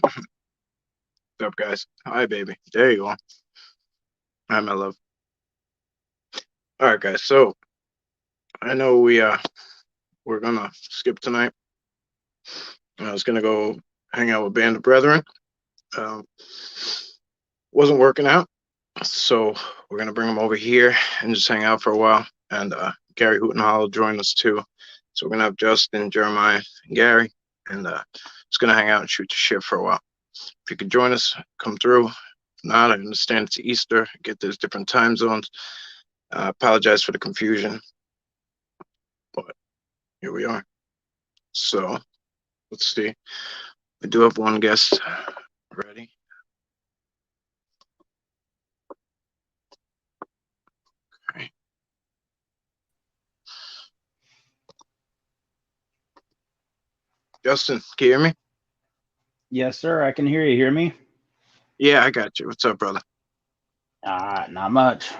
What's up, guys? Hi, baby. There you are. Hi, my love. All right, guys. So I know we're gonna skip tonight. I was gonna go hang out with Band of Brethren. Um, wasn't working out, so we're gonna bring them over here and just hang out for a while. And Gary Hootenhall will join us too. So we're gonna have Justin, Jeremiah, and Gary, and just gonna hang out and shoot the shit for a while. If you could join us, come through. If not, I understand it's Easter. I get there's different time zones. I apologize for the confusion, but here we are. So let's see. We do have one guest ready. Okay. Justin, can you hear me? Yes, sir. I can hear you. Hear me? Yeah, I got you. What's up, brother? Not much.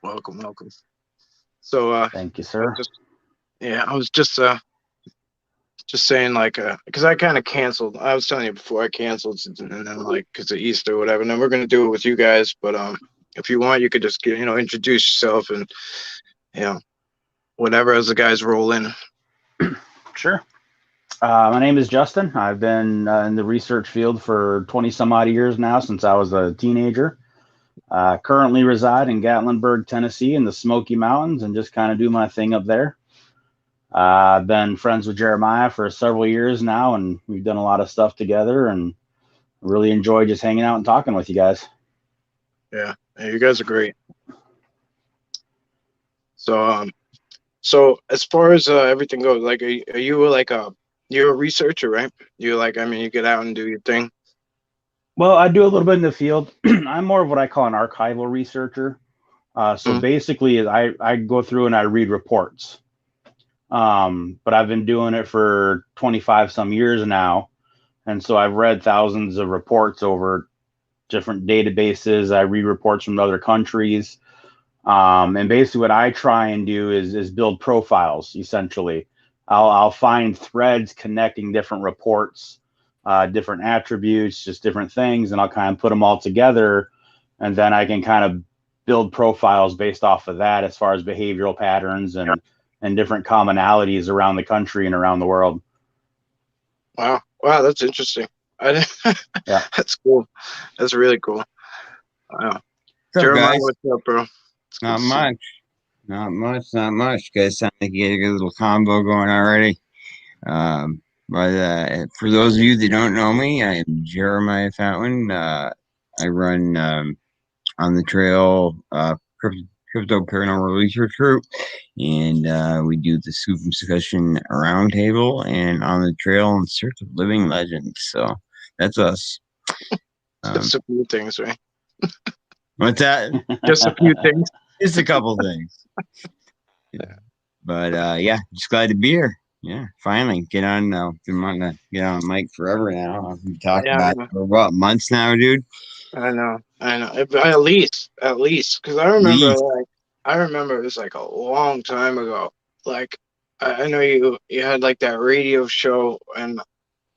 Welcome, welcome. So Thank you, I was sir. just yeah, I was just saying like because I kind of canceled. I was telling you before I canceled, and then like because of Easter or whatever. And then we're gonna do it with you guys, but if you want, you could just introduce yourself and you know whatever as the guys roll in. Sure. My name is Justin. I've been in the research field for 20 some odd years now since I was a teenager. Currently reside in Gatlinburg, Tennessee, in the Smoky Mountains, and just kind of do my thing up there. I've been friends with Jeremiah for several years now, and we've done a lot of stuff together, and really enjoy just hanging out and talking with you guys. Yeah, you guys are great. So so as far as everything goes, like, are you like you're a researcher, right? You like, I mean, you get out and do your thing. Well, I do a little bit in the field. I'm more of what I call an archival researcher. So Mm, basically, I go through and I read reports. But I've been doing it for 25 some years now. And so I've read thousands of reports over different databases. I read reports from other countries. And basically, what I try and do is build profiles. Essentially, I'll find threads connecting different reports, different attributes, just different things, and I'll kind of put them all together, and then I can kind of build profiles based off of that as far as behavioral patterns and different commonalities around the country and around the world. wow, wow, that's interesting. I didn't- Yeah. that's cool. That's really cool. Wow. What's up, Jeremiah, guys? what's up, bro? It's good Not to see you. much. Not much. You guys sound like you get a good little combo going already. But for those of you that don't know me, I am Jeremiah Fountain. I run on the trail crypto paranormal research group, and we do the Scoop and Discussion Roundtable and on the trail in search of living legends. So that's us. Just a few things, right? What's that? Just a few things. Just a couple things. Yeah. But yeah, just glad to be here. Yeah, finally get on. Been wanting to get on mic forever now. We talked Yeah, about it for what, months now, dude. I know, I know. At least, because Least. I remember it was like a long time ago. Like, I know you had like that radio show, and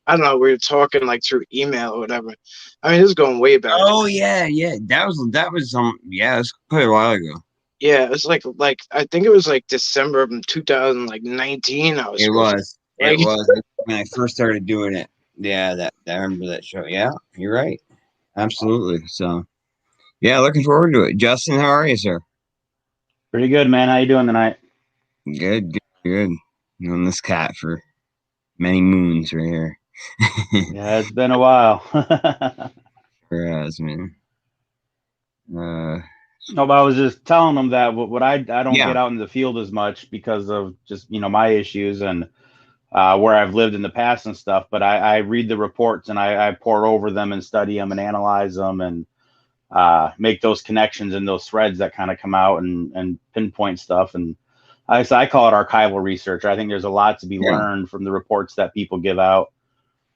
I don't know, we were talking like through email or whatever. I mean, this is going way back. Oh yeah, yeah. That was some. Yeah, that's quite a while ago. Yeah, it was like I think it was like December of 2019. I was It supposed was. to It like, was when I first started doing it. Yeah, that I remember that show. Yeah, you're right. Absolutely. So yeah, looking forward to it. Justin, how are you, sir? Pretty good, man. How you doing tonight? Good, good, good. Known this cat for many moons right here. Yeah, it's been a while. Sure has, man. Uh, No, but I was just telling them that what I don't yeah, get out in the field as much because of just my issues and where I've lived in the past and stuff. But I read the reports and I pour over them and study them and analyze them and make those connections and those threads that kind of come out and pinpoint stuff. And I call it archival research. I think there's a lot to be yeah, learned from the reports that people give out,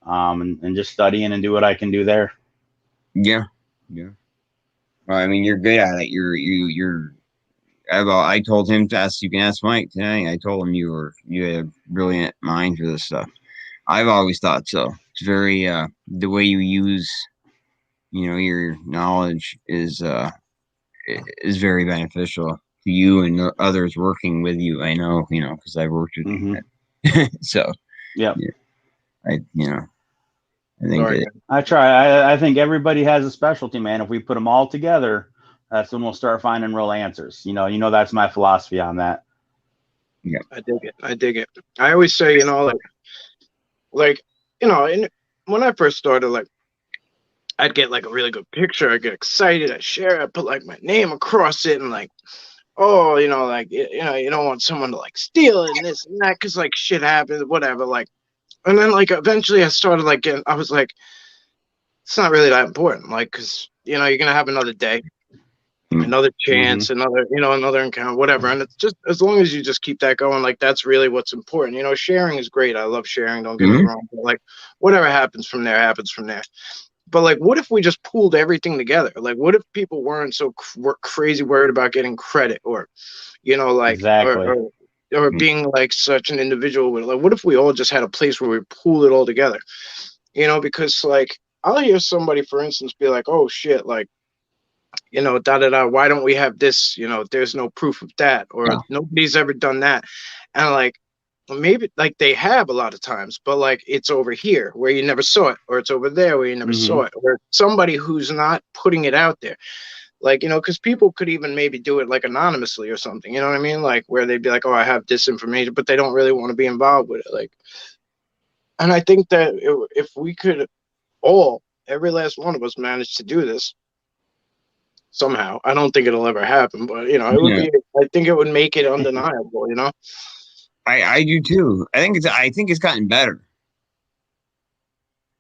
and just studying and do what I can do there. yeah, yeah. Well, I mean, you're good at it. You're. I told him to ask. You can ask Mike today. I told him you had a brilliant mind for this stuff. I've always thought so it's very the way you use your knowledge is very beneficial to you and the others working with you. I know, because I've worked with Hmm. so Yep. yeah, I think Sorry, it, guys. I try. I think everybody has a specialty, man. If we put them all together, that's when we'll start finding real answers. That's my philosophy on that. I dig it. I dig it. I always say, like, and when I first started, like, I'd get like a really good picture. I get excited. I share. I put like my name across it, and like, oh, like, you don't want someone to like steal it and this and that because like shit happens, whatever. Like, and then like eventually I started like I was like, it's not really that important, like, because you're gonna have another day, another chance, another encounter, whatever. And it's just as long as you just keep that going, like that's really what's important. Sharing is great. I love sharing. Don't get me wrong. But like whatever happens from there happens from there. But like, what if we just pooled everything together? Like, what if people weren't so crazy worried about getting credit, or, like, Exactly. or being like such an individual? Like, what if we all just had a place where we pool it all together? Because like I'll hear somebody, for instance, be like, "Oh shit, like, da da da. Why don't we have this? There's no proof of that, or Yeah. nobody's ever done that." And like, maybe like they have a lot of times, but like it's over here where you never saw it, or it's over there where you never saw it, or somebody who's not putting it out there. Like, because people could even maybe do it like anonymously or something, you know what I mean? Like where they'd be like, "Oh, I have this information," but they don't really want to be involved with it. Like, and I think that if we could every last one of us manage to do this somehow, I don't think it'll ever happen, but it would be, I think it would make it undeniable, I do too. I think it's gotten better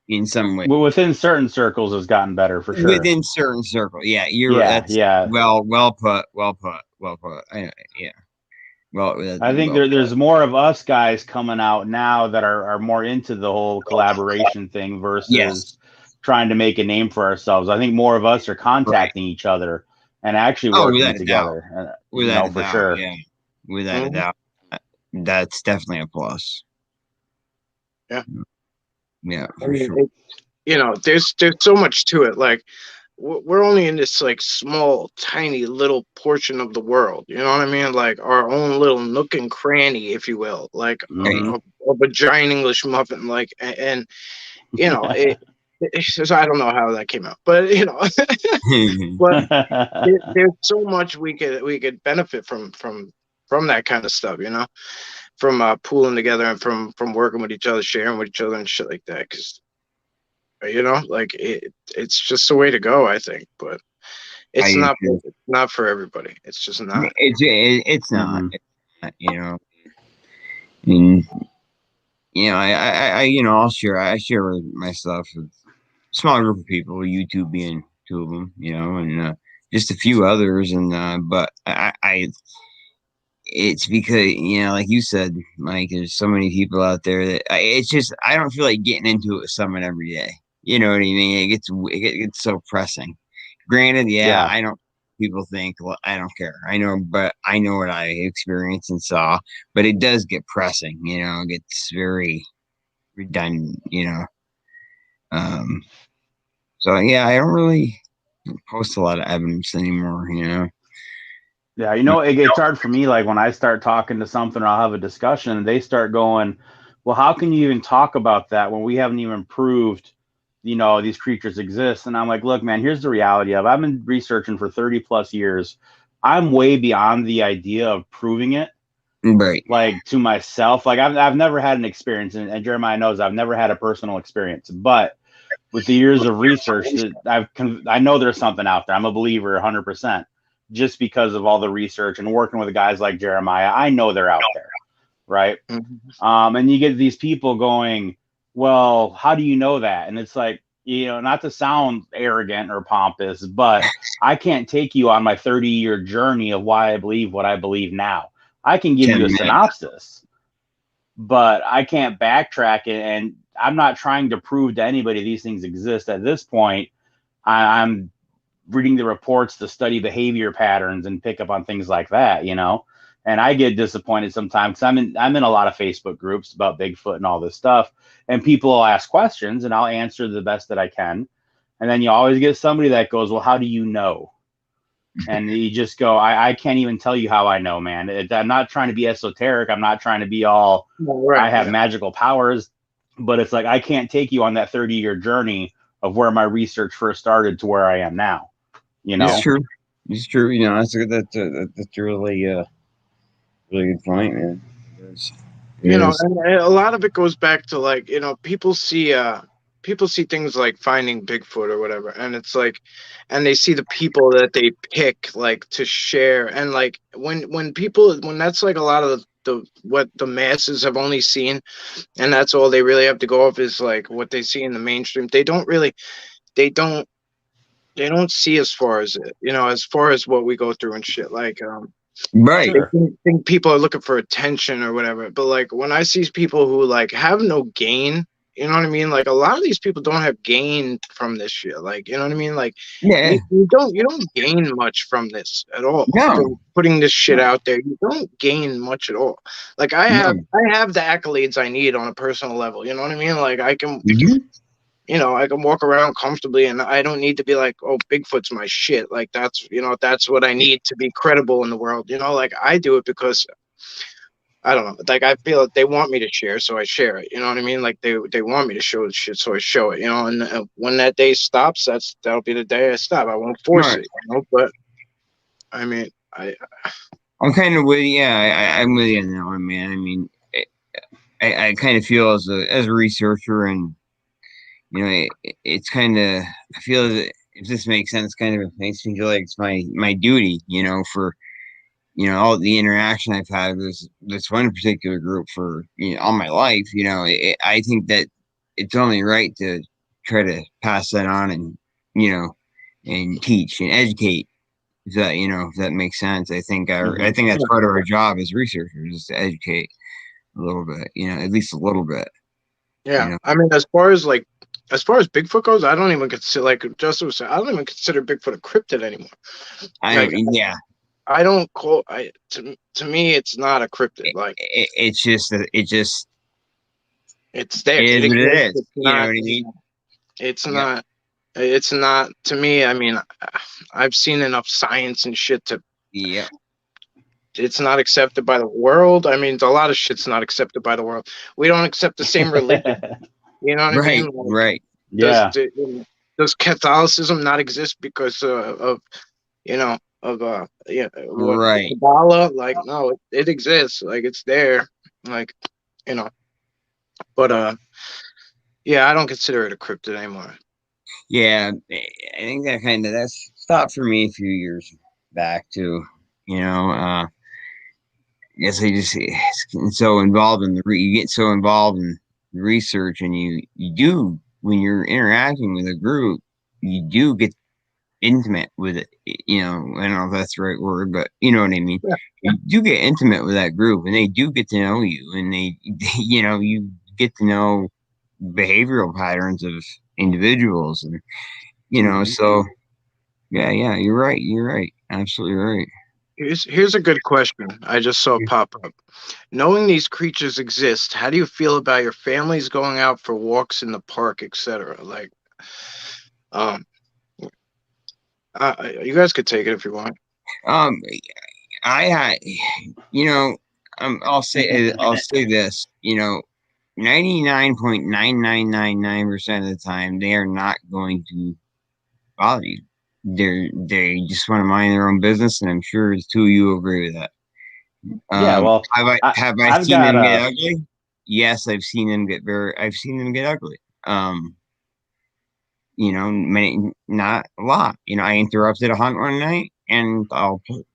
in some way. Well, within certain circles, it's gotten better for sure. Within certain circles, yeah, Yeah. well put. Yeah. Well, I think there's more of us guys coming out now that are more into the whole collaboration thing versus yes, trying to make a name for ourselves. I think more of us are contacting each other and actually working without a doubt, together. For sure. yeah, without a doubt, that's definitely a plus. Yeah. Yeah, I for mean, sure. there's so much to it. Like we're only in this like small, tiny little portion of the world. You know what I mean? Like our own little nook and cranny, if you will, like of a giant English muffin. Like, and it's just, I don't know how that came out, but but there's so much we could benefit from that kind of stuff. From pooling together and from working with each other, sharing with each other and shit like that. Because like it's just the way to go, I think. But it's not for everybody. It's just not. It's not. I mean, I'll share. I share my stuff with a small group of people. YouTube being two of them, and just a few others. And but it's because like you said, Mike, there's so many people out there that it's just I don't feel like getting into it with someone every day. You know what I mean? It gets so pressing. Granted, I don't. People think, well, I don't care. I know, but I know what I experienced and saw. But it does get pressing. It gets very redundant. So yeah, I don't really post a lot of evidence anymore. Yeah, it gets hard for me. Like when I start talking to something or I'll have a discussion and they start going, well, how can you even talk about that when we haven't even proved, these creatures exist? And I'm like, look, man, here's the reality of it. I've been researching for 30 plus years. I'm way beyond the idea of proving it. Right. Like to myself. Like I've never had an experience, and Jeremiah knows I've never had a personal experience. But with the years of research, I know there's something out there. I'm a believer 100%. Just because of all the research and working with guys like Jeremiah, I know they're out there, right? And you get these people going, well, how do you know that? And it's like, not to sound arrogant or pompous, but I can't take you on my 30-year journey of why I believe what I believe now. I can give you a synopsis, but I can't backtrack it. And I'm not trying to prove to anybody these things exist at this point. I'm reading the reports to study behavior patterns and pick up on things like that, and And I get disappointed sometimes. I'm in a lot of Facebook groups about Bigfoot and all this stuff, and people will ask questions, and I'll answer the best that I can. And then you always get somebody that goes, "Well, how do you know?" And you just go, I can't even tell you how I know, man. I'm not trying to be esoteric. I'm not trying to be all, I have magical powers, but it's like, I can't take you on that 30-year journey of where my research first started to where I am now. You know, It's true. It's true. You know, that's a really really good point, man. You know, and a lot of it goes back to like, you know, people see things like finding Bigfoot or whatever, and it's like, and they see the people that they pick like to share, and like when that's like a lot of the what the masses have only seen, and that's all they really have to go off is like what they see in the mainstream. They don't see as far as it, you know, as far as what we go through and shit. Like right. they think people are looking for attention or whatever. But like when I see people who like have no gain, you know what I mean? Like a lot of these people don't have gain from this shit. Like, you know what I mean? Like Yeah. you don't gain much from this at all. No. From putting this shit out there. You don't gain much at all. Like I have the accolades I need on a personal level. You know what I mean? Like I can you know, I can walk around comfortably and I don't need to be like, oh, Bigfoot's my shit. Like that's, you know, that's what I need to be credible in the world. You know, like I do it because I don't know, like I feel like they want me to share, so I share it. You know what I mean? Like they want me to show the shit, so I show it. You know, and when that day stops, that'll be the day I stop. I won't force it. You know, but I mean, I'm kind of with you. Yeah, I'm with you on that one, man. I mean, I kind of feel as a researcher, and you know, it's kind of, I feel that if this makes sense, kind of makes me feel like it's my duty, you know, for, you know, all the interaction I've had with this one particular group for, you know, all my life. You know, I think that it's only right to try to pass that on and, you know, and teach and educate. If that, you know, if that makes sense. I think that's part of our job as researchers, is to educate a little bit, you know, at least a little bit. yeah. You know? I mean, as far as Bigfoot goes, I don't even consider, like Justin was saying, I don't even consider Bigfoot a cryptid anymore. Yeah. I don't call to me it's not a cryptid. Like it's just it's there. It is what it is. It's You know not, what I mean? It's not to me. I mean, I've seen enough science and shit to. Yeah. It's not accepted by the world. I mean, a lot of shit's not accepted by the world. We don't accept the same religion. You know what I mean? Like, Right. Yeah. Does Catholicism not exist because of you know of Right. Kabbalah? Like no, it exists. Like it's there. Like you know, but yeah, I don't consider it a cryptid anymore. Yeah, I think that's stopped for me a few years back too. You know, I guess I just get so involved in you get so involved in the research, and you do, when you're interacting with a group, you do get intimate with it. You know, I don't know if that's the right word, but you know what I mean. Yeah. You do get intimate with that group, and they do get to know you, and they you know, you get to know behavioral patterns of individuals, and you know, so yeah, you're right, absolutely right. Here's a good question. I just saw pop up. Knowing these creatures exist, how do you feel about your families going out for walks in the park, etc.? Like, you guys could take it if you want. I you know, I'll say this, you know, 99.9999% of the time they are not going to bother you. They just want to mind their own business, and I'm sure the two of you agree with that. Yeah, well, have I I've seen got them get ugly? Yes, I've seen them get ugly. You know, not a lot. You know, I interrupted a hunt one night, and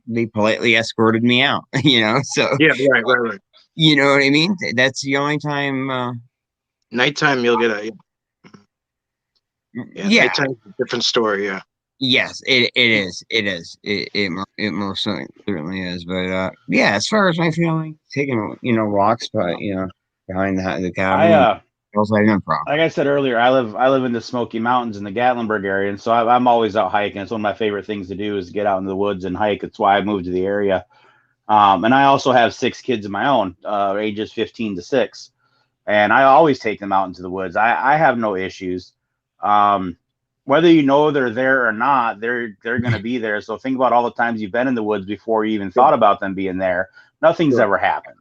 they politely escorted me out. You know, so Yeah, right. You know what I mean? That's the only time. Nighttime, you'll get a Nighttime's a different story. Yeah. Yes, it is. It most certainly is. But yeah, as far as my family taking, you know, walks, but you know, behind the cabin, also I have no problem. Like I said earlier, I live in the Smoky Mountains in the Gatlinburg area, and so I'm always out hiking. It's one of my favorite things to do is get out in the woods and hike. It's why I moved to the area. And I also have 6 kids of my own, ages 15 to 6. And I always take them out into the woods. I have no issues. Whether you know they're there or not, they're going to be there. So think about all the times you've been in the woods before you even thought about them being there. Nothing's ever happened.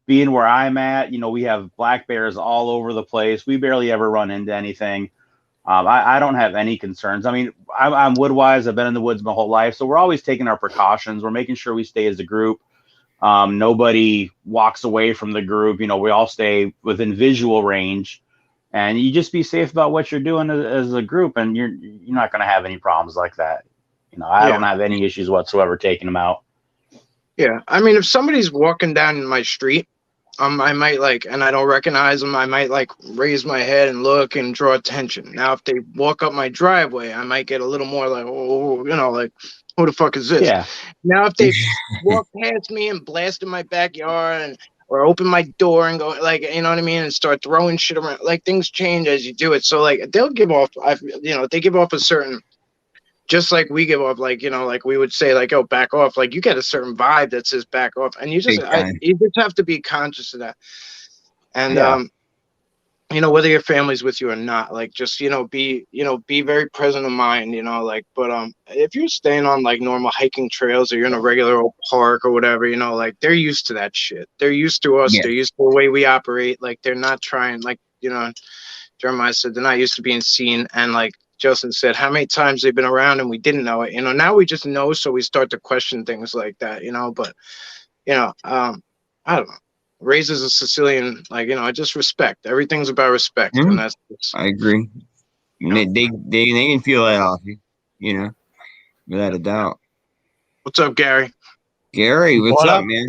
Being where I'm at, we have black bears all over the place. We barely ever run into anything. I don't have any concerns. I mean, I'm woodwise. I've been in the woods my whole life. So we're always taking our precautions. We're making sure we stay as a group. Nobody walks away from the group. We all stay within visual range, and you just be safe about what you're doing as a group, and you're not going to have any problems like that. I don't have any issues whatsoever taking them out. Yeah, I mean, if somebody's walking down my street, I might and I don't recognize them, I might raise my head and look and draw attention. Now, if they walk up my driveway, I might get a little more who the fuck is this? Yeah. Now, if they walk past me and blast in my backyard or open my door and go you know what I mean, and start throwing shit around, things change as you do it. So they'll give off, they give off a certain, just like we give off, we would say, oh, back off. You get a certain vibe that says back off, and you just have to be conscious of that. And whether your family's with you or not, just be very present of mind, But if you're staying on normal hiking trails, or you're in a regular old park or whatever, they're used to that shit. They're used to us. Yeah. They're used to the way we operate. They're not trying. Jeremiah said, they're not used to being seen, and Justin said, how many times they've been around and we didn't know it. Now we just know, so we start to question things like that. But I don't know. Raises a Sicilian, just respect. Everything's about respect, and that's. I agree. They can feel that off you, without a doubt. What's up, Gary? Gary, what's up, man?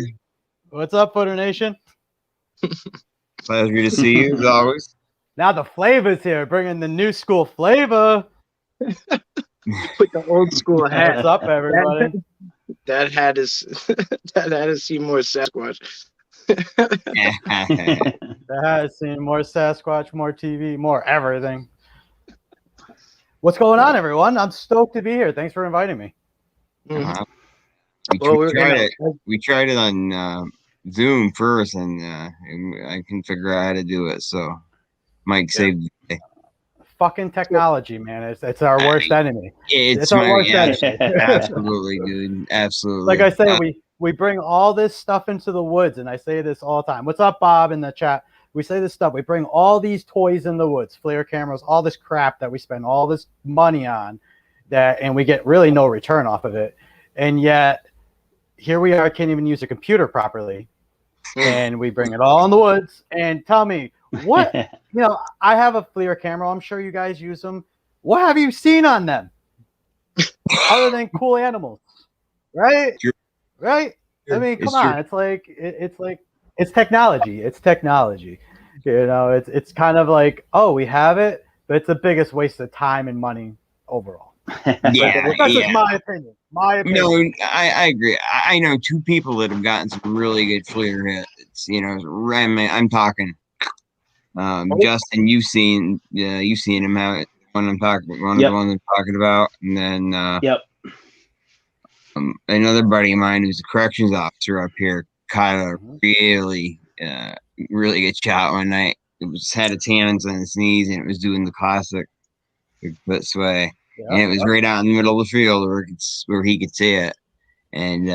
What's up, Footer Nation? Pleasure to see you as always. Now the flavor's here, bringing the new school flavor. Put the old school hat. What's up, everybody? That hat is Seymour Sasquatch. That has seen more Sasquatch, more TV, more everything. What's going on, everyone? I'm stoked to be here. Thanks for inviting me. We tried it on Zoom first, and I can figure out how to do it. So Mike saved the day. Fucking technology, man. It's our worst enemy. It's our worst enemy. Absolutely, dude. Absolutely. Like I say, we bring all this stuff into the woods, and I say this all the time. What's up, Bob, in the chat? We say this stuff. We bring all these toys in the woods, FLIR cameras, all this crap that we spend all this money on, and we get really no return off of it. And yet, here we are, can't even use a computer properly, and we bring it all in the woods. And tell me, what, I have a FLIR camera. I'm sure you guys use them. What have you seen on them other than cool animals? Right? Right? I mean, come on. It's technology. It's technology. It's kind of oh, we have it, but it's the biggest waste of time and money overall. That's just my opinion. No, I agree. I know 2 people that have gotten some really good FLIR hits. I'm talking. Justin, you've seen him out. One of the ones I'm talking about, and then another buddy of mine who's a corrections officer up here caught a really good shot one night. It had its hands on its knees, and it was doing the classic foot sway, and it was right out in the middle of the field where he could see it. And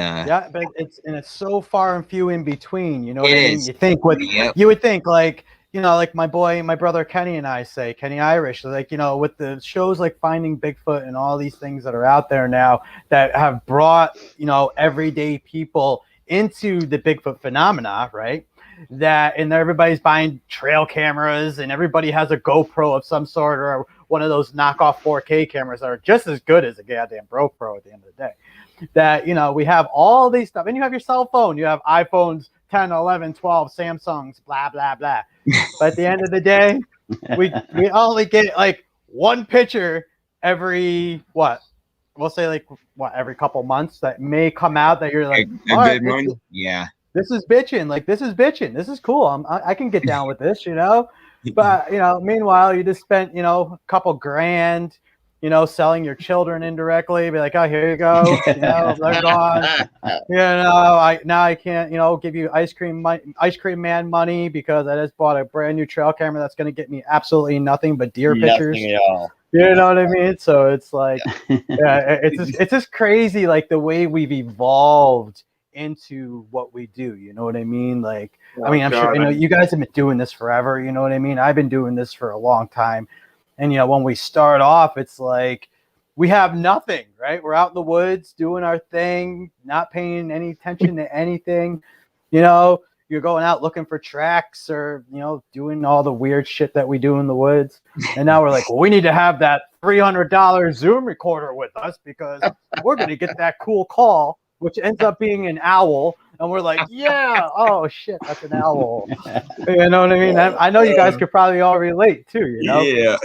but it's so far and few in between. You know what I mean? Is. You think you would think my brother Kenny and I say, Kenny Irish, with the shows like Finding Bigfoot and all these things that are out there now that have brought, everyday people into the Bigfoot phenomena, right? And everybody's buying trail cameras, and everybody has a GoPro of some sort, or one of those knockoff 4K cameras that are just as good as a goddamn GoPro at the end of the day. That, we have all these stuff, and you have your cell phone, you have iPhones 10, 11, 12, Samsungs, blah, blah, blah. But at the end of the day, we only get one picture every, every couple months that may come out that you're like, this is bitching. This is cool. I can get down with this, But, meanwhile, you just spent, a couple grand selling your children indirectly. Be like, oh, here you go. They're gone. I can't, give you ice cream man money because I just bought a brand new trail camera that's going to get me absolutely nothing but deer pictures. Nothing at all. You know what I mean? So it's like, it's just crazy, like the way we've evolved into what we do. You know what I mean? Like, I mean, I'm sure you guys have been doing this forever. You know what I mean? I've been doing this for a long time, and when we start off, it's like we have nothing, right? We're out in the woods doing our thing, not paying any attention to anything. You're going out looking for tracks or, doing all the weird shit that we do in the woods. And now we're like, well, we need to have that $300 Zoom recorder with us because we're going to get that cool call, which ends up being an owl. And we're like, yeah, oh shit, that's an owl. You know what I mean? I know you guys could probably all relate too, Yeah.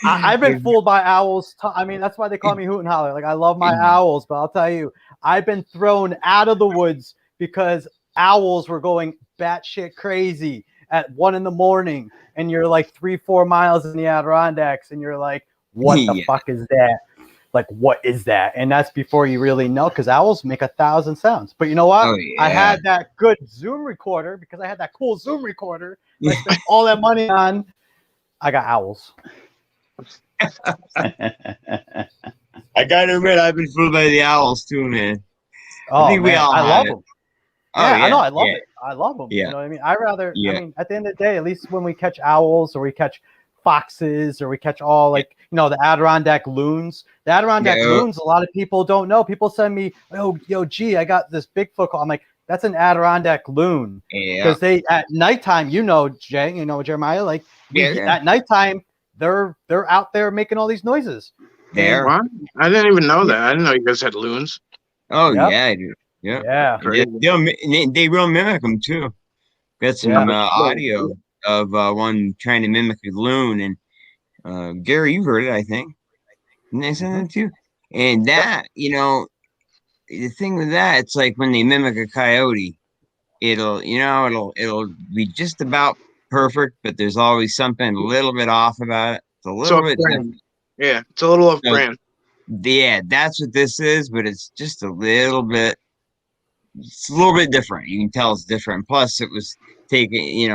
I've been fooled by owls. I mean, that's why they call me Hoot and Holler. Like, I love my owls, but I'll tell you, I've been thrown out of the woods because owls were going batshit crazy at 1 a.m. and you're like 3-4 miles in the Adirondacks and you're like, what the fuck is that? Like, what is that? And that's before you really know, because owls make 1,000 sounds. But you know what? I had that good Zoom recorder because I had that cool Zoom recorder. I spent all that money on. I got owls. I gotta admit, I've been fooled by the owls too, man. Oh, I think we all I love them. I know. I love it. I love them. Yeah. You know what I mean? I mean, at the end of the day, at least when we catch owls or we catch foxes or we catch all like, the Adirondack loons. The Adirondack loons, a lot of people don't know. People send me, oh, gee, I got this Bigfoot call. I'm like, that's an Adirondack loon. Because they, at nighttime, Jay, Jeremiah, like, at nighttime, they're out there making all these noises. What? I didn't even know that. I didn't know you guys had loons. Oh, yeah, I do. Yeah. They will mimic them too. Got some audio of one trying to mimic a loon, and Gary, you've heard it, I think. Didn't I send that too? And that, the thing with that, it's like when they mimic a coyote, it'll be just about perfect, but there's always something a little bit off about it. It's a little bit different. Yeah, it's a little off brand. Yeah, that's what this is, but it's just a little bit. It's a little bit different. You can tell it's different. Plus, it was taking,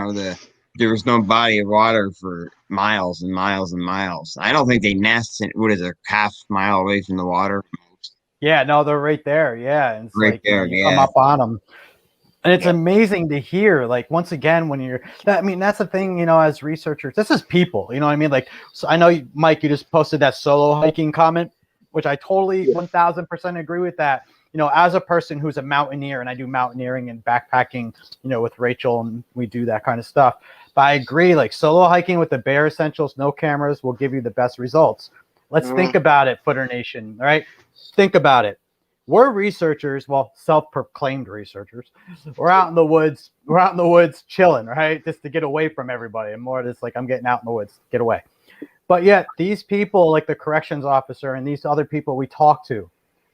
there was no body of water for miles and miles and miles. I don't think they nest in, what is it, half mile away from the water? Yeah, no, they're right there. Yeah, and it's right like, there. you come up on them. And it's amazing to hear, like, once again, when that's the thing, as researchers, this is people, you know what I mean? Like, so I know, Mike, you just posted that solo hiking comment, which I totally 1000% agree with that. As a person who's a mountaineer, and I do mountaineering and backpacking, with Rachel, and we do that kind of stuff. But I agree, like, solo hiking with the bare essentials, no cameras, will give you the best results. Let's think about it, Footer Nation, all right? Think about it. We're researchers, well, self-proclaimed researchers. We're out in the woods. We're out in the woods chilling, right? Just to get away from everybody. And more just like, I'm getting out in the woods, get away. But yet these people, like the corrections officer and these other people we talk to,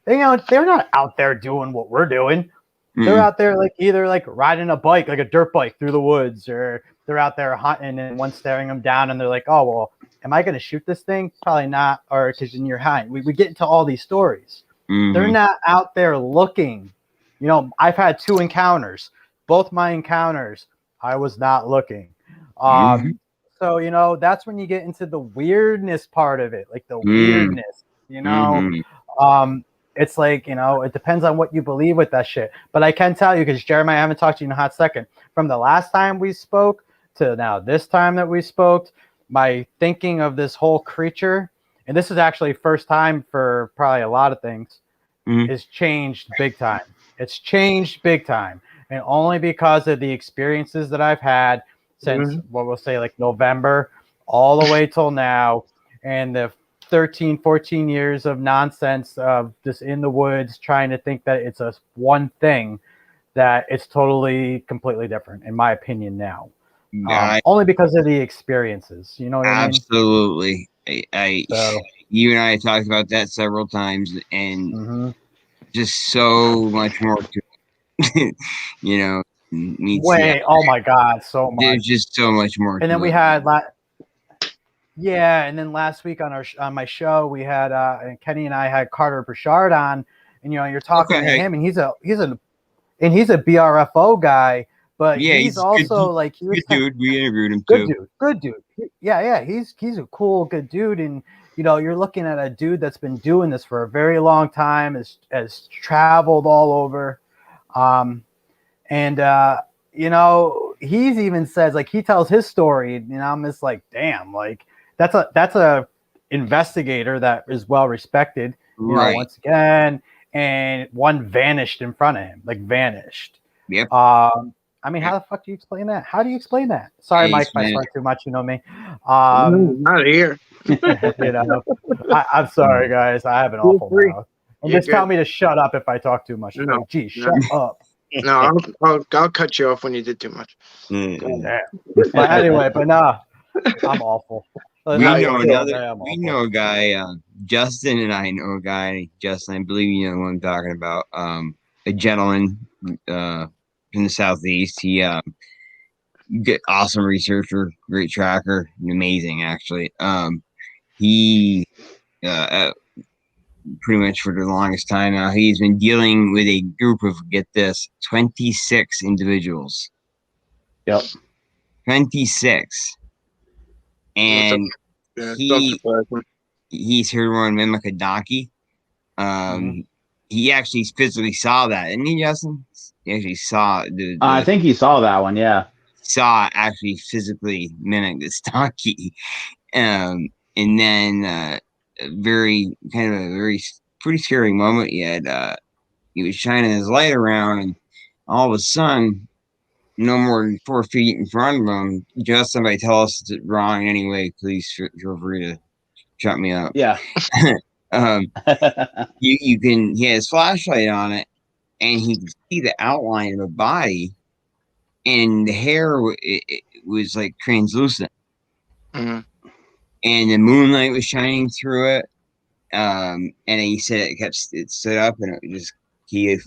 they're not out there doing what we're doing. They're out there like either like riding a bike, like a dirt bike through the woods, or they're out there hunting and one's staring them down and they're like, oh, well, am I going to shoot this thing? Probably not. Or because in your hunting, we get into all these stories. They're not out there looking. I've had 2 encounters. Both my encounters, I was not looking. So, that's when you get into the weirdness part of it, like the weirdness, it's like, it depends on what you believe with that shit. But I can tell you, because Jeremiah, I haven't talked to you in a hot second, from the last time we spoke to now this time that we spoke, my thinking of this whole creature, and this is actually first time for probably a lot of things, is changed big time. It's changed big time. And only because of the experiences that I've had since, what we'll say, like November, all the way till now, and the 13, 14 years of nonsense of just in the woods trying to think that it's a one thing, that it's totally, completely different, in my opinion now. Only because of the experiences, you know what I mean? Absolutely. You and I talked about that several times, and just so much more to it. Oh my God, so much. There's just so much more. And then we had Yeah, and then last week on on my show we had and Kenny and I had Carter Burchard on, and you're talking to Okay. him, and he's a BRFO guy, but Yeah, he's he's a good also like he was Good dude. We interviewed him good too. dude. Yeah, he's a cool, good dude, and you're looking at a dude that's been doing this for a very long time, has traveled all over, and he's even says like he tells his story, and I'm just like, damn, like that's a investigator that is well respected, Right. once again, and one vanished in front of him, like vanished. Yep. I mean, how the fuck do you explain that? How do you explain that? Sorry, Hey, Mike, if I man. swear too much, you know me. Not here. I'm sorry, guys. I have an Feel awful free. mouth. And You're just tell good. me to shut up if I talk too much. No. Like, gee, No. shut up. No, I'll cut you off when you did too much. Mm. Damn. But anyway, but nah, I'm awful. We No, know you're another. We know a guy. Justin and I know a guy. Justin, I believe you know who I'm talking about. A gentleman in the southeast. He good, awesome researcher, great tracker, amazing actually. He pretty much for the longest time now, he's been dealing with a group of, get this, 26 individuals. Yep. 26. And Yeah, don't he surprise me. he's heard one mimic a donkey. He actually physically saw that, didn't he, Justin? He actually saw I think he saw that one. Yeah. saw actually physically mimic this donkey. And then a very pretty scary moment. He was shining his light around, and all of a sudden, no more than 4 feet in front of him, just somebody tell us it's wrong anyway. Please feel free to shut me up. Yeah. He had his flashlight on it, and he could see the outline of a body, and the hair it was like translucent, Mhm. and the moonlight was shining through it. And he said it stood up, and he just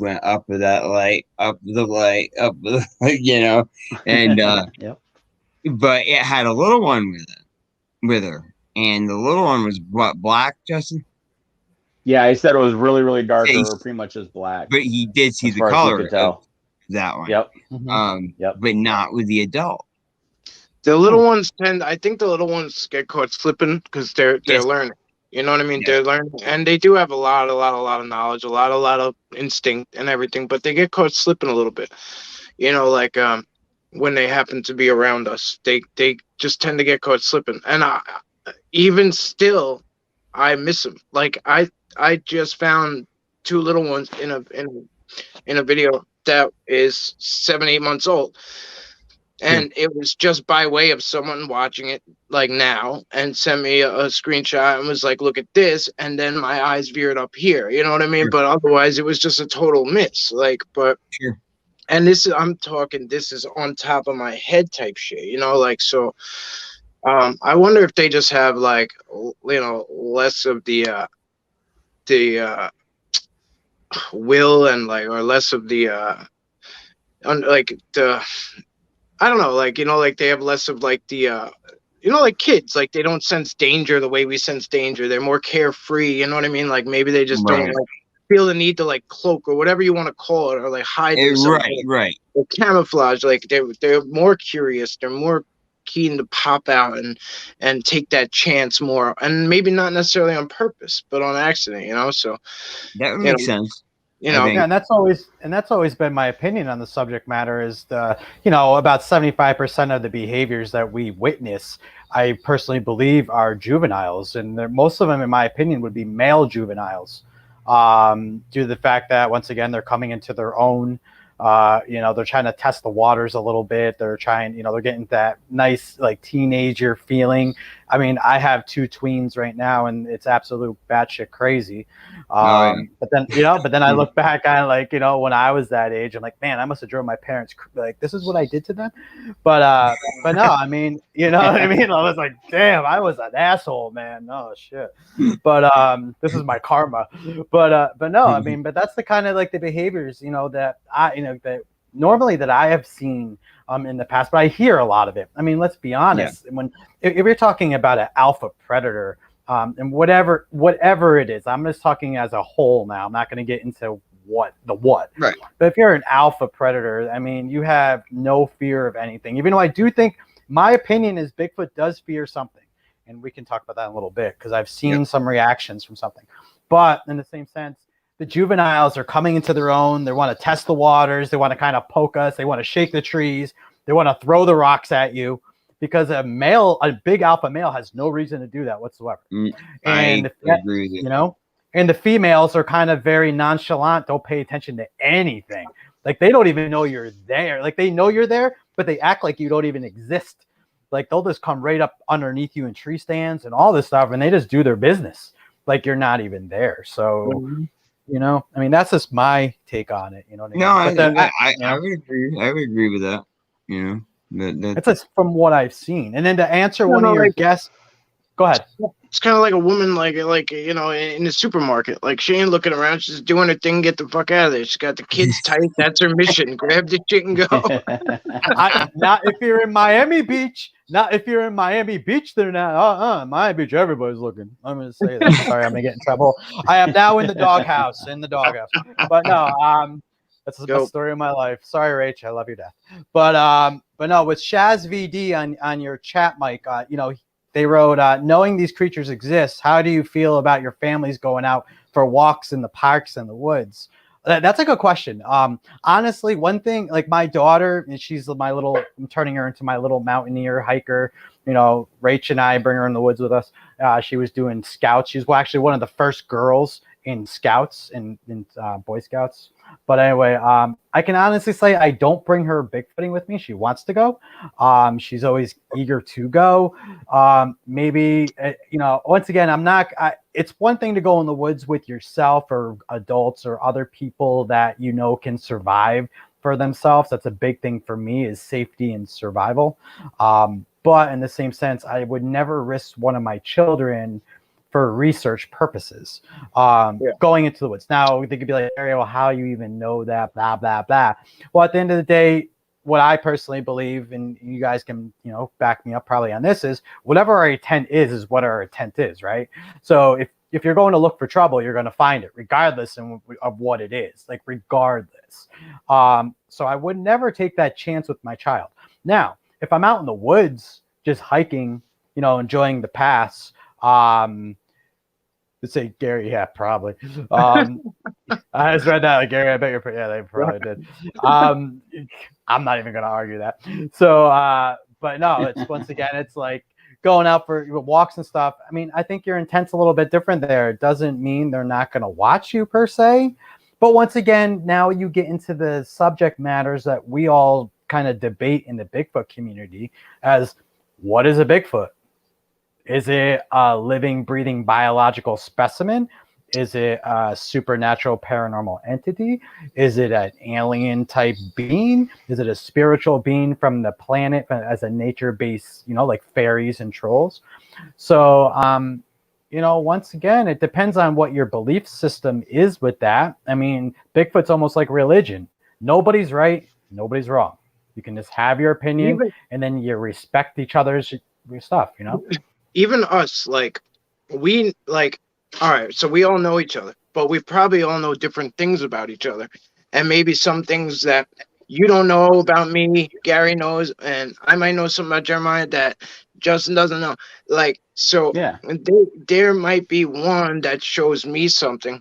went up with that light, up with the light, up with the, and Yep. but it had a little one with her, and the little one was black, Justin? Yeah, he said it was really, really dark, Yeah, or pretty much just black. But he did see as the far as he color could of tell. that one. Yep. Yep. But not with the adult. The little ones I think the little ones get caught slipping because they're Yes. learning. You know what I mean? Yeah. They're learning, and they do have a lot of knowledge, a lot of instinct and everything, but they get caught slipping a little bit. Like when they happen to be around us, they just tend to get caught slipping. And even still, I miss them. Like I just found 2 little ones in a video that is 7-8 months old. And it was just by way of someone watching it like now and sent me a screenshot and was like, look at this. And then my eyes veered up here. You know what I mean? Sure. But otherwise it was just a total miss. Sure. And this is on top of my head type shit, so I wonder if they just have like, less of the will and or less of the I don't know, like they have less of like the like kids, like they don't sense danger the way we sense danger. They're more carefree, you know what I mean? Like maybe they just don't feel the need to cloak or whatever you want to call it, or hide themselves. Right. Or camouflage, they're more curious, they're more keen to pop out and take that chance more, and maybe not necessarily on purpose, but on accident, so that would make sense. Yeah, and that's always been my opinion on the subject matter is about 75% of the behaviors that we witness, I personally believe are juveniles, and most of them, in my opinion, would be male juveniles, due to the fact that once again they're coming into their own. They're trying to test the waters a little bit. They're trying, they're getting that nice teenager feeling. I mean, I have 2 tweens right now, and it's absolute batshit crazy. But then I look back on when I was that age, I'm like, man, I must have drove my parents this is what I did to them. But no, I mean, you know what I mean? I was like, damn, I was an asshole, man. Oh shit. But this is my karma. But no, I mean, but that's the kind of the behaviors, that normally that I have seen in the past, but I hear a lot of it. I mean, let's be honest. If you're talking about an alpha predator, and whatever it is, I'm just talking as a whole now. I'm not going to get into what. Right. But if you're an alpha predator, I mean, you have no fear of anything. Even though I do think, my opinion is Bigfoot does fear something, and we can talk about that in a little bit because I've seen some reactions from something. But in the same sense, the juveniles are coming into their own. They want to test the waters. They want to kind of poke us. They want to shake the trees. They want to throw the rocks at you, because a big alpha male has no reason to do that whatsoever. I agree with you. You know, and the females are kind of very nonchalant. Don't pay attention to anything. Like, they don't even know you're there. Like, they know you're there, but they act like you don't even exist. Like, they'll just come right up underneath you in tree stands and all this stuff, and they just do their business like you're not even there. So, you know, I mean, that's just my take on it. You know what I mean? No, I would agree. I would agree with that. You know, that's just from what I've seen. And then to answer one of your guests, go ahead. It's kind of like a woman, like you know, in the supermarket. Like, she ain't looking around. She's doing her thing. Get the fuck out of there. She's got the kids tight. That's her mission. Grab the shit and go. Not if you're in Miami Beach. Not if you're in Miami Beach. They're not. Miami Beach. Everybody's looking. I'm gonna say that. Sorry, I'm gonna get in trouble. I am now in the doghouse. But no. That's the story of my life. Sorry, Rach. I love you to death. But no, with Shaz VD on your chat, Mike. You know, they wrote, knowing these creatures exist, how do you feel about your families going out for walks in the parks and the woods? That's a good question. Honestly, one thing, like my daughter, and I'm turning her into my little mountaineer hiker. You know, Rach and I bring her in the woods with us. She was doing scouts. She's actually one of the first girls in scouts, in Boy Scouts. But anyway, I can honestly say I don't bring her Bigfooting with me. She wants to go. She's always eager to go. Maybe, you know, once again, it's one thing to go in the woods with yourself or adults or other people that you know can survive for themselves. That's a big thing for me, is safety and survival. But in the same sense, I would never risk one of my children for research purposes, going into the woods. Now, they could be like, Ariel, how you even know that, blah, blah, blah. Well, at the end of the day, what I personally believe, and you guys can, you know, back me up probably on this, is whatever our intent is what our intent is, right? So if you're going to look for trouble, you're going to find it, regardless of what it is, like regardless. So I would never take that chance with my child. Now, if I'm out in the woods, just hiking, you know, enjoying the paths, let's say Gary, yeah, probably. I just read that, like, Gary, I bet you're pretty, yeah, they probably did. I'm not even gonna argue that. So, but no, it's once again, it's like going out for walks and stuff. I mean, I think your intent's a little bit different there. It doesn't mean they're not gonna watch you per se, but once again, now you get into the subject matters that we all kind of debate in the Bigfoot community as, what is a Bigfoot? Is it a living, breathing biological specimen? Is it a supernatural paranormal entity? Is it an alien type being? Is it a spiritual being from the planet as a nature-based, you know, like fairies and trolls? So, you know, once again, it depends on what your belief system is with that. I mean, Bigfoot's almost like religion. Nobody's right, nobody's wrong. You can just have your opinion, and then you respect each other's stuff, you know? Even us, like, we, like, all right, so we all know each other, but we probably all know different things about each other. And maybe some things that you don't know about me, Gary knows, and I might know something about Jeremiah that Justin doesn't know. Like, so yeah, there might be one that shows me something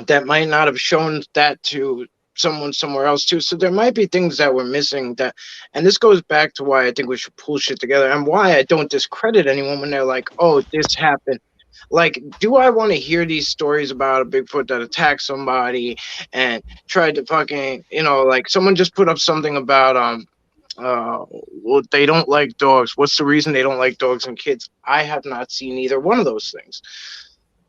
that might not have shown that to someone somewhere else too. So there might be things that we're missing, that, and this goes back to why I think we should pull shit together, and why I don't discredit anyone when they're like, oh, this happened. Like, do I want to hear these stories about a Bigfoot that attacked somebody and tried to fucking, you know, like someone just put up something about well, they don't like dogs. What's the reason they don't like dogs and kids? I have not seen either one of those things.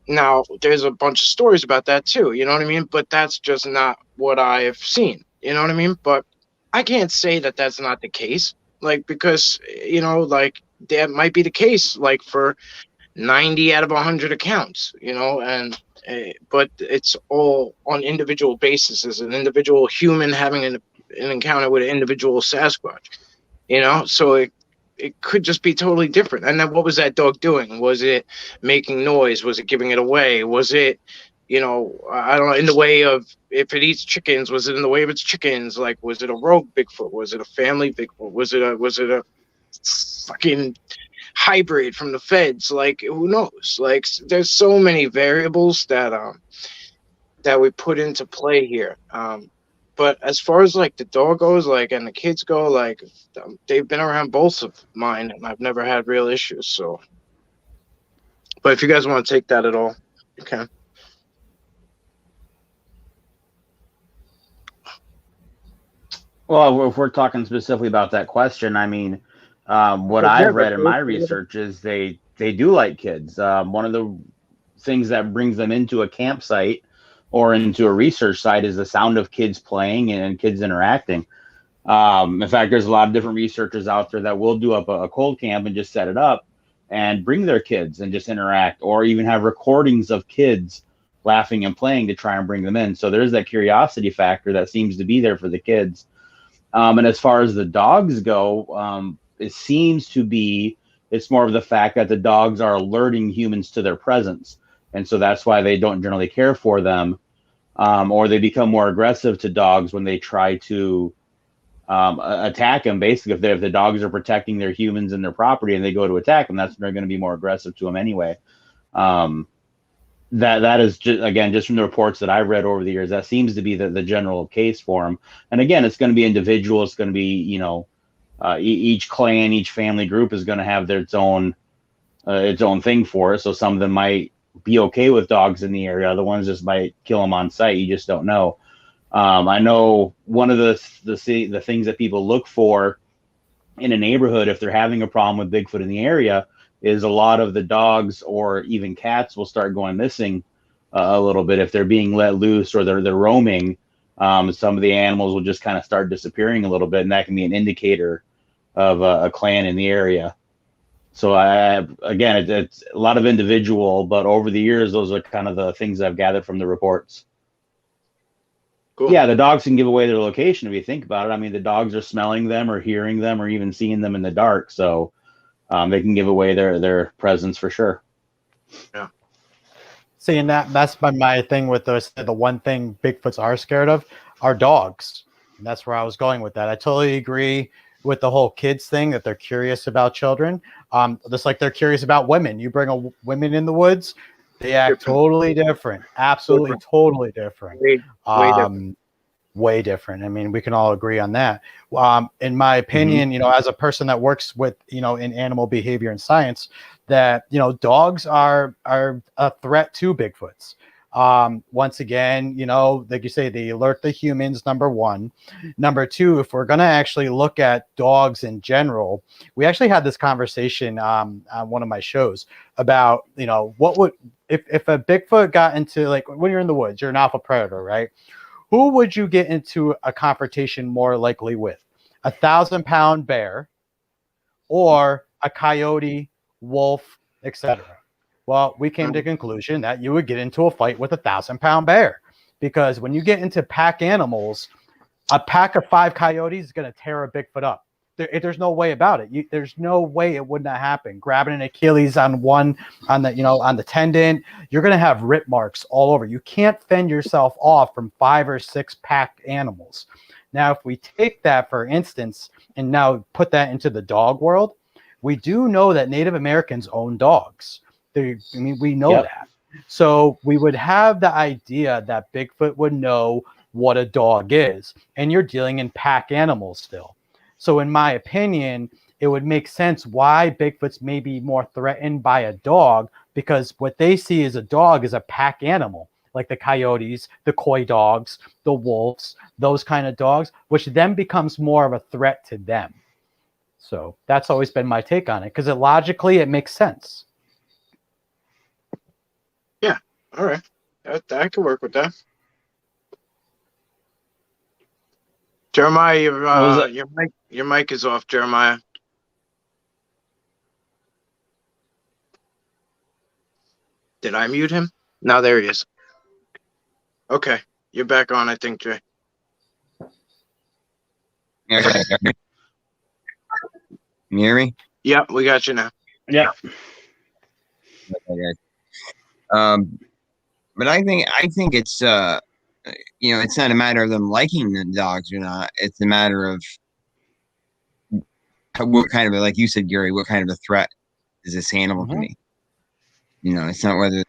Now, there's a bunch of stories about that too, you know what I mean? But that's just not what I have seen, you know what I mean? But I can't say that that's not the case, like, because, you know, like, that might be the case, like, for 90 out of 100 accounts, you know, and but it's all on individual basis, as an individual human having an encounter with an individual Sasquatch, so it could just be totally different. And then what was that dog doing? Was it making noise? Was it giving it away? Was it, I don't know, in the way of, if it eats chickens, was it in the way of its chickens? Like, was it a rogue Bigfoot? Was it a family Bigfoot? Was it a fucking hybrid from the feds? Like, who knows? Like, there's so many variables that we put into play here. But as far as like the dog goes, like, and the kids go, like, they've been around both of mine, and I've never had real issues. So, but if you guys want to take that at all, you can. Well, if we're talking specifically about that question, I mean, what I've read in my research is they do like kids. One of the things that brings them into a campsite or into a research site is the sound of kids playing and kids interacting. In fact, there's a lot of different researchers out there that will do up a cold camp and just set it up and bring their kids and just interact, or even have recordings of kids laughing and playing to try and bring them in. So there's that curiosity factor that seems to be there for the kids. And as far as the dogs go, it seems to be, it's more of the fact that the dogs are alerting humans to their presence. And so that's why they don't generally care for them, or they become more aggressive to dogs when they try to attack them. Basically, if the dogs are protecting their humans and their property and they go to attack them, that's when they're going to be more aggressive to them anyway. That is just, again, just from the reports that I've read over the years, that seems to be the general case for them. And again, it's going to be individual. It's going to be, each clan, each family group is going to have its own thing for it. So some of them might be okay with dogs in the area. Other ones just might kill them on sight. You just don't know. I know one of the things that people look for in a neighborhood, if they're having a problem with Bigfoot in the area, is a lot of the dogs or even cats will start going missing a little bit. If they're being let loose or they're roaming, some of the animals will just kind of start disappearing a little bit, and that can be an indicator of a clan in the area. So again, it's a lot of individual, but over the years, those are kind of the things I've gathered from the reports. Cool. Yeah, the dogs can give away their location if you think about it. I mean, the dogs are smelling them or hearing them or even seeing them in the dark. So they can give away their presence for sure. Yeah. See, and that's my thing with the one thing Bigfoots are scared of are dogs. And that's where I was going with that. I totally agree with the whole kids thing, that they're curious about children. Just like they're curious about women. You bring women in the woods, they act totally different. Absolutely, totally different. Way different. I mean, we can all agree on that. In my opinion, as a person that works with, in animal behavior and science, that, dogs are a threat to Bigfoots. Once again, like you say, they alert the humans, number one. Number two, if we're going to actually look at dogs in general, we actually had this conversation on one of my shows about, what would, if a Bigfoot got into, like, when you're in the woods, you're an alpha predator, right? Who would you get into a confrontation more likely with? 1,000-pound bear or a coyote, wolf, etc.? Well, we came to the conclusion that you would get into a fight with 1,000-pound bear, because when you get into pack animals, a pack of 5 coyotes is going to tear a Bigfoot up. There's no way about it. There's no way it would not happen. Grabbing an Achilles on the tendon, you're going to have rip marks all over. You can't fend yourself off from 5 or 6 pack animals. Now, if we take that, for instance, and now put that into the dog world, we do know that Native Americans own dogs. We know that. So we would have the idea that Bigfoot would know what a dog is, and you're dealing in pack animals still. So in my opinion, it would make sense why Bigfoots may be more threatened by a dog, because what they see as a dog is a pack animal, like the coyotes, the coy dogs, the wolves, those kind of dogs, which then becomes more of a threat to them. So that's always been my take on it, because logically it makes sense. Yeah. All right. I can work with that. Jeremiah, your mic is off, Jeremiah. Did I mute him? No, there he is. Okay, you're back on, I think, Jay. Okay. Can you hear me? Yep, we got you now. Yeah. Okay. But I think it's it's not a matter of them liking the dogs or not. It's a matter of what kind of like you said, Gary, what kind of a threat is this animal to Mhm. me? It's not whether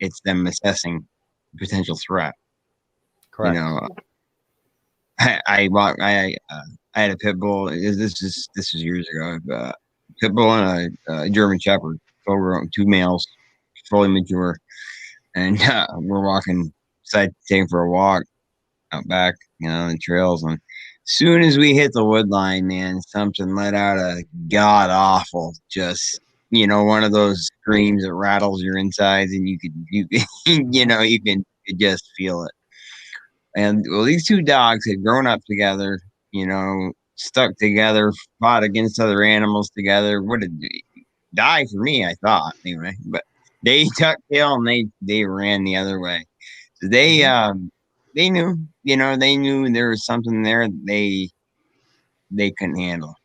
it's them assessing potential threat. Correct. I had a pit bull. This is years ago. Pit bull and a German Shepherd, two males, fully mature, and we're walking, decided to take him for a walk out back, the trails. And as soon as we hit the wood line, man, something let out a god awful, just one of those screams that rattles your insides, and you can just feel it. And well, these two dogs had grown up together, stuck together, fought against other animals together. Would have die for me, I thought, anyway. But they tucked tail and they ran the other way. So they knew, they knew there was something there they couldn't handle.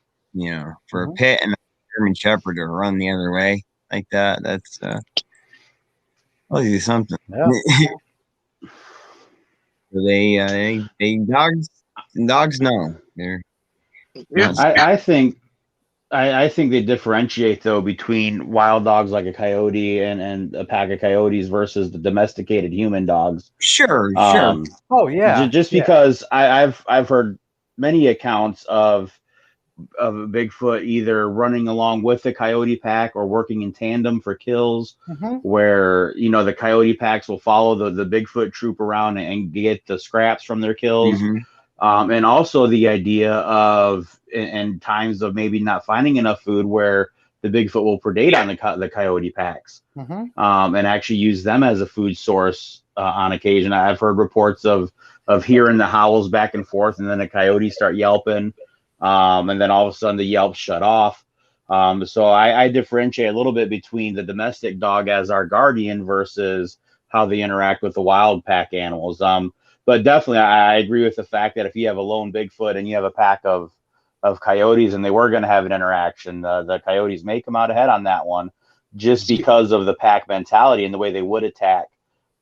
For a pit and a German Shepherd to run the other way like that, that's I'll do something. Yeah. So they dogs know. They're Yeah, not I think they differentiate though between wild dogs like a coyote and a pack of coyotes versus the domesticated human dogs. sure. Oh yeah. Just Yeah. because I've heard many accounts of a Bigfoot either running along with the coyote pack or working in tandem for kills, Mhm. where the coyote packs will follow the Bigfoot troop around and get the scraps from their kills. Mhm. And also the idea of in times of maybe not finding enough food where the Bigfoot will predate on the coyote packs, Mhm. and actually use them as a food source on occasion. I've heard reports of hearing the howls back and forth, and then the coyotes start yelping, and then all of a sudden the yelps shut off. So I differentiate a little bit between the domestic dog as our guardian versus how they interact with the wild pack animals. But definitely, I agree with the fact that if you have a lone Bigfoot and you have a pack of coyotes and they were going to have an interaction, the coyotes may come out ahead on that one, just because of the pack mentality and the way they would attack,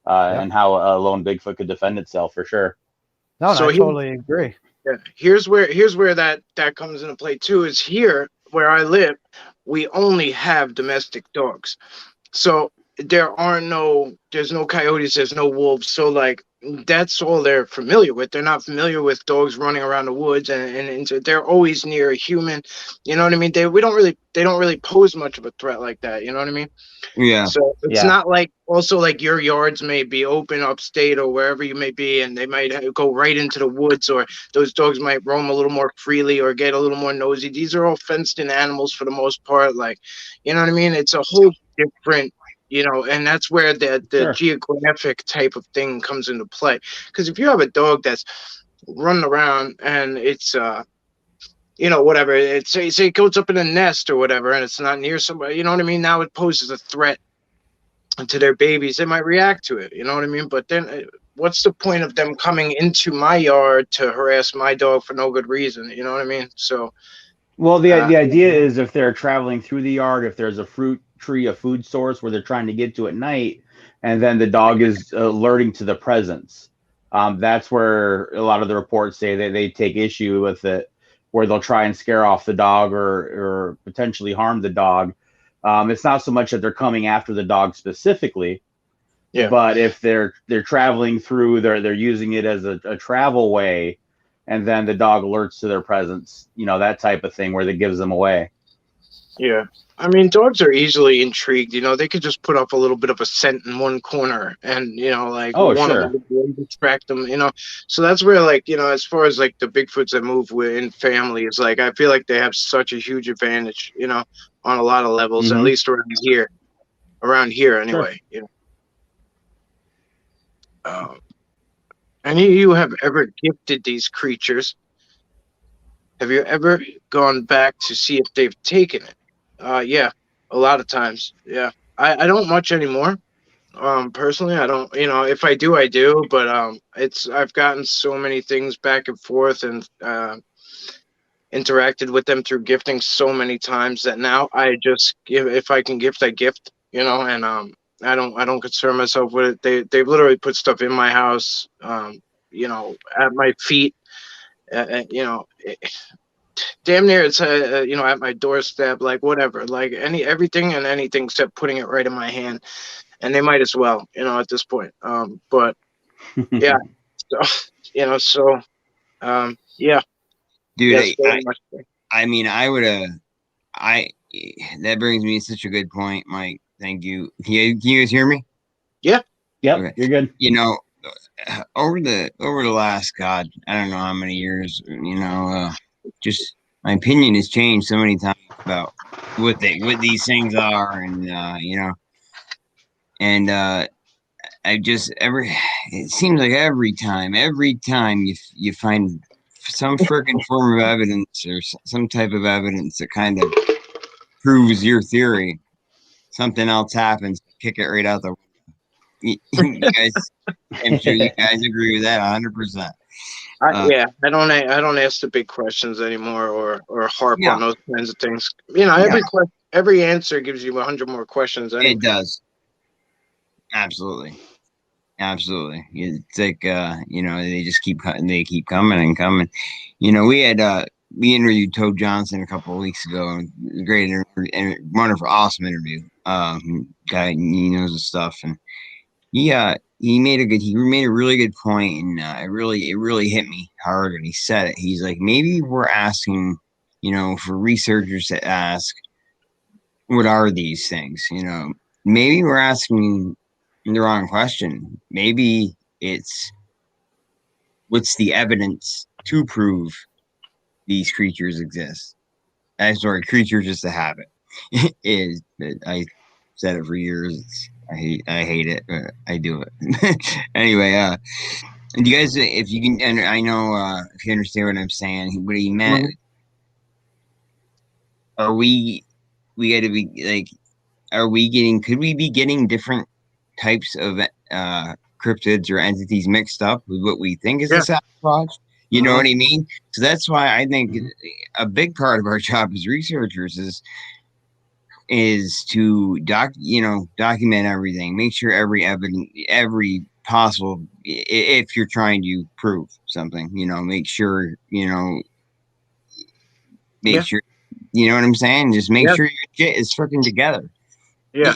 and how a lone Bigfoot could defend itself for sure. No, and So I he- totally agree. Yeah. Here's where that comes into play too. Is here where I live, we only have domestic dogs. So there's no coyotes, there's no wolves. So like that's all they're familiar with. They're not familiar with dogs running around the woods, and they're always near a human. You know what I mean? They don't really pose much of a threat like that. You know what I mean? Yeah. So it's Yeah. not like also like your yards may be open upstate or wherever you may be, and they might go right into the woods, or those dogs might roam a little more freely or get a little more nosy. These are all fenced in animals for the most part. Like, you know what I mean? It's a whole different, and that's where the Sure. geographic type of thing comes into play. Because if you have a dog that's running around and it's whatever, it's say it goes up in a nest or whatever, and it's not near somebody, you know what I mean? Now it poses a threat to their babies. They might react to it, you know what I mean? But then what's the point of them coming into my yard to harass my dog for no good reason? You know what I mean? So Well, the idea is if they're traveling through the yard, if there's a fruit tree, a food source where they're trying to get to at night, and then the dog is alerting to the presence. That's where a lot of the reports say that they take issue with it, where they'll try and scare off the dog or potentially harm the dog. It's not so much that they're coming after the dog specifically, Yeah. but if they're traveling through, they're using it as a travel way, and then the dog alerts to their presence, that type of thing where that gives them away. Yeah. I mean, dogs are easily intrigued. They could just put up a little bit of a scent in one corner and, like Oh, want sure. to distract them, So that's where, like, as far as like the Bigfoots that move in families, like, I feel like they have such a huge advantage, on a lot of levels, at Mhm. least around here anyway, Any of you have ever gifted these creatures? Have you ever gone back to see if they've taken it? Yeah, a lot of times. Yeah, I don't much anymore. Personally, I don't, if I do, I do, but I've gotten so many things back and forth and interacted with them through gifting so many times that now I just give, if I can gift, I gift, and I don't concern myself with it. They've literally put stuff in my house, at my feet, damn near it's at my doorstep, like whatever, like everything and anything except putting it right in my hand, and they might as well, at this point. But yeah, so yeah, Dude, yes, very much so. I mean, I that brings me to such a good point, Mike. Thank you. Can you guys hear me? Yep, Okay. you're good. You know, over the last, God, I don't know how many years, just my opinion has changed so many times about what these things are, and and I just it seems like every time you find some freaking form of evidence or some type of evidence that kind of proves your theory, something else happens, kick it right out the you guys. I'm sure you guys agree with that 100%. Yeah, I don't ask the big questions anymore, or harp Yeah, on those kinds of things. yeah, Every answer gives you 100 more questions anyway. it does. Absolutely. Absolutely. It's like they just keep cutting, they keep coming and coming. We interviewed Toad Johnson a couple of weeks ago. Great and wonderful, awesome interview. Guy, he knows his stuff, and he made a really good point, and it really hit me hard when he said it. He's like, maybe we're asking, for researchers to ask, what are these things? Maybe we're asking the wrong question. Maybe it's, what's the evidence to prove these creatures exist? I'm sorry, creatures just a habit. Is I said it for years. I hate it, but I do it anyway. Do you guys, if you can, and I know if you understand what I'm saying, what he meant. Are we got to be like, are we getting? Could we be getting different types of cryptids or entities mixed up with what we think is a Yeah. Sasquatch? You know Uh-huh. what I mean? So that's why I think a big part of our job as researchers is to document everything, make sure every possible, if you're trying to prove something, make sure Yeah. you know what I'm saying, just make Yeah. sure your shit is freaking together. Yeah.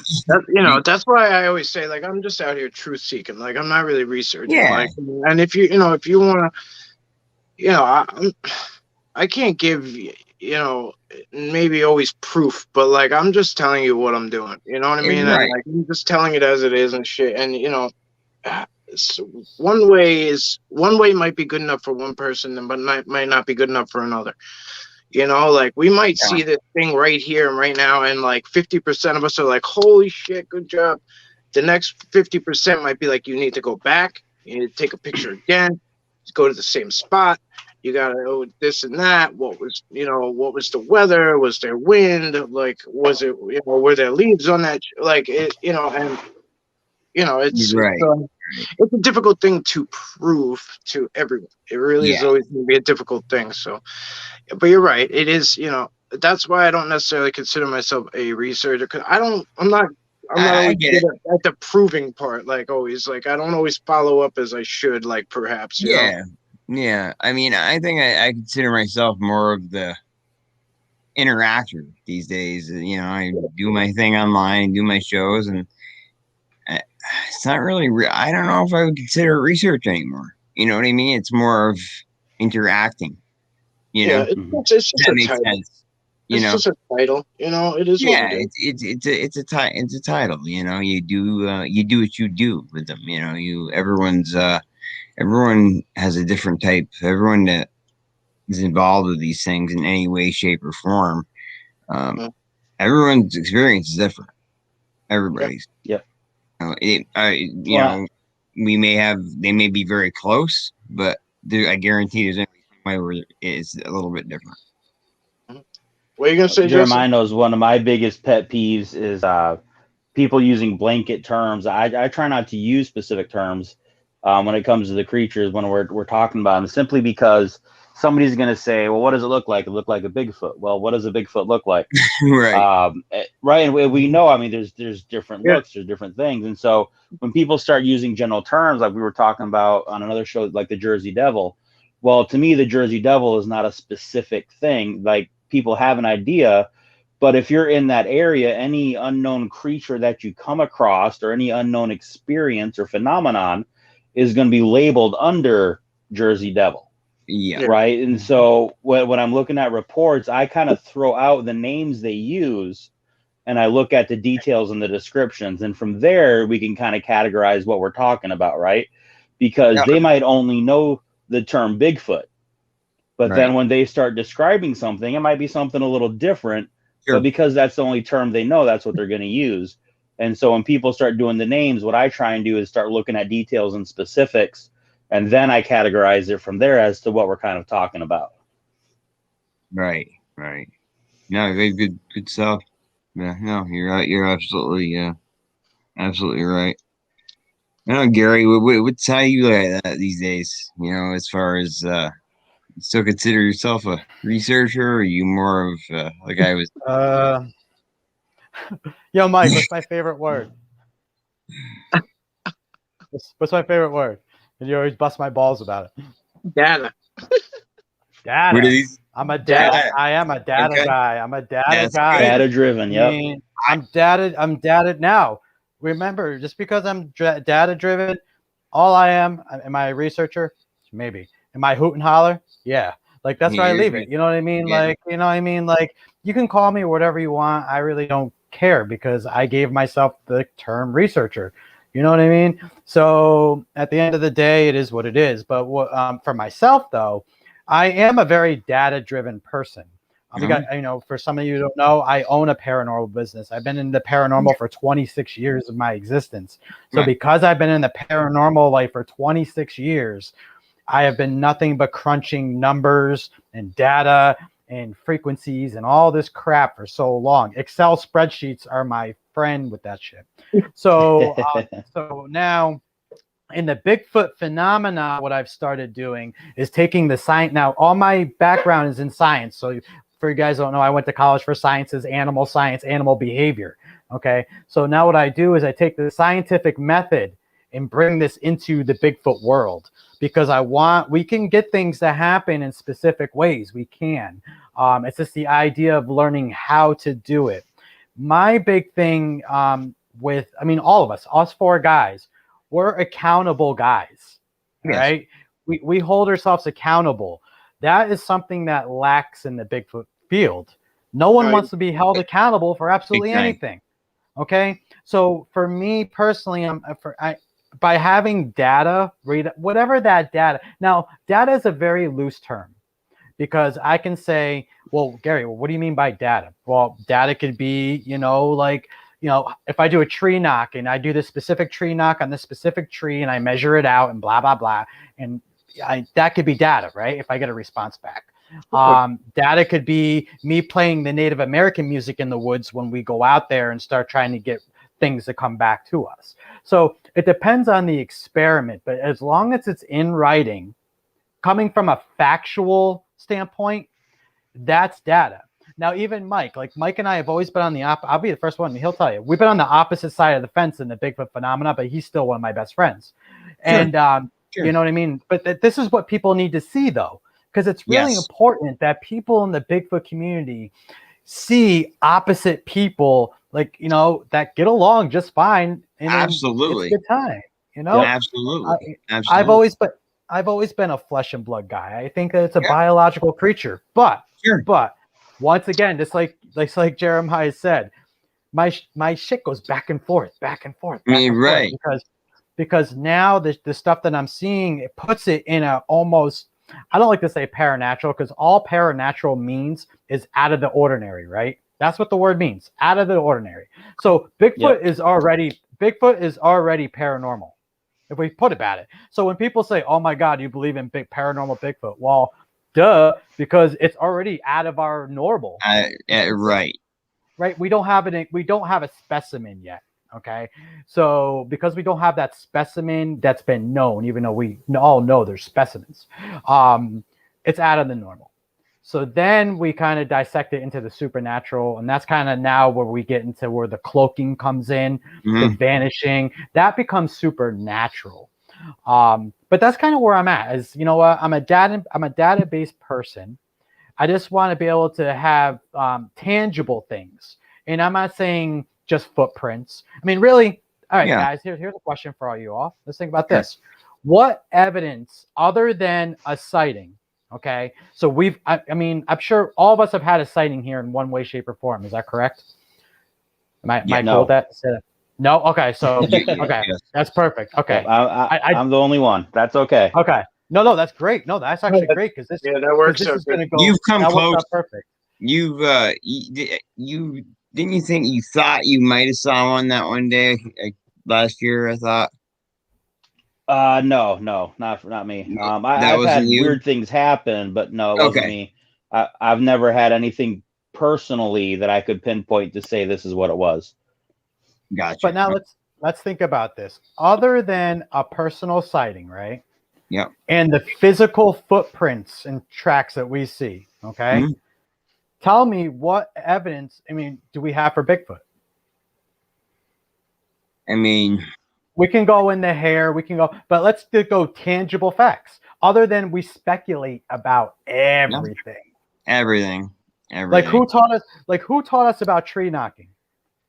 That's why I always say, like, I'm just out here truth seeking. Like, I'm not really researching. Yeah. Like, and if you want to, I can't give, maybe always proof, but like, I'm just telling you what I'm doing. You know what I mean? And Right. like, I'm just telling it as it is and shit. And so one way might be good enough for one person, but might not be good enough for another. Like, we might Yeah. see this thing right here and right now, and like 50% of us are like, holy shit, good job. The next 50% might be like, you need to go back, you need to take a picture again, go to the same spot. You gotta know this and that. What was the weather? Was there wind? Like, was it, were there leaves on that? Like, and it's Right. it's a difficult thing to prove to everyone. It really is Yeah. always going to be a difficult thing. So, but you're right. It is, that's why I don't necessarily consider myself a researcher, because I'm not I always get good it. at the proving part. Like, always, like, I don't always follow up as I should, like, perhaps, Yeah. Yeah. I mean, I think I consider myself more of the interactor these days. I do my thing online, do my shows, and it's not really. I don't know if I would consider it research anymore. You know what I mean? It's more of interacting. Yeah, Mhm. it's just That a makes title. sense. It's just a title. It is what Yeah, it is. it's a title. You do what you do with them. Everyone has a different type. Everyone that is involved with these things in any way, shape, or form. Um, Mm. Everyone's experience is different. Yeah. Everybody's. Yep. Well, They may be very close, but I guarantee there's any way where it's a little bit different. What are you gonna say, Jason? Jeremiah knows one of my biggest pet peeves is people using blanket terms. I try not to use specific terms when it comes to the creatures when we're talking about them, simply because somebody's going to say, well, what does it look like? It look like a Bigfoot. Well, what does a Bigfoot look like? Right. Right. And we know, I mean, there's different Yeah. looks, there's different things. And so when people start using general terms, like we were talking about on another show, like the Jersey Devil, well, to me, the Jersey Devil is not a specific thing. Like, people have an idea, but if you're in that area, any unknown creature that you come across or any unknown experience or phenomenon is going to be labeled under Jersey Devil. Yeah. Right. And so when I'm looking at reports, I kind of throw out the names they use and I look at the details and the descriptions. And from there, we can kind of categorize what we're talking about. Right. Because they might only know the term Bigfoot. But then when they start describing something, it might be something a little different. Sure. But because that's the only term they know, that's what they're going to use. And so when people start doing the names, what I try and do is start looking at details and specifics. And then I categorize it from there as to what we're kind of talking about. Right. Right. No, good stuff. Yeah, no, you're right. You're absolutely right. I don't know, Gary, what's how you look at that these days? You know, as far as still consider yourself a researcher, or are you more of the guy who was Yo, Mike, what's my favorite word? What's my favorite word? And you always bust my balls about it. Data. Data. What are these? I'm a data. Data. I am a data Okay. guy. I'm a data That's guy. Data driven. I Yep. mean, I'm data now. Remember, just because I'm data driven, all I am I a researcher? Maybe. Am I hoot and holler? Yeah. Like, that's where I leave it. You know what I mean? Yeah. Like, you know what I mean? Like, you can call me whatever you want. I really don't care because I gave myself the term researcher. You know what I mean? So at the end of the day, it is what it is. But for myself, though, I am a very data-driven person. For some of you who don't know, I own a paranormal business. I've been in the paranormal for 26 years of my existence. So because I've been in the paranormal life for 26 years, I have been nothing but crunching numbers and data and frequencies and all this crap for so long. Excel spreadsheets are my friend with that shit. So, so now in the Bigfoot phenomena, what I've started doing is taking the science. Now, all my background is in science. So for you guys who don't know, I went to college for sciences, animal science, animal behavior. Okay. So now what I do is I take the scientific method and bring this into the Bigfoot world, because we can get things to happen in specific ways. We can. It's just the idea of learning how to do it. My big thing all of us four guys, we're accountable guys, right? We hold ourselves accountable. That is something that lacks in the Bigfoot field. No one wants to be held accountable for absolutely anything. Okay. So for me personally, by having data, whatever that data. Now, data is a very loose term, because I can say, well, Gary, what do you mean by data? Well, data could be, if I do a tree knock and I do this specific tree knock on this specific tree and I measure it out and blah, blah, blah. And that could be data, right? If I get a response back. Data could be me playing the Native American music in the woods when we go out there and start trying to get things to come back to us. So it depends on the experiment, but as long as it's in writing, coming from a factual standpoint, that's data. Now, even Mike and I have always been on I'll be the first one, he'll tell you, we've been on the opposite side of the fence in the Bigfoot phenomena, but he's still one of my best friends. And, you know what I mean? But this is what people need to see, though, because it's really important that people in the Bigfoot community see opposite people, that get along just fine. And Absolutely. It's a good time, Absolutely. I've always been a flesh and blood guy. I think that it's a biological creature, but once again, just like Jeremiah said, my shit goes back and forth. Because now the stuff that I'm seeing, it puts it in a almost, I don't like to say paranatural, because all paranatural means is out of the ordinary, right? That's what the word means, out of the ordinary. So Bigfoot is already paranormal, if we put about it. So when people say, "Oh my God, you believe in paranormal Bigfoot?" Well, duh, because it's already out of our normal. Right. Right. We don't have a specimen yet. Okay, so because we don't have that specimen that's been known, even though we all know there's specimens, it's out of the normal. So then we kind of dissect it into the supernatural, and that's kind of now where we get into where the cloaking comes in, the vanishing. That becomes supernatural. But that's kind of where I'm at. Is, you know what? I'm a database person. I just want to be able to have tangible things, and I'm not saying just footprints. I mean, really. All right, guys. Here's a question for all you all. Let's think about this. What evidence other than a sighting? Okay, so I mean, I'm sure all of us have had a sighting here in one way, shape, or form. Is that correct? Am I cool no. with that? No? Okay, so, okay, that's perfect. Okay. I'm the only one. That's okay. Okay. No, that's great. No, that's actually great, because this, Yeah, that works this out is good. going to go. You've come that works close. out perfect. You didn't you think you thought you might have saw one that one day last year? I thought. No, not me. I've had weird things happen, but no, it wasn't me. I've never had anything personally that I could pinpoint to say this is what it was. Gotcha. But now let's think about this. Other than a personal sighting, right? Yep. And the physical footprints and tracks that we see, okay? Mhm. Tell me what evidence, do we have for Bigfoot? I mean, we can go in the hair, but let's go tangible facts. Other than we speculate about everything. Everything. Like who taught us about tree knocking?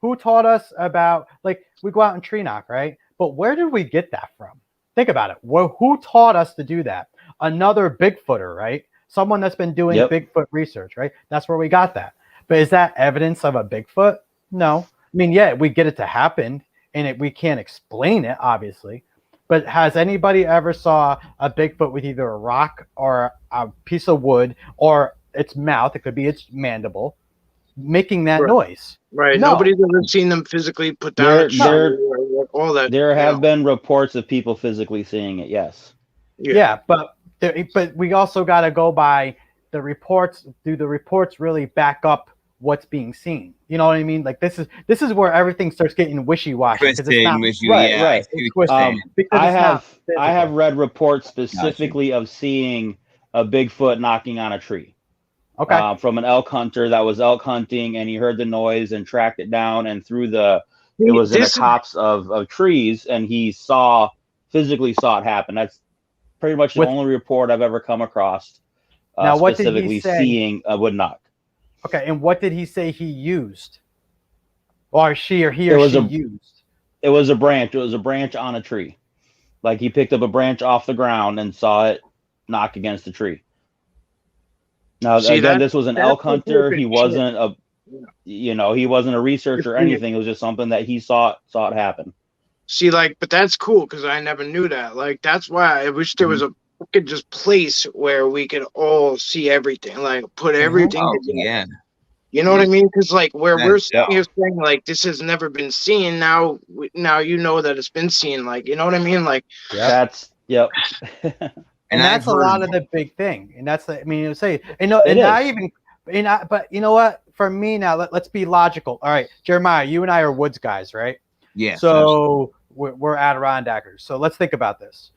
Who taught us about, like, we go out and tree knock, right? But where did we get that from? Think about it. Who taught us to do that? Another Bigfooter, right? Someone that's been doing Bigfoot research, right? That's where we got that. But is that evidence of a Bigfoot? No. I mean, yeah, we get it to happen, and we can't explain it, obviously. But has anybody ever saw a Bigfoot with either a rock or a piece of wood or its mouth, it could be its mandible, making that noise? Right. No. Nobody's ever seen them physically put down a tree or all that. There have been reports of people physically seeing it, yes. Yeah, but we also got to go by the reports. Do the reports really back up what's being seen? You know what I mean? Like this is where everything starts getting wishy-washy. Twisted and wishy. Right. I have read reports specifically of seeing a Bigfoot knocking on a tree. Okay. From an elk hunter that was elk hunting, and he heard the noise and tracked it down, and it was in a copse of trees, and he physically saw it happen. That's pretty much the only report I've ever come across. Now, what specifically did he say? Seeing a wood knock. Okay, and what did he say he used, or she used? It was a branch. It was a branch on a tree. Like he picked up a branch off the ground and saw it knock against the tree. Now, again, this was an elk hunter. He wasn't he wasn't a researcher or anything. It was just something that he saw it happen. See, but that's cool because I never knew that. Like, that's why I wish there was a just place where we could all see everything, like put everything together. Yeah. You know what I mean? Because where we're sitting here saying this has never been seen. Now you know that it's been seen. You know what I mean? That's yep. And that's a lot of the big thing. And that's but you know what? For me now, let's be logical. All right, Jeremiah, you and I are woods guys, right? Yeah. So we're Adirondackers. So let's think about this.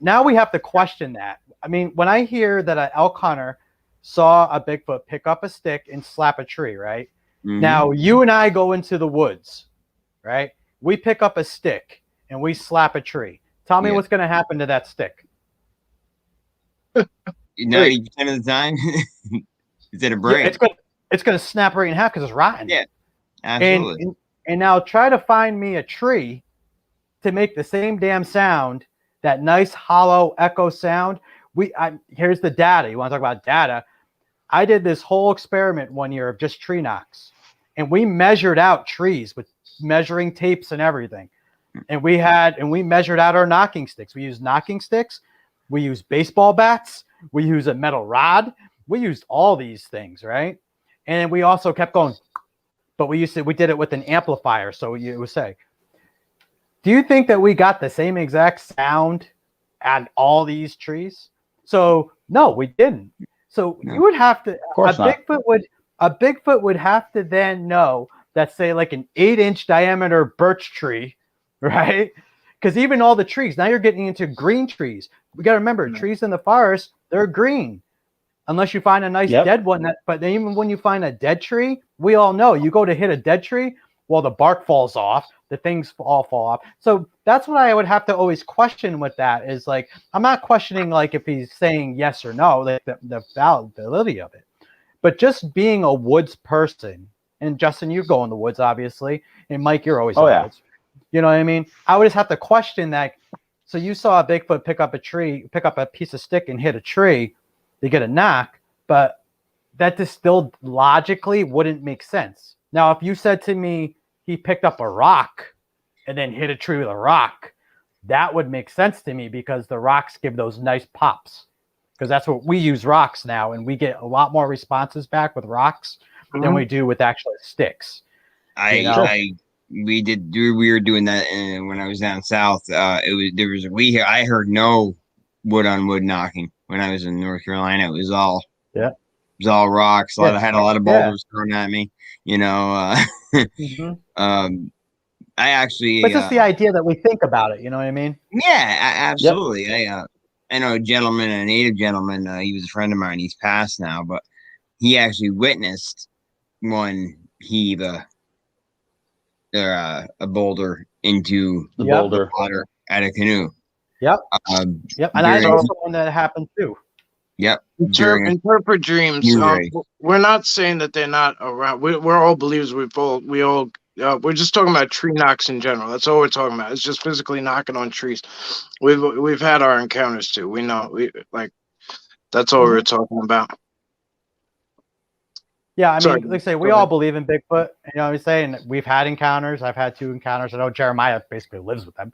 Now we have to question that. I mean, when I hear that an elk hunter saw a Bigfoot pick up a stick and slap a tree, right? Mm-hmm. Now you and I go into the woods, right? We pick up a stick and we slap a tree. Tell me what's going to happen to that stick. 90% of the time, is it a break? Yeah, it's going to snap right in half because it's rotten. Yeah, absolutely. And now try to find me a tree to make the same damn sound, that nice hollow echo sound. Here's the data. You want to talk about data? I did this whole experiment one year of just tree knocks, and we measured out trees with measuring tapes and everything. And we measured out our knocking sticks. We used knocking sticks. We used baseball bats. We used a metal rod. We used all these things, right? And we also kept going, but we did it with an amplifier. So you would say, do you think that we got the same exact sound at all these trees? So no, we didn't. So you would have to, a Bigfoot would have to then know that's say like an 8-inch diameter birch tree, right? Because even all the trees, now you're getting into green trees. We got to remember, trees in the forest, they're green. Unless you find a nice dead one. But even when you find a dead tree, we all know you go to hit a dead tree, well, the bark falls off, the things all fall off. So that's what I would have to always question with that is like, I'm not questioning like if he's saying yes or no, like the validity of it, but just being a woods person. And Justin, you go in the woods, obviously, and Mike, you're always in the woods. You know what I mean? I would just have to question that. So you saw a Bigfoot pick up a piece of stick and hit a tree. They get a knock, but that just still logically wouldn't make sense. Now, if you said to me he picked up a rock and then hit a tree with a rock, that would make sense to me because the rocks give those nice pops. Because that's what we use rocks now, and we get a lot more responses back with rocks than we do with actual sticks. We were doing that when I was down south. I heard no wood on wood knocking when I was in North Carolina. It was all rocks. I had a lot of boulders thrown at me. I actually, but just the idea that we think about it, you know what I mean? Yeah, absolutely. Yep. I know a native gentleman. He was a friend of mine. He's passed now, but he actually witnessed one heave a boulder into the water at a canoe. Yep. And I know someone that happened too. Yep. Interpret dreams. We're not saying that they're not around. We're all believers. We're just talking about tree knocks in general. That's all we're talking about. It's just physically knocking on trees. We've had our encounters too. We know. That's all we're talking about. Yeah, I mean, like I say, we all believe in Bigfoot. You know what I'm saying? We've had encounters. I've had 2 encounters. I know Jeremiah basically lives with them.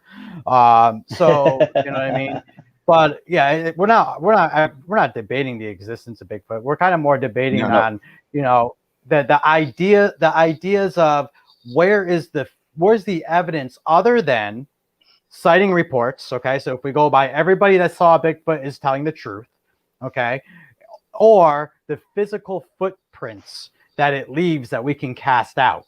So you know what I mean? But yeah, we're not debating the existence of Bigfoot. We're kind of more debating on, the ideas of where's the evidence other than sighting reports. Okay, so if we go by everybody that saw Bigfoot is telling the truth, okay, or the physical footprints that it leaves that we can cast out.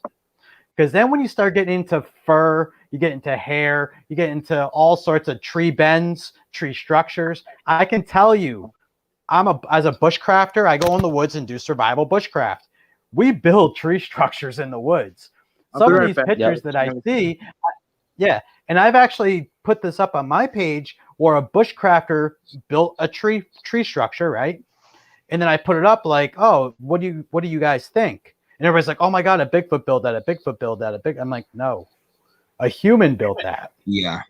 Because then when you start getting into fur, you get into hair, you get into all sorts of tree bends, tree structures. I can tell you, as a bushcrafter, I go in the woods and do survival bushcraft. We build tree structures in the woods. Some of these pictures that I see, and I've actually put this up on my page where a bushcrafter built a tree structure, right? And then I put it up like, oh, what do you guys think? And everybody's like, oh my God, a Bigfoot built that, a Bigfoot built that, I'm like, no, a human built that. Yeah.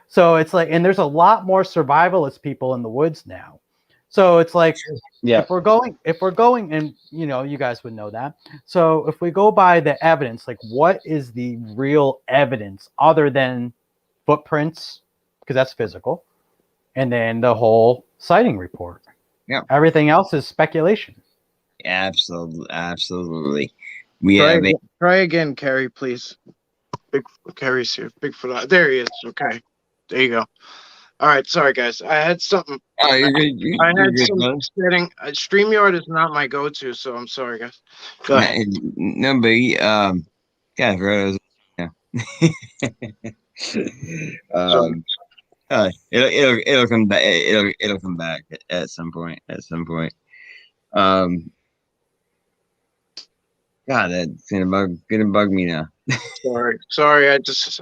So it's like, and there's a lot more survivalist people in the woods now. So it's like, if we're going, and you guys would know that. So if we go by the evidence, like what is the real evidence other than footprints, because that's physical, and then the whole sighting report. Yeah. Everything else is speculation. Absolutely. Try again, Carrie, please. Carrie's here. Bigfoot. There he is. Okay. There you go. All right. Sorry, guys. I had something. Oh, you're good. I had some setting. StreamYard is not my go-to, so I'm sorry, guys. Go ahead. No, but yeah. It'll come back. It'll come back at some point. God, that's gonna bug me now. Sorry. No, it's all right. It's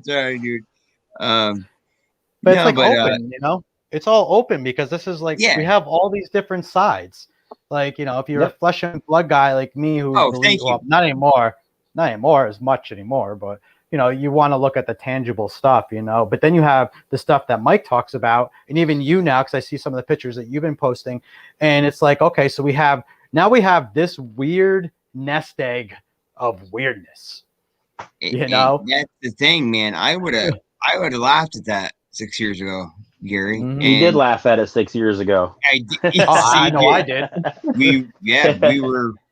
all right, dude. But it's open, it's all open because this is like we have all these different sides. Like, if you're a flesh and blood guy like me who believes, not anymore as much anymore, but you want to look at the tangible stuff, but then you have the stuff that Mike talks about, and even you now, because I see some of the pictures that you've been posting, and it's like, okay, so we have this weird nest egg of weirdness. That's the thing, man. I would have laughed at that 6 years ago, Gary. Mm-hmm. You did laugh at it 6 years ago. I did. I know I did.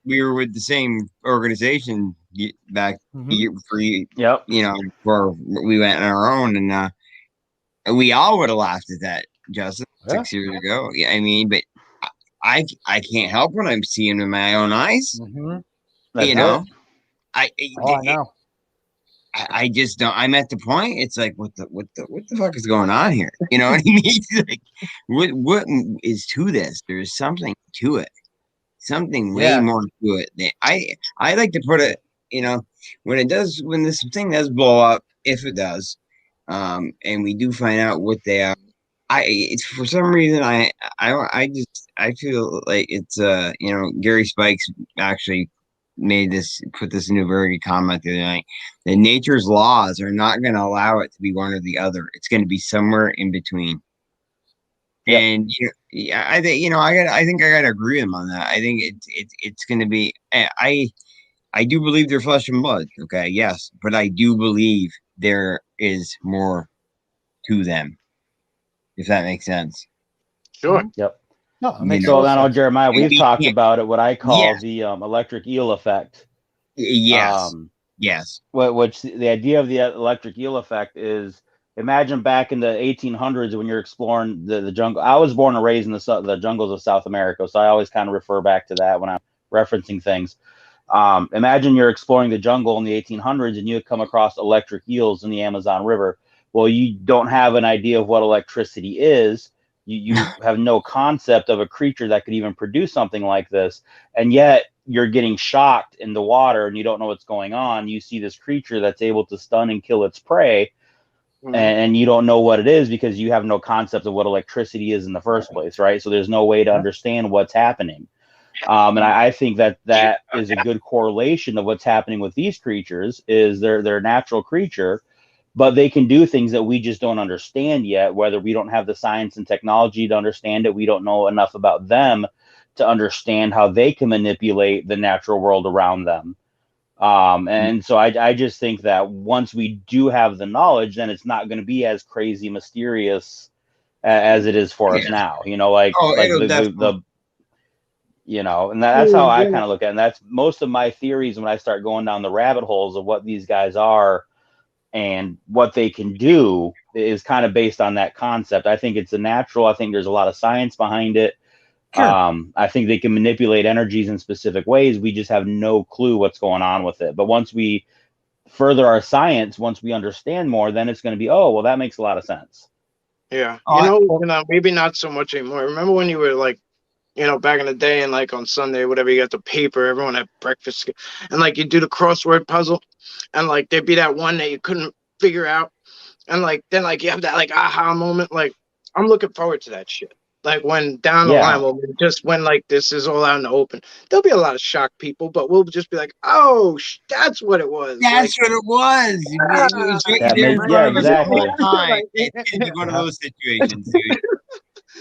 We were with the same organization back before we went on our own, and we all would have laughed at that, Justin, 6 years ago. Yeah, I mean, but I can't help what I'm seeing with my own eyes. That's you know, it. Oh, I know. I just don't. I'm at the point. It's like, what the fuck is going on here? You know what I mean? It's like, what is to this? There's something to it. Something way Yeah. more to it. I like to put it. You know, when this thing does blow up, if it does, and we do find out what they are. It's for some reason I feel like it's Gary Spikes actually put this into a very good comment the other night that nature's laws are not going to allow it to be one or the other. It's going to be somewhere in between. Yep. And yeah, I think I got to agree with him on that. I think it's going to be. I do believe they're flesh and blood. Okay, yes, but I do believe there is more to them, if that makes sense. Sure. Yep. No, it makes So total I know sense. Jeremiah, we've We talked can't- about it. What I call Yes. the electric eel effect. Yes, yes, Which the idea of the electric eel effect is, imagine back in the 1800s when you're exploring the jungle. I was born and raised in the jungles of South America, so I always kind of refer back to that when I'm referencing things. Imagine you're exploring the jungle in the 1800s and you come across electric eels in the Amazon River. Well, you don't have an idea of what electricity is. You have no concept of a creature that could even produce something like this, and yet you're getting shocked in the water and you don't know what's going on. You see this creature that's able to stun and kill its prey, Mhm. and you don't know what it is because you have no concept of what electricity is in the first place, right? So there's no way to understand what's happening. And I think that is a good correlation of what's happening with these creatures. Is they're a natural creature, but they can do things that we just don't understand yet. Whether we don't have the science and technology to understand it, we don't know enough about them to understand how they can manipulate the natural world around them. And so I just think that once we do have the knowledge, then it's not going to be as crazy mysterious as it is for us Yeah. now. You know, like it'll the definitely. and that's how I kind of look at it. And that's most of my theories when I start going down the rabbit holes of what these guys are and what they can do is kind of based on that concept. I think it's a natural. I think there's a lot of science behind it. Sure. I think they can manipulate energies in specific ways. We just have no clue what's going on with it. But once we further our science, once we understand more, then it's going to be, oh, well, that makes a lot of sense. Yeah. Oh, Maybe not so much anymore. Remember when you were like, back in the day and like on Sunday, whatever, you got the paper, everyone had breakfast and like you do the crossword puzzle and like there'd be that one that you couldn't figure out. And like, then like you have that like aha moment. Like I'm looking forward to that shit. Like when down the line, when like this is all out in the open, there'll be a lot of shocked people, but we'll just be like, oh, that's what it was. That's what it was. exactly. It's gonna be one of those situations, dude.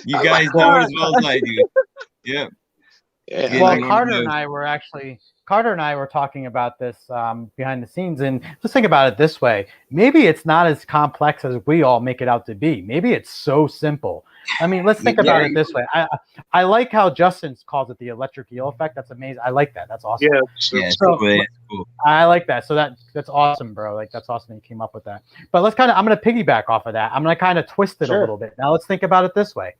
You guys know it as well as I do. Yeah. Yeah. Well, Carter and I were talking about this behind the scenes, and just think about it this way: maybe it's not as complex as we all make it out to be. Maybe it's so simple. I mean, let's think about it this way. I like how Justin calls it the electric eel effect. That's amazing. I like that. That's awesome. Yeah. Cool. I like that. So that's awesome, bro. Like that's awesome that you came up with that. But I'm going to piggyback off of that. I'm going to kind of twist it a little bit. Now let's think about it this way.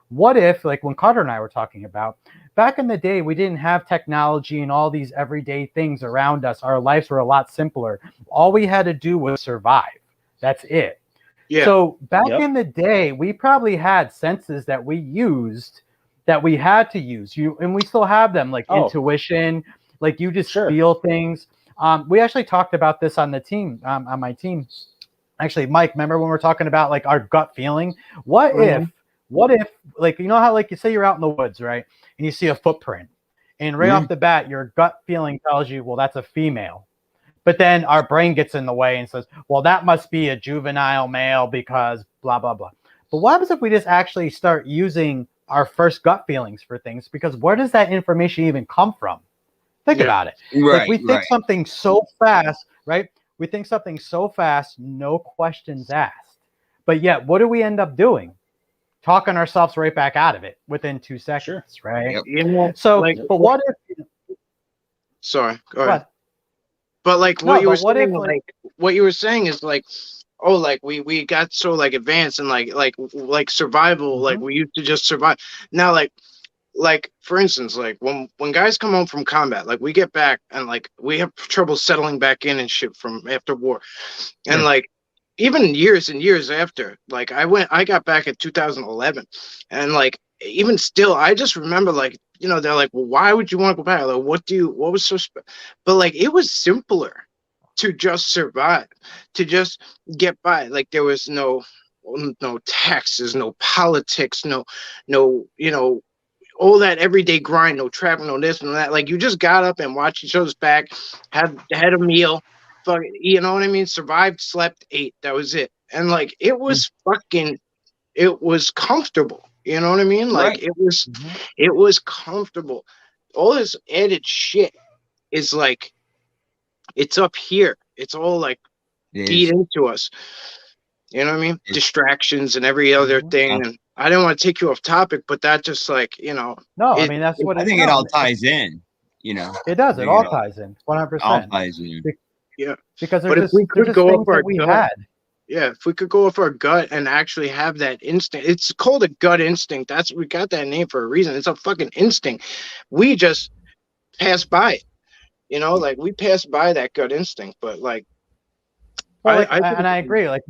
What if, like when Carter and I were talking about, back in the day, we didn't have technology and all these everyday things around us. Our lives were a lot simpler. All we had to do was survive. That's it. Yeah. So back in the day, we probably had senses that we used that we had to use. And we still have them, like intuition, like you just feel things. We actually talked about this on the team, on my team. Actually, Mike, remember when we were talking about like our gut feeling? What if, like, you know how like you say you're out in the woods, right? And you see a footprint, and right off the bat, your gut feeling tells you, well, that's a female. But then our brain gets in the way and says, well, that must be a juvenile male because blah, blah, blah. But what happens if we just actually start using our first gut feelings for things? Because where does that information even come from? Think about it. Like we think something so fast, right? We think something so fast, no questions asked. But yet, what do we end up doing? Talking ourselves right back out of it within 2 seconds, right? Yep. So, but what if... Sorry, go ahead. But like what you were saying is like, oh, like we got so like advanced and like survival, like we used to just survive. Now like like for instance, like when guys come home from combat, like we get back and like we have trouble settling back in and shit from after war, and Sure. like even years and years after, like I got back in 2011, and like even still, I just remember like they're like, well, why would you want to go back? Like, what was so but like it was simpler to just survive, to just get by. Like there was no taxes, no politics, no all that everyday grind, no travel, no this, no that. Like you just got up and watched each other's back, had a meal, fuck, you know what I mean? Survived, slept, ate. That was it. And like it was comfortable. You know what I mean? Like Right. it was comfortable. All this added shit is like it's up here. It's all like It feed is. into us. You know what I mean? It- Distractions and every other thing. And I don't want to take you off topic, but that just like, No, I mean that's what I think it all ties in. You know, It does. I It think all ties in, 100%. all ties in. Because But there's if we just, could there's just go things off our that we gut, had. yeah, if we could go off our gut and actually have that instinct, it's called a gut instinct. We got that name for a reason. It's a fucking instinct. We just pass by it, like we pass by that gut instinct. But like, Well, I I agree. Like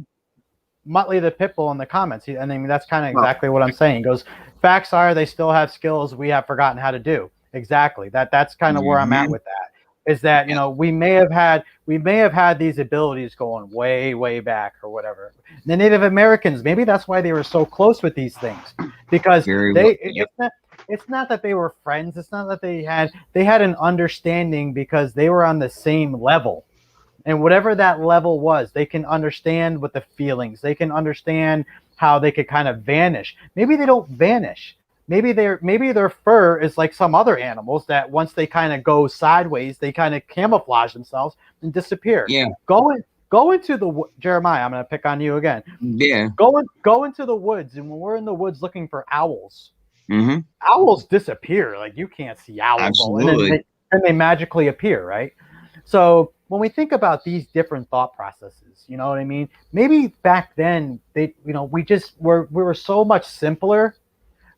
Muttley the Pitbull in the comments, and I mean that's kind of exactly what I'm saying. He goes, facts are they still have skills we have forgotten how to do. Exactly. That's kind of where I'm at with that. Is that we may have had these abilities going way back or whatever. The Native Americans, maybe that's why they were so close with these things, because it's not that they were friends. It's not that they had an understanding because they were on the same level. And whatever that level was, they can understand what the feelings, they can understand how they could kind of vanish. Maybe they don't vanish. Maybe their fur is like some other animals that once they kind of go sideways, they kind of camouflage themselves and disappear. Yeah. Go into the Jeremiah. I'm going to pick on you again. Yeah. Go into the woods, and when we're in the woods looking for owls, owls disappear. Like you can't see owls. Absolutely. And they magically appear, right? So when we think about these different thought processes, you know what I mean? Maybe back then we were so much simpler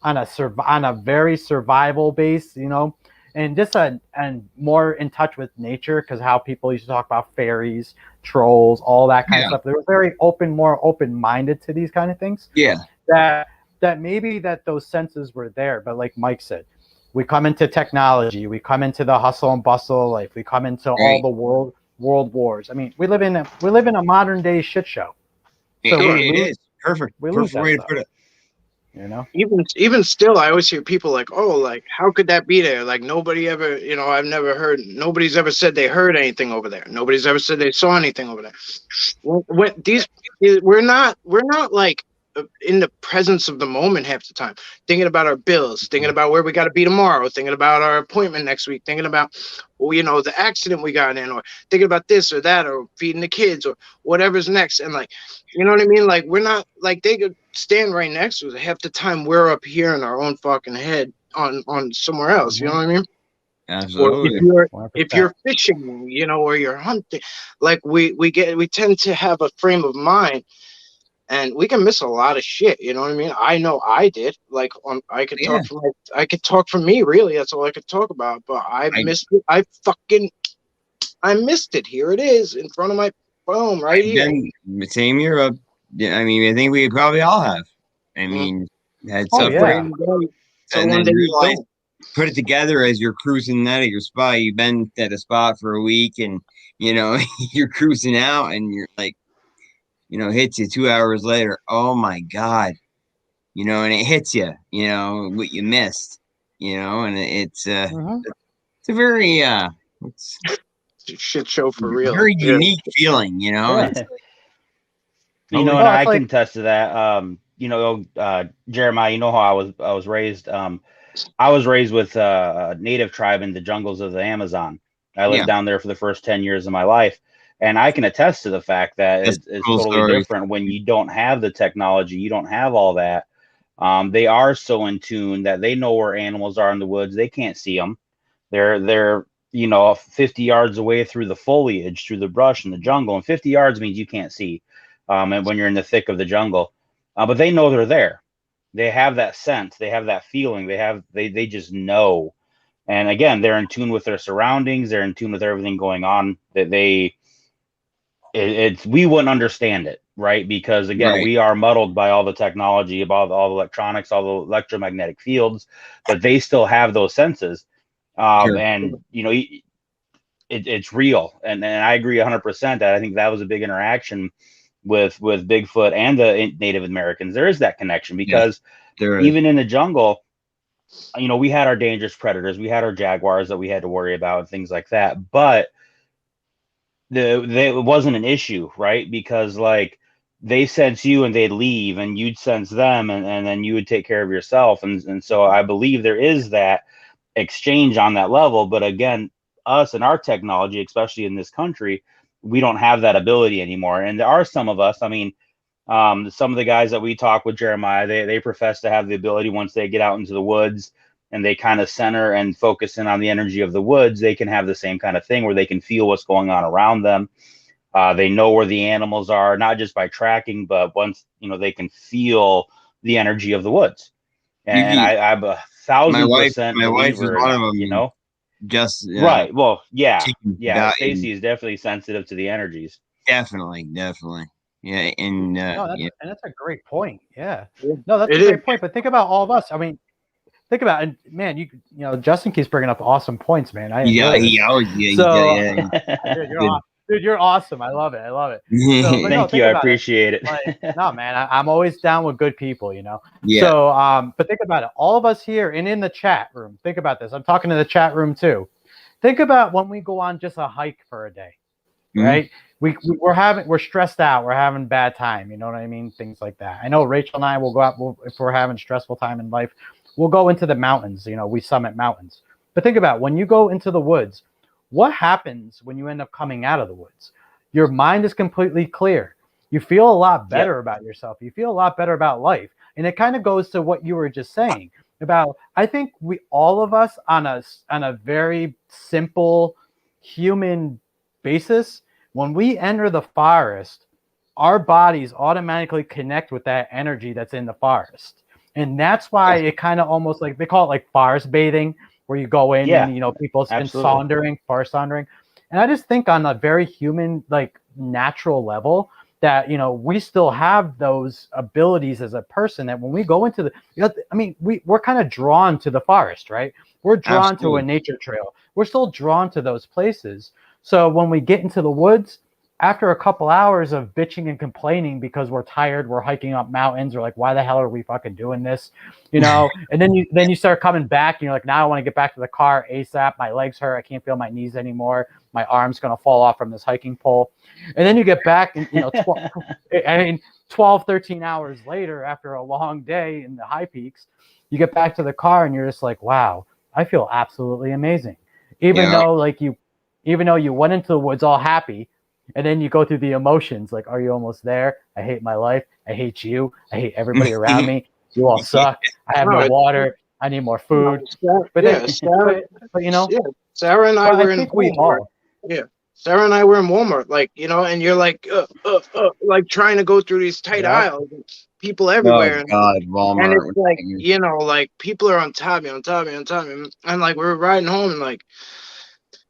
on a very survival base, and just and more in touch with nature, because how people used to talk about fairies, trolls, all that kind of stuff. They were very more open-minded to these kind of things. Yeah. That maybe that those senses were there, but like Mike said, we come into technology, we come into the hustle and bustle life, we come into all the world wars. I mean, we live in a modern day shit show. So it is perfect. Perfect way to put it. Even still, I always hear people like, "Oh, like how could that be there? Like nobody ever, I've never heard. Nobody's ever said they heard anything over there. Nobody's ever said they saw anything over there." We're not like in the presence of the moment half the time, thinking about our bills, thinking about where we got to be tomorrow, thinking about our appointment next week, thinking about the accident we got in, or thinking about this or that, or feeding the kids, or whatever's next. And like, you know what I mean? Like we're not like they could stand right next to us. Half the time we're up here in our own fucking head on somewhere else. You know what I mean? Absolutely. Or if you're fishing, or you're hunting, like we tend to have a frame of mind. And we can miss a lot of shit, you know what I mean? I know I did. Like I could talk for me, really. That's all I could talk about. But I missed it. I missed it. Here it is in front of my phone, right here. Same year. I mean, I think we probably all have. I mean, had Oh, yeah. and then realize, put it together as you're cruising out of your spot. You've been at a spot for a week, and you're cruising out, and you're like, hits you 2 hours later. Oh my God. And it hits you, what you missed, and it's a very, it's a shit show for real. Very unique feeling, Yeah. And I can attest to that. Jeremiah, how I was raised. I was raised with a native tribe in the jungles of the Amazon. I lived down there for the first 10 years of my life. And I can attest to the fact that it's totally different when you don't have the technology, you don't have all that. They are so in tune that they know where animals are in the woods. They can't see them. They're 50 yards away through the foliage, through the brush in the jungle, and 50 yards means you can't see. And when you're in the thick of the jungle, but they know they're there. They have that sense, they have that feeling, they just know. And again, they're in tune with their surroundings, they're in tune with everything going on. That it's we wouldn't understand it, right? Because again, Right. we are muddled by all the technology, about all the electronics, all the electromagnetic fields, but they still have those senses. Sure. And you know, it's real. And I agree 100% that I think that was a big interaction with Bigfoot and the Native Americans. There is that connection because There is. even in the jungle, you know, we had our dangerous predators, we had our jaguars that we had to worry about and things like that, but it wasn't an issue, right? Because like they sense you and they'd leave, and you'd sense them, and then you would take care of yourself. And so I believe there is that exchange on that level. But again, us and our technology, especially in this country, we don't have that ability anymore. And there are some of us, I mean, some of the guys that we talk with, Jeremiah, they profess to have the ability, once they get out into the woods and they kind of center and focus in on the energy of the woods, they can have the same kind of thing where they can feel what's going on around them. They know where the animals are, not just by tracking, but once, you know, they can feel the energy of the woods. And I'm a 1,000% my wife is believer in one of that, them. you know? Just Right. Well, yeah. chicken Yeah. diet. Stacy is definitely sensitive to the energies. Definitely. Yeah, and No, yeah. and that's a great point. Yeah. Yeah, No, that's it a great is. point. But think about all of us. I mean, think about it. And man, you know, Justin keeps bringing up awesome points, man. I enjoy Yeah, this. he always So, yeah. dude, Good. dude, you're awesome. I love it. I love it. So, but no, Thank think you. I about it. appreciate it. Like, no, man, I'm always down with good people, you know. Yeah. So, but think about it. All of us here and in the chat room. Think about this. I'm talking to the chat room too. Think about when we go on just a hike for a day, Mhm. right? We're stressed out. We're having bad time. You know what I mean? Things like that. I know Rachel and I will go out if we're having stressful time in life. We'll go into the mountains. You know, we summit mountains. But think about when you go into the woods. What happens when you end up coming out of the woods? Your mind is completely clear. You feel a lot better about yourself. You feel a lot better about life. And it kind of goes to what you were just saying about, I think all of us on a very simple human basis, when we enter the forest, our bodies automatically connect with that energy that's in the forest. And that's why it kind of almost like, they call it like forest bathing, where you go in and, you know, people and Absolutely. forest sondering. And I just think on a very human, like natural level, that, you know, we still have those abilities as a person, that when we go into the, you know, I mean, we're kind of drawn to the forest, right? We're drawn to a Absolutely. nature trail. We're still drawn to those places. So when we get into the woods, after a couple hours of bitching and complaining because we're tired, we're hiking up mountains, we're like, why the hell are we fucking doing this? You know, and then you start coming back and you're like, now I want to get back to the car ASAP. My legs hurt. I can't feel my knees anymore. My arm's going to fall off from this hiking pole. And then you get back and, you know, 12, 13 hours later, after a long day in the high peaks, you get back to the car and you're just like, wow, I feel absolutely amazing. Even though you went into the woods all happy, and then you go through the emotions, like, are you almost there? I hate my life. I hate you. I hate everybody around me. You all suck. I have no water. I need more food. But then, Sarah, but you know, Sarah and I were in we Walmart. all. Yeah, Sarah and I were in Walmart, like, you know, and you're like trying to go through these tight aisles, and people everywhere, Oh God, Walmart. and it's like, you know, like people are on top of me, and like we were riding home, and like,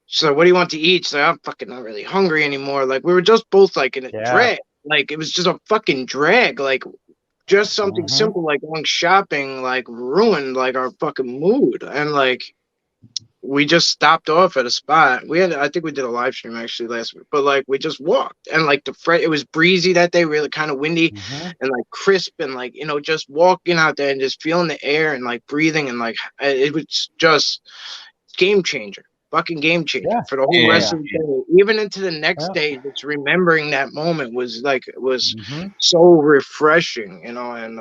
so what do you want to eat? So I'm fucking not really hungry anymore. Like we were just both like in a drag. Like it was just a fucking drag. Like just something simple like going shopping like ruined like our fucking mood. And like we just stopped off at a spot. I think we did a live stream actually last week, but like we just walked, and like it was breezy that day, really kind of windy and like crisp, and like, you know, just walking out there and just feeling the air and like breathing, and like it was just game changer. Fucking game changer for the whole rest of the day, even into the next day. Just remembering that moment was so refreshing, you know, and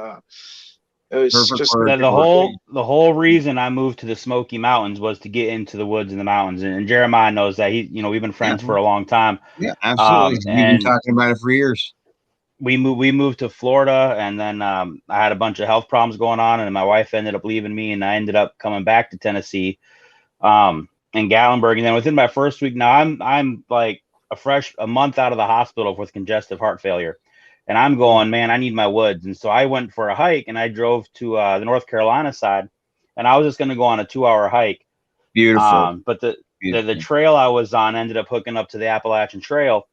it was Perfect just the whole reason I moved to the Smoky Mountains was to get into the woods and the mountains. And Jeremiah knows that. He, you know, we've been friends for a long time. Yeah, absolutely. We've been talking about it for years. We moved to Florida, and then I had a bunch of health problems going on, and my wife ended up leaving me, and I ended up coming back to Tennessee. In Gatlinburg, and then within my first week, now I'm like a month out of the hospital with congestive heart failure, And I'm going, man, I need my woods. And so I went for a hike, and I drove to the North Carolina side, and I was just going to go on a 2-hour hike. Beautiful. But the Beautiful. trail I was on ended up hooking up to the Appalachian Trail.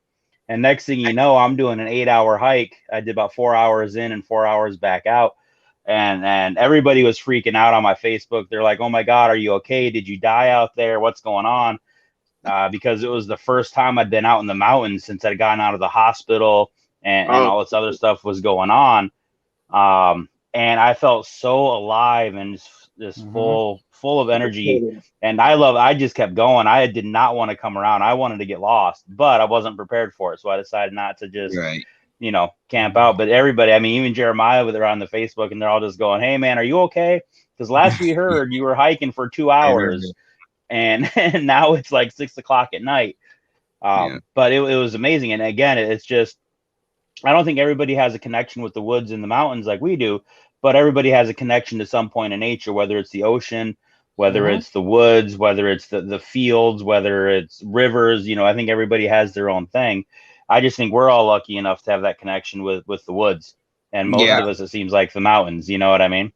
And next thing you know, I'm doing an 8-hour hike. I did about 4 hours in and 4 hours back out. And everybody was freaking out on my Facebook. They're like, oh my God, are you okay? Did you die out there? What's going on? Because it was the first time I'd been out in the mountains since I'd gotten out of the hospital and all this other stuff was going on. And I felt so alive and just full of energy. And I just kept going. I did not want to come around. I wanted to get lost, but I wasn't prepared for it. So I decided not to just, camp out. But everybody, I mean, even Jeremiah, they're on the Facebook and they're all just going, hey man, are you okay? Because last we heard you were hiking for 2 hours and now it's like 6 o'clock at night. But it was amazing. And again, it's just, I don't think everybody has a connection with the woods and the mountains like we do, but everybody has a connection to some point in nature, whether it's the ocean, whether it's the woods, whether it's the fields, whether it's rivers. I think everybody has their own thing. I just think we're all lucky enough to have that connection with the woods, and most of us, it seems like the mountains. You know what I mean?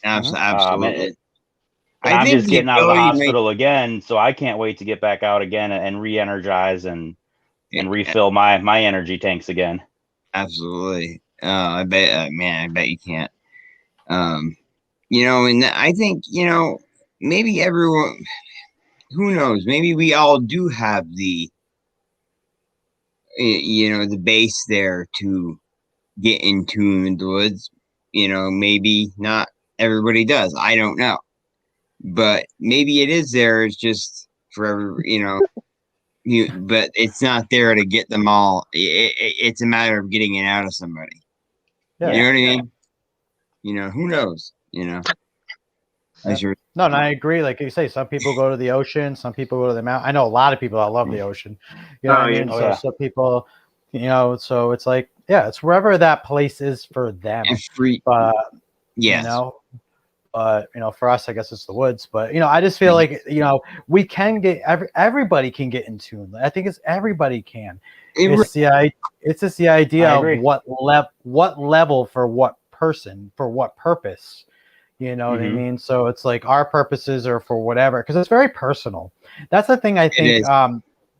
Absolutely. I'm just getting out of the hospital again, so I can't wait to get back out again and re-energize and refill my energy tanks again. Absolutely. I bet, man, I bet you can't. And I think, maybe everyone, who knows, maybe we all do have the base there to get in tune with the woods. Maybe not everybody does. I don't know. But maybe it is there. It's just for but it's not there to get them all. It's a matter of getting it out of somebody. You know what I mean? Who knows? No, and I agree. Like you say, some people go to the ocean, some people go to the mountain. I know a lot of people that love the ocean. You know what I mean? So some people, so it's like, it's wherever that place is for them. But for us, I guess it's the woods. But I just feel like we can get everybody can get in tune. I think everybody can. It's just the idea of what level for what person for what purpose. You know what I mean? So it's like our purposes are for whatever, because it's very personal. That's the thing I think.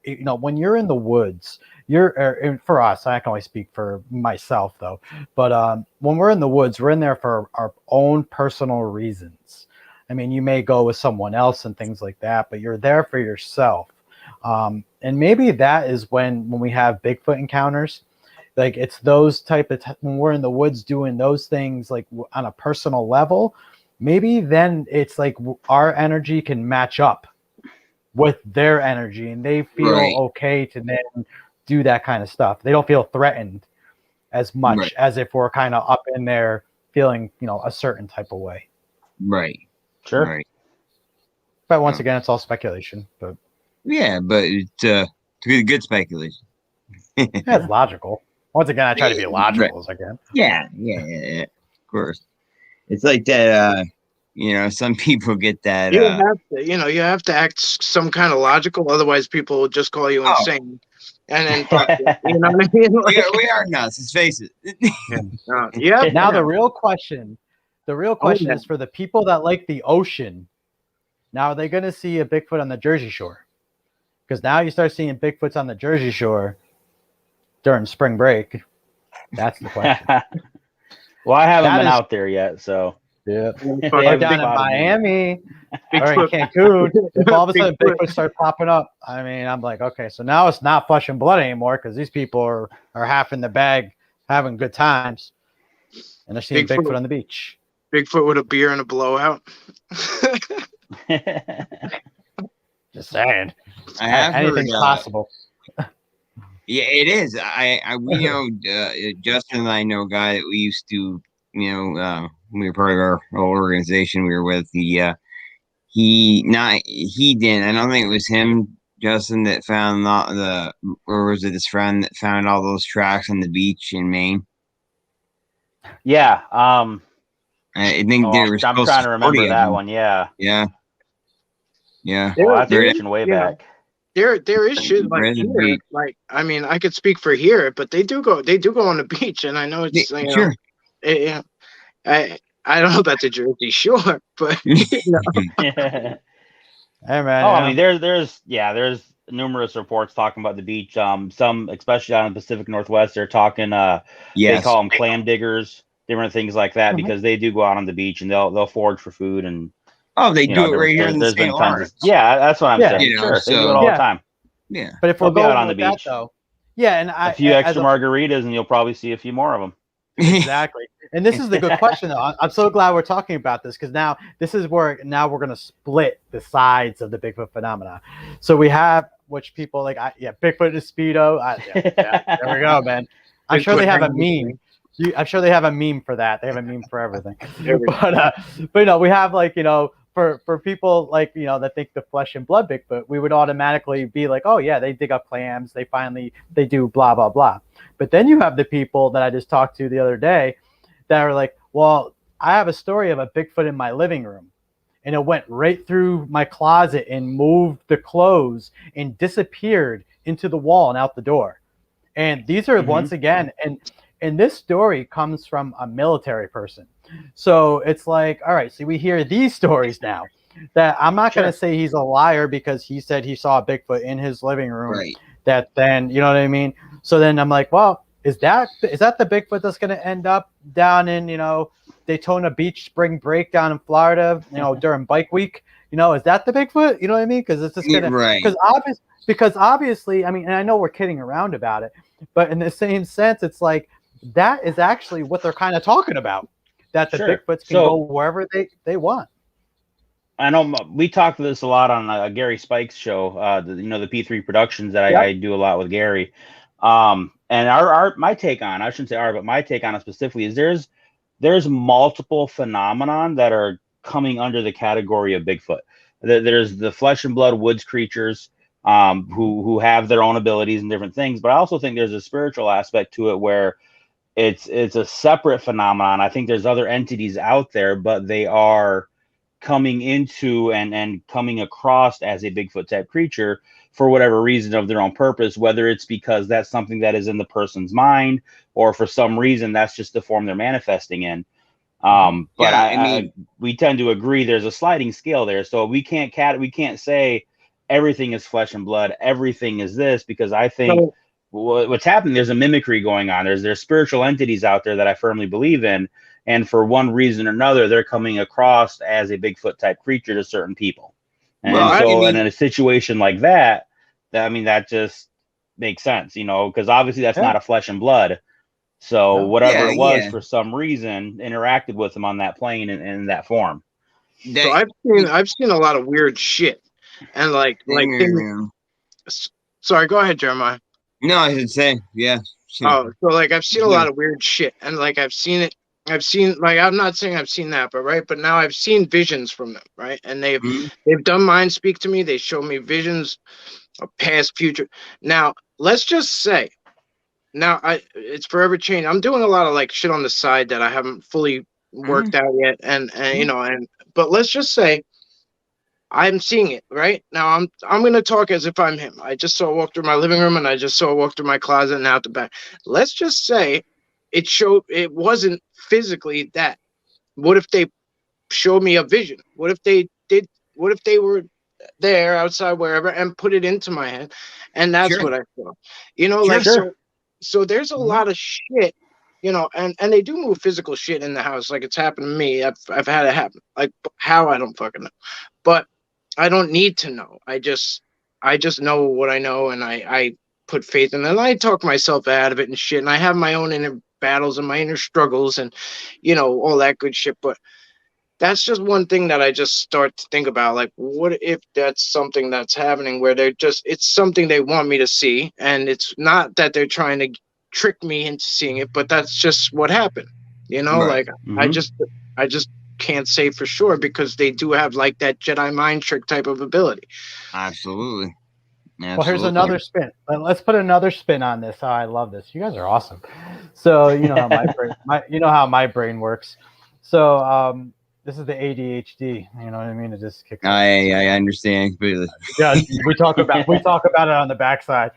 When you're in the woods, for us, I can only speak for myself though, but when we're in the woods, we're in there for our own personal reasons. I mean, you may go with someone else and things like that, but you're there for yourself. And maybe that is when we have Bigfoot encounters, like it's those type of when we're in the woods doing those things like on a personal level, maybe then it's like our energy can match up with their energy and they feel okay to then do that kind of stuff. They don't feel threatened as much as if we're kind of up in there feeling, a certain type of way. Right. Sure. Right. But once again, it's all speculation. But but it's good speculation. It's logical. Once again, I try to be logical as I can. Yeah. Of course. It's like that. Some people get that. You have to act some kind of logical, otherwise people will just call you insane. And then, you know what I mean? We are nuts. Let's face it. Now the real question is for the people that like the ocean. Now, are they going to see a Bigfoot on the Jersey Shore? Because now you start seeing Bigfoots on the Jersey Shore during spring break. That's the question. Well, I haven't been out there yet, so. Yeah. Or down in Miami or in Cancun, if all of a sudden Bigfoot start popping up, I mean, I'm like, okay, so now it's not flesh and blood anymore because these people are half in the bag having good times and they're seeing Bigfoot on the beach. Bigfoot with a beer and a blowout. Just saying. I have anything's possible. Yeah, it is. We know Justin and I know a guy that we used to, we were part of our organization we were with. He didn't. I don't think it was him, Justin, that found or was it his friend that found all those tracks on the beach in Maine? Yeah. I think they were. I'm trying to remember that one. Yeah. Yeah. Well, that's way back. there is shit like Rather here. be- Like, I mean, I could speak for here, but they do go on the beach, and I know it's you know, Sure. yeah, I don't know about the Jersey Shore, but you know, Yeah. Hey man. Oh, you I know? mean, there's numerous reports talking about the beach. Some, especially out in the Pacific Northwest, they're talking. They Yes. call them clam diggers, different things like that, Mhm. because they do go out on the beach and they'll forage for food and Oh, they you do know it right here in the there's St. been tons Lawrence. of that's what I'm Yeah. saying. You know, Sure, they do so- it all Yeah. the time. Yeah. But if we're They'll be out going on the with that, beach. though, yeah, and A few extra margaritas and you'll probably see a few more of them. exactly. And this is the good question, though. I'm so glad we're talking about this because now this is where we're going to split the sides of the Bigfoot phenomena. So we have which people like, Bigfoot and Speedo. There we go, man. I'm sure they have a meme. I'm sure they have a meme for that. They have a meme for everything. But you know, we have like, you know, for people like, you know, that think the flesh and blood Bigfoot, we would automatically be like, oh yeah, they dig up clams. They do blah, blah, blah. But then you have the people that I just talked to the other day that are like, well, I have a story of a Bigfoot in my living room and it went right through my closet and moved the clothes and disappeared into the wall and out the door. And these are once again, and this story comes from a military person. So it's like, all right, so we hear these stories now that I'm not going to say he's a liar because he said he saw a Bigfoot in his living room. Right. That then, you know what I mean? So then I'm like, well, is that the Bigfoot that's going to end up down in, you know, Daytona Beach spring break down in Florida, you know, during bike week? You know, is that the Bigfoot? You know what I mean? Because it's just going to, Right. because obviously, I mean, and I know we're kidding around about it, but in the same sense, it's like that is actually what they're kind of talking about, that the Bigfoots can go wherever they want. I know we talked this a lot on Gary Spike's show, the P3 Productions that I do a lot with Gary. And my take on, I shouldn't say but my take on it specifically is there's multiple phenomenon that are coming under the category of Bigfoot. There's the flesh and blood woods creatures who have their own abilities and different things, but I also think there's a spiritual aspect to it where it's a separate phenomenon. I think there's other entities out there, but they are coming into and coming across as a Bigfoot type creature for whatever reason of their own purpose, whether it's because that's something that is in the person's mind or for some reason that's just the form they're manifesting in. But we tend to agree there's a sliding scale there. So we can't say everything is flesh and blood, everything is this, because I think what's happening, there's a mimicry going on. There's spiritual entities out there that I firmly believe in. And for one reason or another, they're coming across as a Bigfoot type creature to certain people. And in a situation like that, that just makes sense, you know, because obviously that's not a flesh and blood. So whatever it was for some reason interacted with them on that plane in that form. So I've seen a lot of weird shit, and sorry, go ahead, Jeremiah. No, I should say, yeah. Oh, so like I've seen a lot of weird shit, and like I've seen, like, I'm not saying I've seen that, but now I've seen visions from them, right? And they've done mind speak to me. They show me visions of past, future. Now, let's just say, it's forever changed. I'm doing a lot of like shit on the side that I haven't fully worked out yet, and you know, but let's just say I'm seeing it right now. I'm gonna talk as if I'm him. I just saw a walk through my living room, and I just saw a walk through my closet and out the back. Let's just say it wasn't physically that. What if they showed me a vision? What if they did? What if they were there outside wherever and put it into my head, and that's what I saw? You know, so there's a lot of shit. You know, and they do move physical shit in the house, like it's happened to me. I've had it happen. Like how, I don't fucking know, but I don't need to know. I just know what I know, and I put faith in it. And I talk myself out of it and shit, and I have my own inner battles and my inner struggles and, you know, all that good shit. But that's just one thing that I just start to think about. Like, what if that's something that's happening where it's something they want me to see, and it's not that they're trying to trick me into seeing it, but that's just what happened. You know, like I just can't say for sure because they do have like that Jedi mind trick type of ability. Absolutely. Well, here's another spin. Let's put another spin on this. Oh, I love this. You guys are awesome. So you know how my brain works. So This is the ADHD. You know what I mean? It just kicks. I understand completely. Yeah, we talk about it on the backside,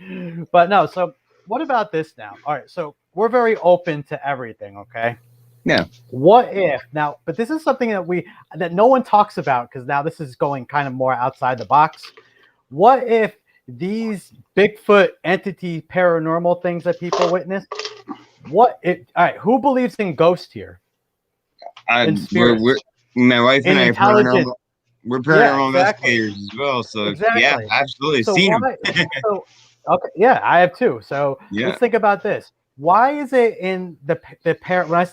but no. So what about this now? All right, so we're very open to everything. Okay. Yeah. What if now? But this is something that no one talks about because now this is going kind of more outside the box. What if these Bigfoot entity paranormal things that people witness? All right, who believes in ghosts here? In spirits. My wife and I are intelligent. we're paranormal exactly. investigators as well. So Exactly. yeah, absolutely. So Seen them. Okay, yeah, I have too. So Yeah. let's think about this. Why is it in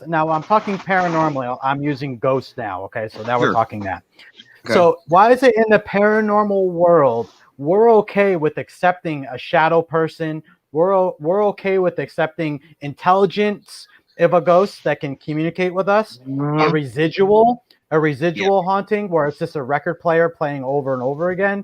now I'm talking paranormal, I'm using ghosts now. Okay, so now we're Sure. talking that. Okay. So why is it in the paranormal world we're okay with accepting a shadow person? We're okay with accepting intelligence of a ghost that can communicate with us, a residual haunting where it's just a record player playing over and over again.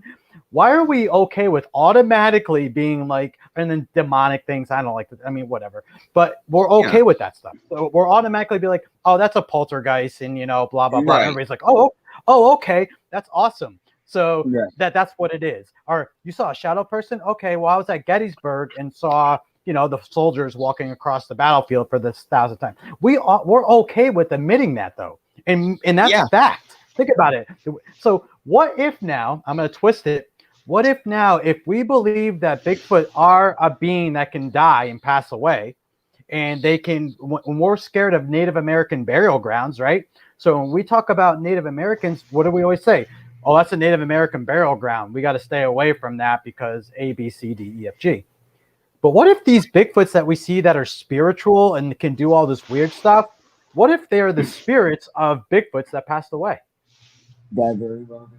Why are we okay with automatically being like, and then demonic things? I don't like that. I mean, whatever, but we're okay with that stuff. So we're automatically be like, oh, that's a poltergeist, and blah blah blah. Right. Everybody's like, oh, okay, that's awesome. So that's what it is. Or you saw a shadow person? Okay, well, I was at Gettysburg and saw the soldiers walking across the battlefield for the 1,000th time. We're okay with admitting that though, and that's fact. Think about it. So what if now, I'm going to twist it. What if now, if we believe that Bigfoot are a being that can die and pass away, and they can, when we're scared of Native American burial grounds, right? So when we talk about Native Americans, what do we always say? Oh, that's a Native American burial ground. We got to stay away from that because A, B, C, D, E, F, G. But what if these Bigfoots that we see that are spiritual and can do all this weird stuff, what if they are the spirits of Bigfoots that passed away? That very well.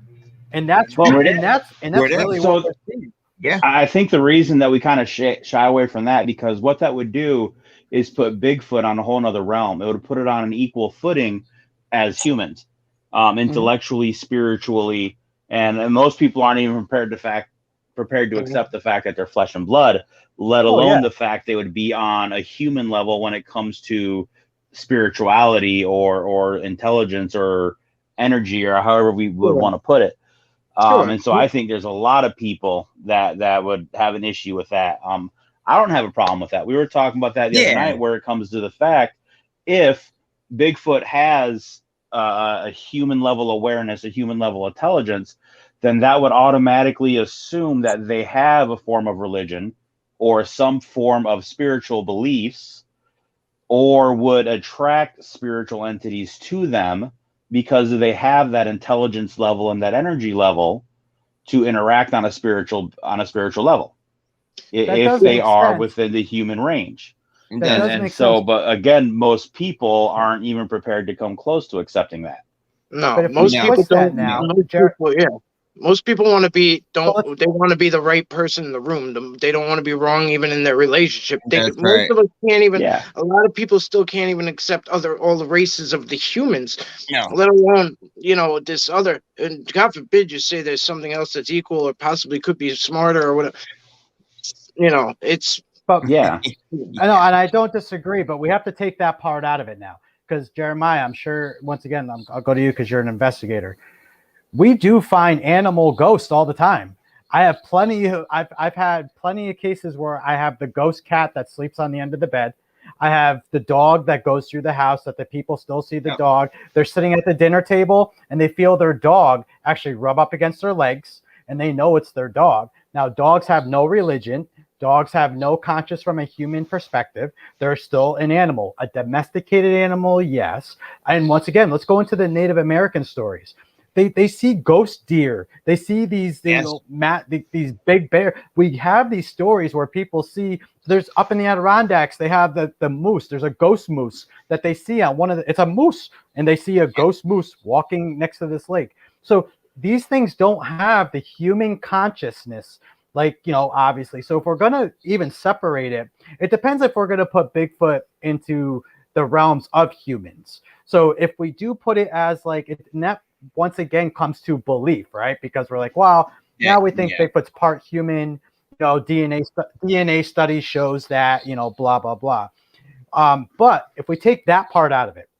And that's really what we're seeing. Yeah. I think the reason that we kind of shy away from that, because what that would do is put Bigfoot on a whole nother realm. It would put it on an equal footing as humans, intellectually, spiritually, and most people aren't even prepared to accept the fact that they're flesh and blood, let alone the fact they would be on a human level when it comes to spirituality or intelligence or energy or however we would want to put it. And so I think there's a lot of people that would have an issue with that. I don't have a problem with that. We were talking about that the other night, where it comes to the fact, if Bigfoot has a human level awareness, a human level intelligence, then that would automatically assume that they have a form of religion or some form of spiritual beliefs, or would attract spiritual entities to them because they have that intelligence level and that energy level to interact on a spiritual level, if they are within the human range. And so, but again, most people aren't even prepared to come close to accepting that. No, most people don't. Most people want to be they want to be the right person in the room. They don't want to be wrong even in their relationship. Most of us can't even. A lot of people still can't even accept all the races of the humans. No. Let alone this other. And God forbid you say there's something else that's equal or possibly could be smarter or whatever. It's. But I know, and I don't disagree, but we have to take that part out of it now, because Jeremiah, I'm sure once again I'll go to you because you're an investigator. We do find animal ghosts all the time. I've had plenty of cases where I have the ghost cat that sleeps on the end of the bed. I have the dog that goes through the house that the people still see the dog. They're sitting at the dinner table and they feel their dog actually rub up against their legs and they know it's their dog. Now, dogs have no religion. Dogs have no conscience from a human perspective. They're still an animal, a domesticated animal, yes. And once again, let's go into the Native American stories. They see ghost deer. They see these these big bear. We have these stories where people see, there's up in the Adirondacks, they have the moose. There's a ghost moose that they see on it's a moose, and they see a ghost moose walking next to this lake. So these things don't have the human consciousness, obviously. So if we're going to even separate it, it depends if we're going to put Bigfoot into the realms of humans. So if we do put it as that once again comes to belief, right? Because we're like, wow, now we think Bigfoot's part human, DNA study shows that, blah, blah, blah. But if we take that part out of it,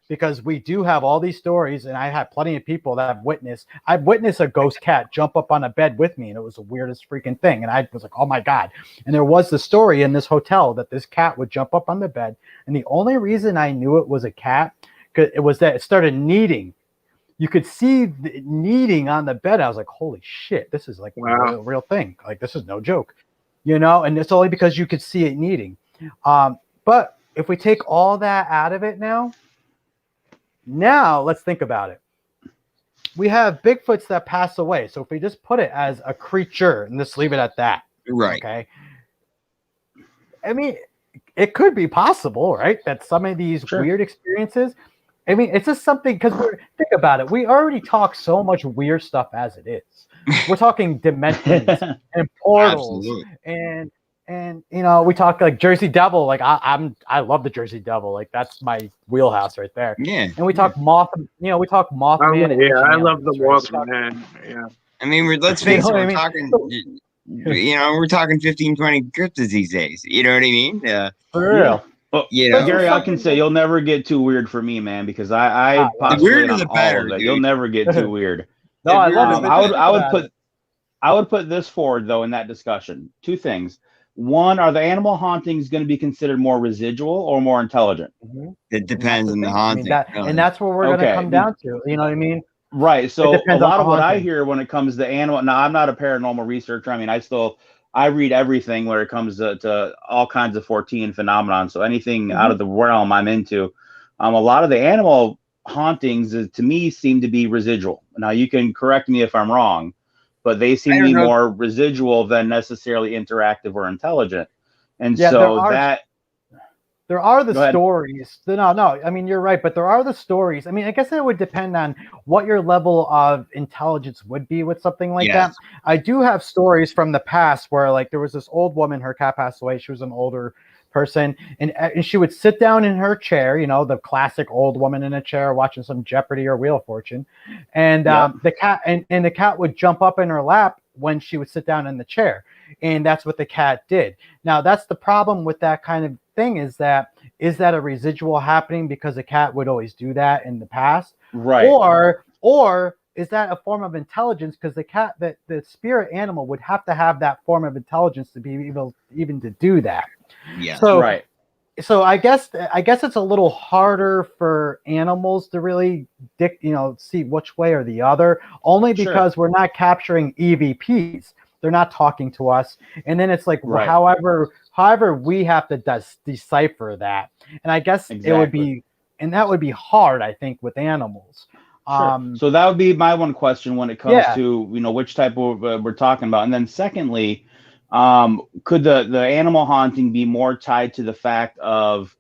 because we do have all these stories, and I have plenty of people that have witnessed. I've witnessed a ghost cat jump up on a bed with me, and it was the weirdest freaking thing. And I was like, oh my God. And there was the story in this hotel that this cat would jump up on the bed. And the only reason I knew it was a cat, because it was that it started kneading. You could see the kneading on the bed. I was like, holy shit, this is like Wow. a real thing. Like, this is no joke, and it's only because you could see it kneading. But if we take all that out of it now let's think about it. We have Bigfoots that pass away. So if we just put it as a creature and just leave it at that. Right. Okay. I mean, it could be possible, right? That some of these Sure. weird experiences, I mean, it's just something, because think about it. We already talk so much weird stuff as it is. We're talking dimensions and portals Absolutely. and we talk like Jersey Devil. Like I love the Jersey Devil. Like that's my wheelhouse right there. Yeah. And we talk Mothman. We talk Mothman. and I Ancient love the Aliens, right? Wolfman. Yeah. I mean, let's face it, know what I we're mean? talking, we're talking 15, 20 cryptids these days. You know what I mean? For real. Well, You know, Gary, I can say you'll never get too weird for me, man, because I The postulate weirder on the all better, of it. dude. You'll never get too weird. No, I love it. I would put this forward though in that discussion. Two things. One, are the animal hauntings going to be considered more residual or more intelligent? it depends on the haunting. And that's where we're going to Okay. come down to. You know what I mean? Right. So a depends lot on of what I haunting. hear when it comes to animal. Now, I'm not a paranormal researcher. I mean, I read everything where it comes to all kinds of Fortean phenomenon. So anything out of the realm I'm into. A lot of the animal hauntings to me seem to be residual. Now you can correct me if I'm wrong, but they seem to be more residual than necessarily interactive or intelligent. And Yeah, so there are Go the ahead. stories. No, I mean, you're right, but there are the stories. I mean, I guess it would depend on what your level of intelligence would be with something like that. I do have stories from the past where, like, there was this old woman, her cat passed away. She was an older person, and she would sit down in her chair, the classic old woman in a chair watching some Jeopardy or Wheel of Fortune, and the cat and the cat would jump up in her lap when she would sit down in the chair, and that's what the cat did. Now, that's the problem with that kind of thing, is that a residual happening because a cat would always do that in the past, right. Or is that a form of intelligence, because the spirit animal would have to have that form of intelligence to be able even to do that. Yeah. So right. So I guess it's a little harder for animals to really see which way or the other, only because we're not capturing EVPs. They're not talking to us. And then it's like, Right. however we have to decipher that. And I guess it would be, and that would be hard, I think, with animals. Sure. So that would be my one question when it comes to, which type of we're talking about. And then secondly, could the animal haunting be more tied to the fact of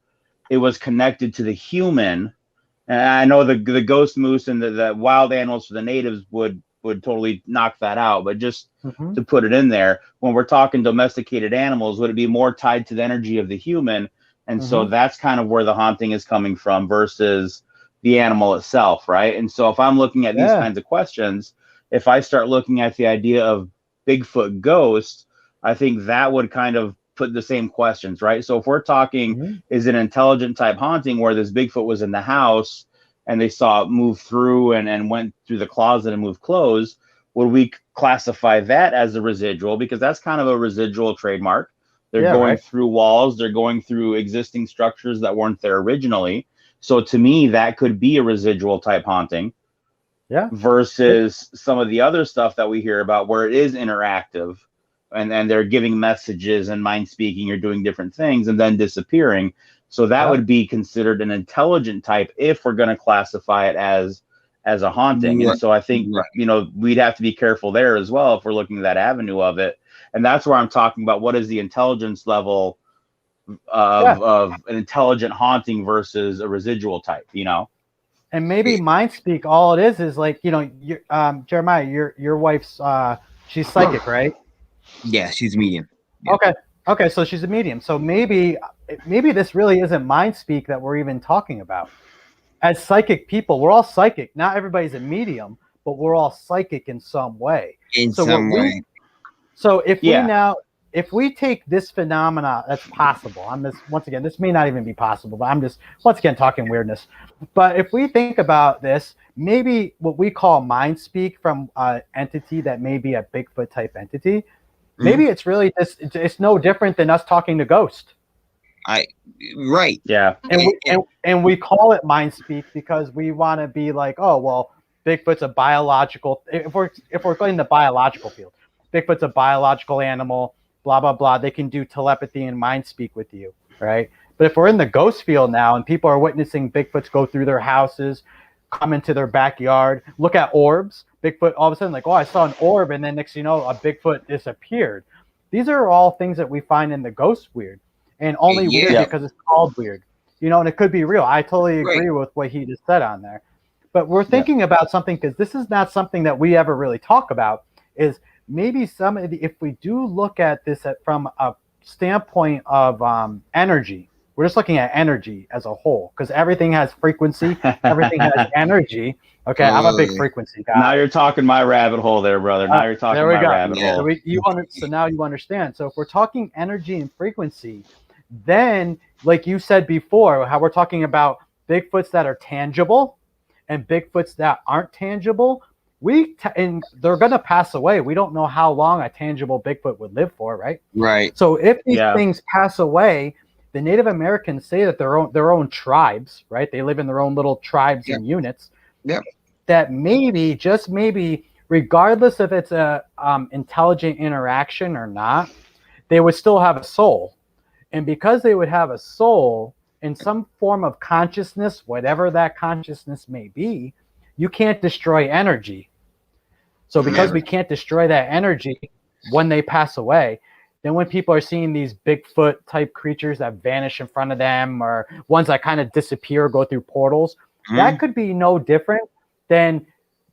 it was connected to the human? And I know the ghost moose and the wild animals for the natives would totally knock that out. But just to put it in there, when we're talking domesticated animals, would it be more tied to the energy of the human? And so that's kind of where the haunting is coming from versus the animal itself, right? And so if I'm looking at these kinds of questions, if I start looking at the idea of Bigfoot ghosts, I think that would kind of put the same questions, right? So if we're talking, is it an intelligent type haunting where this Bigfoot was in the house and they saw it move through and went through the closet and move clothes, would we classify that as a residual? Because that's kind of a residual trademark. They're going through walls. They're going through existing structures that weren't there originally. So to me, that could be a residual type haunting. Yeah. Versus some of the other stuff that we hear about where it is interactive and they're giving messages and mind speaking or doing different things and then disappearing. So that would be considered an intelligent type if we're going to classify it as a haunting. And so I think, we'd have to be careful there as well if we're looking at that avenue of it. And that's where I'm talking about what is the intelligence level of an intelligent haunting versus a residual type, And maybe mind speak, all it is like, Jeremiah, your wife's she's psychic, right? Yeah, she's medium. Yeah. Okay, so she's a medium. So maybe this really isn't mind speak that we're even talking about. As psychic people, we're all psychic. Not everybody's a medium, but we're all psychic in some way. In some way. So if we now, if we take this phenomena that's possible, once again, this may not even be possible, but I'm just once again talking weirdness. But if we think about this, maybe what we call mind speak from an entity that may be a Bigfoot type entity, maybe it's really just it's no different than us talking to ghost. Right. Yeah. And we call it mind speak because we want to be like, oh well, Bigfoot's a biological. If we're going the biological field, Bigfoot's a biological animal. Blah blah blah. They can do telepathy and mind speak with you, right? But if we're in the ghost field now and people are witnessing Bigfoots go through their houses, come into their backyard, look at orbs, Bigfoot all of a sudden like, oh, I saw an orb, and then next thing you know, a Bigfoot disappeared. These are all things that we find in the ghost weird, and only weird because it's called weird, you know, and it could be real. I totally agree with what he just said on there. But we're thinking about something, because this is not something that we ever really talk about, is maybe if we do look at this from a standpoint of energy, we're just looking at energy as a whole, because everything has frequency, everything has energy. Okay, I'm a big frequency guy. Now you're talking my rabbit hole there, brother. Now you're talking my rabbit hole. So now you understand. So if we're talking energy and frequency, then, like you said before, how we're talking about Bigfoots that are tangible and Bigfoots that aren't tangible, and they're going to pass away. We don't know how long a tangible Bigfoot would live for, right? Right. So if these things pass away, the Native Americans say that their own tribes, right? They live in their own little tribes and units. Yep. That maybe, just maybe, regardless if it's a intelligent interaction or not, they would still have a soul. And because they would have a soul in some form of consciousness, whatever that consciousness may be, you can't destroy energy. So because we can't destroy that energy when they pass away, then when people are seeing these Bigfoot type creatures that vanish in front of them, or ones that kind of disappear, go through portals, that could be no different than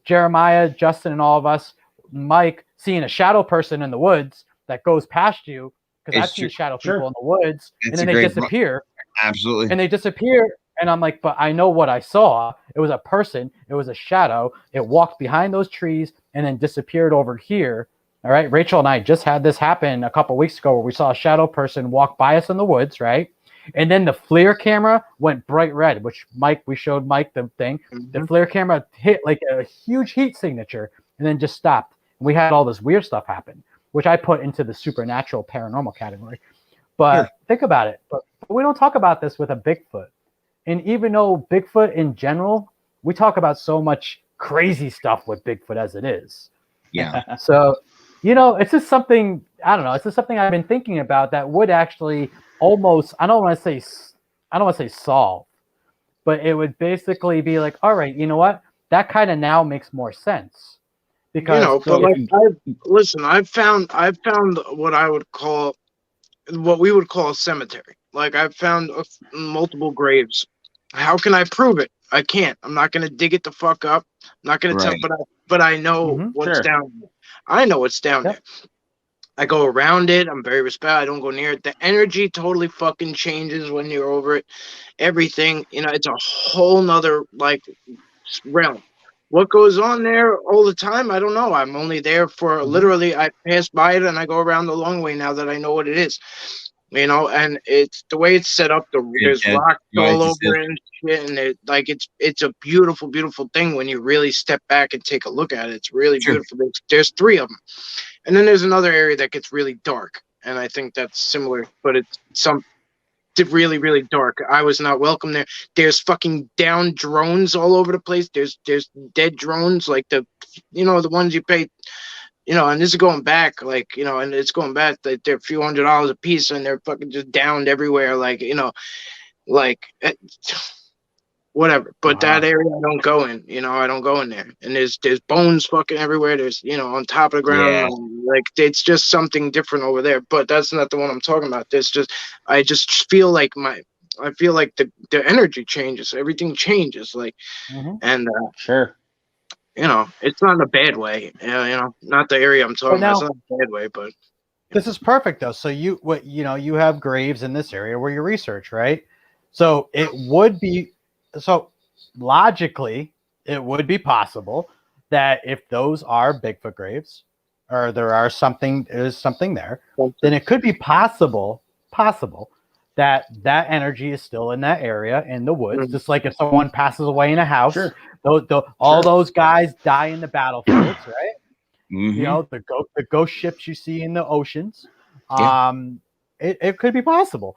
Jeremiah, Justin, and all of us, Mike, seeing a shadow person in the woods that goes past you, because I've seen shadow people in the woods, and then they disappear. Absolutely. And they disappear, and I'm like, but I know what I saw. It was a person. It was a shadow. It walked behind those trees and then disappeared over here. All right. Rachel and I just had this happen a couple weeks ago where we saw a shadow person walk by us in the woods, right? And then the FLIR camera went bright red, which we showed Mike the thing. The FLIR camera hit like a huge heat signature and then just stopped. And we had all this weird stuff happen, which I put into the supernatural paranormal category. But think about it. But we don't talk about this with a Bigfoot. And even though Bigfoot in general, we talk about so much crazy stuff with Bigfoot as it is. Yeah. So, you know, it's just something, I don't know, it's just something I've been thinking about that would actually almost, I don't want to say solve, but it would basically be like, all right, you know what? That kind of now makes more sense. Because, you know, but I've found what we would call a cemetery. Like, I've found multiple graves. How can I prove it? I can't. I'm not going to dig it the fuck up. I'm not going to tell, but I know what's down there. I know what's down there. I go around it. I'm very respectful. I don't go near it. The energy totally fucking changes when you're over it. Everything, you know, it's a whole nother, like, realm. What goes on there all the time, I don't know. I'm only there for literally, I pass by it and I go around the long way now that I know what it is. You know, and it's the way it's set up. There's rocks all over it and shit, and it's a beautiful, beautiful thing when you really step back and take a look at it. It's really beautiful. There's 3 of them, and then there's another area that gets really dark, and I think that's similar, but it's really, really dark. I was not welcome there. There's fucking down drones all over the place. There's dead drones, like the ones you pay. You know, and this is going back, like, you know, and it's going back, like, they're a few $100s a piece, and they're fucking just downed everywhere, like, you know, like, whatever. But that area I don't go in, you know, I don't go in there. And there's bones fucking everywhere. There's, you know, on top of the ground, like, it's just something different over there. But that's not the one I'm talking about. I just feel like the energy changes, everything changes, like, and you know, it's not in a bad way. You know, not the area I'm talking about. It's not in a bad way, but this is perfect though. So you have graves in this area where you research, right? So it would be, so logically, it would be possible that if those are Bigfoot graves, or there's something there, then it could be possible that energy is still in that area in the woods. Just like if someone passes away in a house, Sure. all those guys die in the battlefields, right? Mhm. You know, the ghost ships you see in the oceans. Yeah. It could be possible.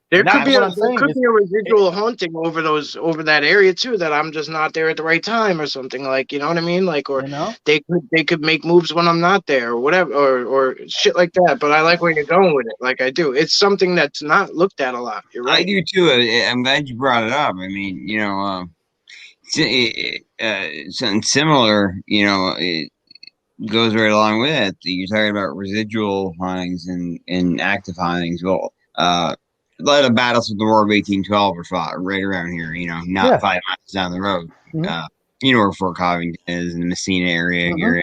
There That's could be what a, I'm there saying could is- be a residual haunting over that area too, that I'm just not there at the right time or something, like, you know what I mean? Like, or You know? they could make moves when I'm not there or whatever, or shit like that. But I like where you're going with it. Like, I do. It's something that's not looked at a lot. You're I right. do too. I'm glad you brought it up. I mean, something similar, it goes right along with it. You're talking about residual hauntings and active hauntings. Well, a lot of battles with the War of 1812 were fought right around here, not Yeah. 5 miles down the road. Mhm. You know where Fort Covington is in the Messina area Mhm.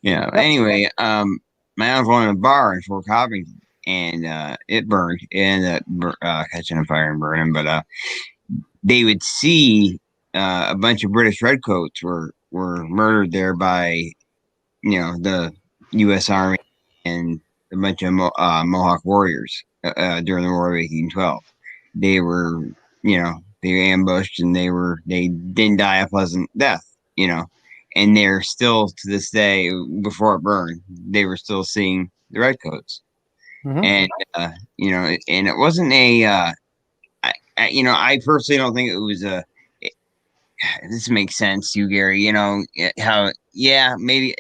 here. Anyway, my uncle owned a bar in Fort Covington, and it burned. It ended up catching on fire and burning. But they would see a bunch of British redcoats were murdered there by the U.S. Army and a bunch of Mohawk warriors during the War of 1812. They were, they were ambushed and they didn't die a pleasant death, and they're still to this day, before it burned, they were still seeing the redcoats. Mhm. And, and it wasn't I personally don't think it was this makes sense to you, Gary. How, yeah, maybe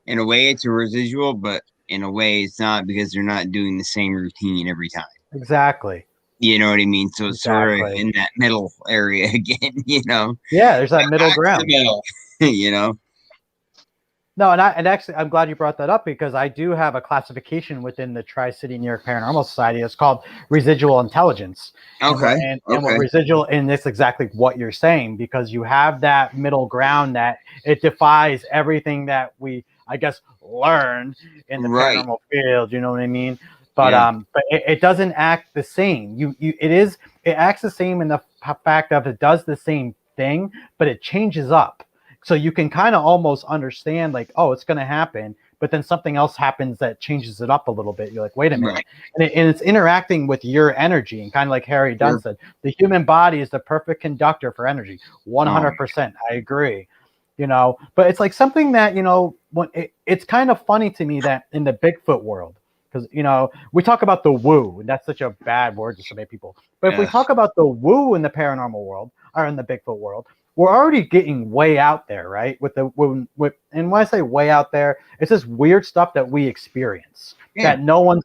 in a way it's a residual, but in a way it's not, because they're not doing the same routine every time. Exactly. You know what I mean? So it's sort of Exactly. in that middle area again, Yeah, there's that middle back to ground. the middle, No, and actually, I'm glad you brought that up, because I do have a classification within the Tri-City New York Paranormal Society. It's called residual intelligence. Okay. And what residual, and it's exactly what you're saying, because you have that middle ground that it defies everything that we, I guess, learned in the Right. paranormal field. You know what I mean? But Yeah. but it doesn't act the same. It acts the same in the fact of it does the same thing, but it changes up. So you can kind of almost understand, like, oh, it's going to happen, but then something else happens that changes it up a little bit. You're like, wait a minute. Right. And it's interacting with your energy. And kind of like Harry Dunn said, the human body is the perfect conductor for energy. 100%. I agree. But it's like something that, when it's kind of funny to me that in the Bigfoot world, because, we talk about the woo, and that's such a bad word to so many people. But if we Yes. talk about the woo in the paranormal world, or in the Bigfoot world, we're already getting way out there, right? And when I say way out there, it's this weird stuff that we experience that no one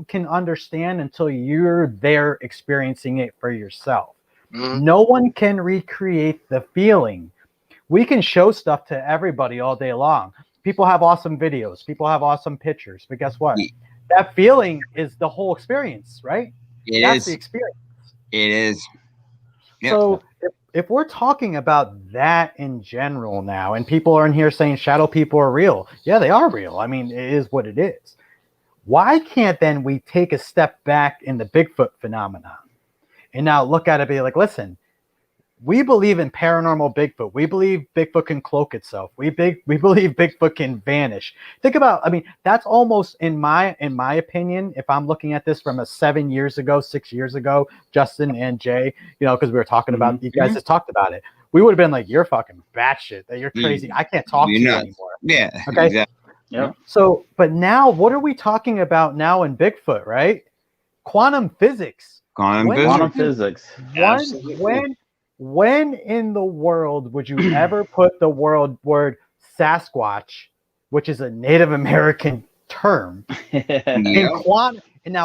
can understand until you're there experiencing it for yourself. Mhm. No one can recreate the feeling. We can show stuff to everybody all day long. People have awesome videos, people have awesome pictures, but guess what? Yeah. That feeling is the whole experience, right? That's the experience. It is. Yep. So if we're talking about that in general now, and people are in here saying shadow people are real, yeah, they are real. I mean, it is what it is. Why can't then we take a step back in the Bigfoot phenomenon and now look at it and be like, listen, we believe in paranormal Bigfoot. We believe Bigfoot can cloak itself. We believe Bigfoot can vanish. Think about, I mean, that's almost in my opinion, if I'm looking at this from a 6 years ago, Justin and Jay, because we were talking about, you guys just talked about it. We would have been like, you're fucking batshit, that you're crazy. I can't talk to you anymore. Yeah. Okay. Exactly. Yep. So, but now what are we talking about now in Bigfoot, right? Quantum physics. Quantum physics. When in the world would you ever put the word Sasquatch, which is a Native American term, in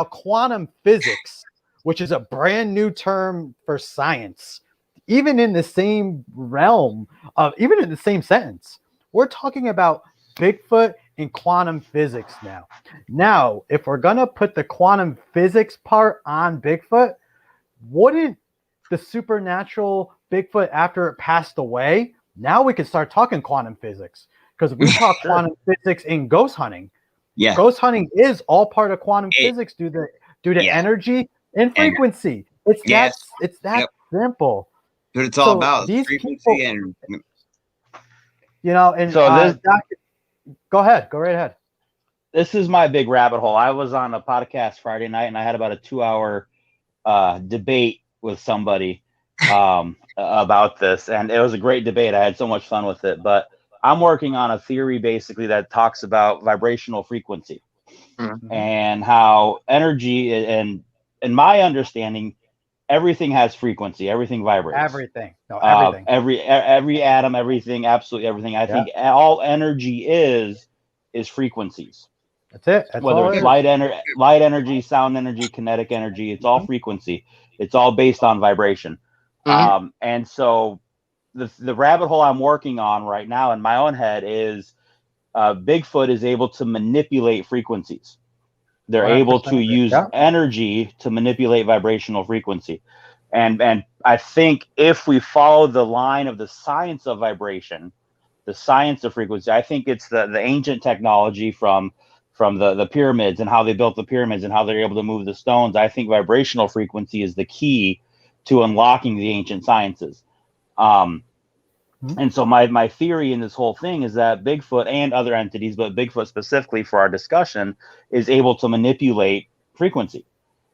quantum physics, which is a brand new term for science, even in the same realm of, even in the same sentence, we're talking about Bigfoot and quantum physics now. Now, if we're gonna put the quantum physics part on Bigfoot, wouldn't the supernatural Bigfoot after it passed away? Now we can start talking quantum physics, because we talk quantum physics in ghost hunting. Yeah. Ghost hunting is all part of quantum physics due to energy and frequency. It's that simple. But it's all So about these frequency people, and and So Go ahead. Go right ahead. This is my big rabbit hole. I was on a podcast Friday night, and I had about a 2-hour debate with somebody about this, and it was a great debate. I had so much fun with it. But I'm working on a theory basically that talks about vibrational frequency and how energy, and in my understanding, everything has frequency. Everything vibrates. Everything. No, everything. Every atom, everything, absolutely everything. I think all energy is frequencies. That's it. That's Whether all it's it is. light energy, sound energy, kinetic energy, it's all frequency. It's all based on vibration. And so the rabbit hole I'm working on right now in my own head is Bigfoot is able to manipulate frequencies. They're able to use energy to manipulate vibrational frequency. And I think if we follow the line of the science of vibration, the science of frequency, I think it's the ancient technology from the pyramids and how they built the pyramids and how they're able to move the stones. I think vibrational frequency is the key to unlocking the ancient sciences. And so my theory in this whole thing is that Bigfoot and other entities, but Bigfoot specifically for our discussion, is able to manipulate frequency.